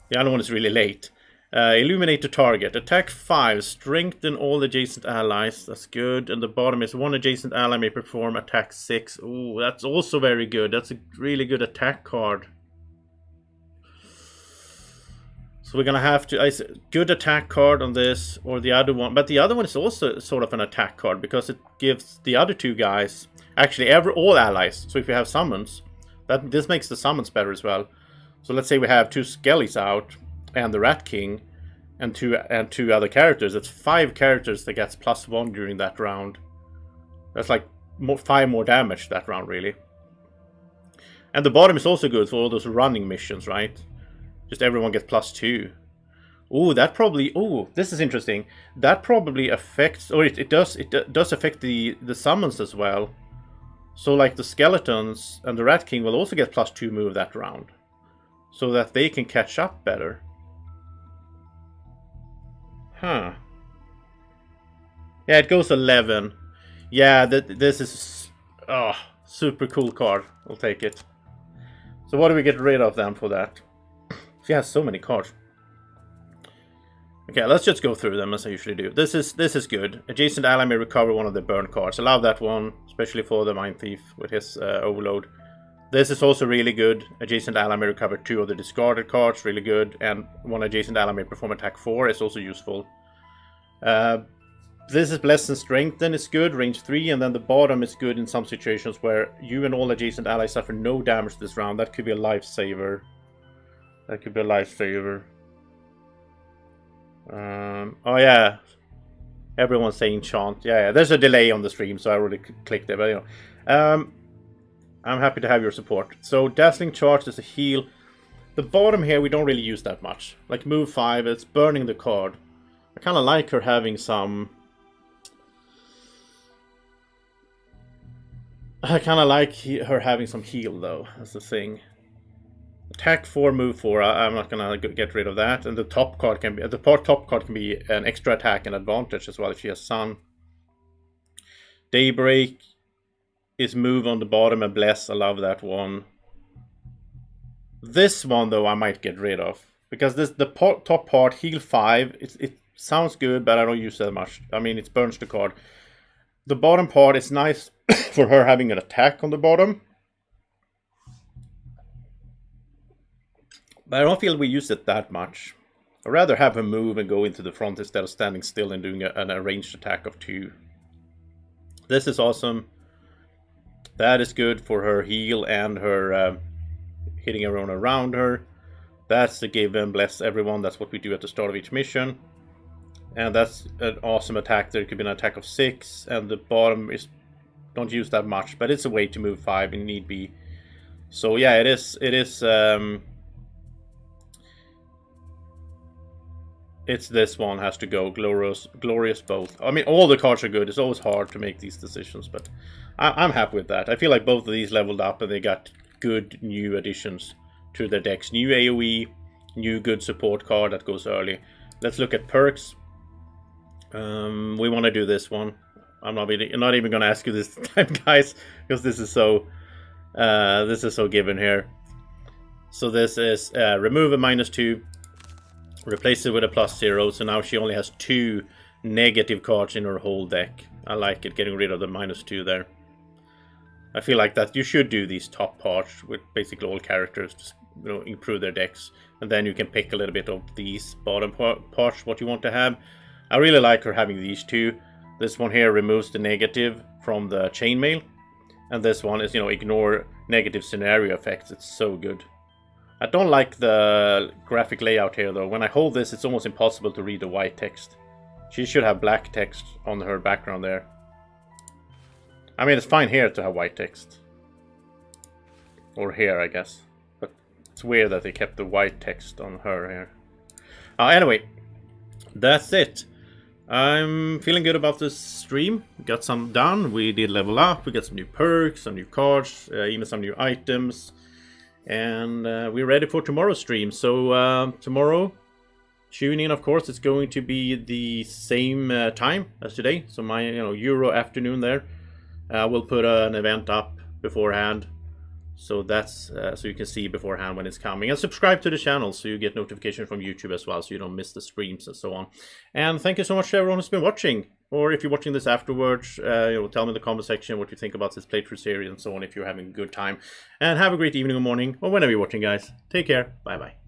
The other one is really late. Illuminate the target. Attack 5. Strengthen all adjacent allies. That's good. And the bottom is 1 adjacent ally may perform attack 6. Ooh, that's also very good. That's a really good attack card. So we're going to have to... good attack card on this or the other one. But the other one is also sort of an attack card because it gives the other 2 guys... Actually, all allies. So if you have summons, this makes the summons better as well. So let's say we have 2 skellies out and the Rat King and two other characters. That's 5 characters that gets +1 during that round. That's like 5 more damage that round, really. And the bottom is also good for all those running missions, right? Just everyone gets +2. Oh, that probably... Oh, this is interesting. That probably affects... Or it does affect the summons as well. So like the skeletons and the Rat King will also get +2 move that round. So that they can catch up better. Huh. Yeah, it goes 11. Yeah, this is... Oh, super cool card. I'll take it. So what do we get rid of then for that? She has so many cards. Okay, let's just go through them as I usually do. This is good. Adjacent ally may recover one of the burn cards. I love that one, especially for the Mind Thief with his overload. This is also really good. Adjacent ally may recover 2 of the discarded cards, really good. And one adjacent ally may perform attack 4 is also useful. This is Bless and Strengthen is good, range 3, and then the bottom is good in some situations where you and all adjacent allies suffer no damage this round. That could be a lifesaver. That could be a lifesaver. Oh yeah. Everyone's saying chant. Yeah, there's a delay on the stream, so I already clicked it, but you know. I'm happy to have your support. So, Dazzling Charge is a heal. The bottom here, we don't really use that much. Like, move 5, it's burning the card. I kind of like her having some... I kind of like her having some heal, though. That's the thing. Attack 4, move 4. I'm not going to get rid of that. And the top card can be... The top card can be an extra attack and advantage as well if she has Sun. Daybreak is move on the bottom and bless. I love that one. This one though I might get rid of because the top part heal 5. It sounds good, but I don't use that much. I mean, it burns the card. The bottom part is nice for her having an attack on the bottom, but I don't feel we use it that much. I'd rather have her move and go into the front instead of standing still and doing an ranged attack of 2. This is awesome. That is good for her heal and her hitting everyone around her. That's the give and bless everyone. That's what we do at the start of each mission. And that's an awesome attack. There could be an attack of 6. And the bottom is... Don't use that much. But it's a way to move 5 if need be. So yeah, it is... It's this one has to go. Glorious both. I mean, all the cards are good. It's always hard to make these decisions, but... I'm happy with that. I feel like both of these leveled up and they got good new additions to their decks. New AoE, new good support card that goes early. Let's look at perks. We want to do this one. I'm not even going to ask you this time, guys, because this is so given here. So this is remove a -2, replace it with a +0. So now she only has 2 negative cards in her whole deck. I like it, getting rid of the -2 there. I feel like that you should do these top parts with basically all characters to, you know, improve their decks, and then you can pick a little bit of these bottom parts what you want to have. I really like her having these 2. This one here removes the negative from the chainmail, and this one is, you know, ignore negative scenario effects. It's so good. I don't like the graphic layout here though. When I hold this, it's almost impossible to read the white text. She should have black text on her background there. I mean, it's fine here to have white text. Or here, I guess. But it's weird that they kept the white text on her here. Anyway, that's it. I'm feeling good about this stream. Got some done. We did level up. We got some new perks, some new cards, even some new items. And we're ready for tomorrow's stream. So tomorrow, tune in, of course. It's going to be the same time as today. So my Euro afternoon there. We'll put an event up beforehand, so that's so you can see beforehand when it's coming, and subscribe to the channel so you get notification from YouTube as well, so you don't miss the streams and so on. And thank you so much to everyone who's been watching, or if you're watching this afterwards, tell me in the comment section what you think about this playthrough series and so on if you're having a good time. And have a great evening or morning or whenever you're watching, guys. Take care. Bye bye.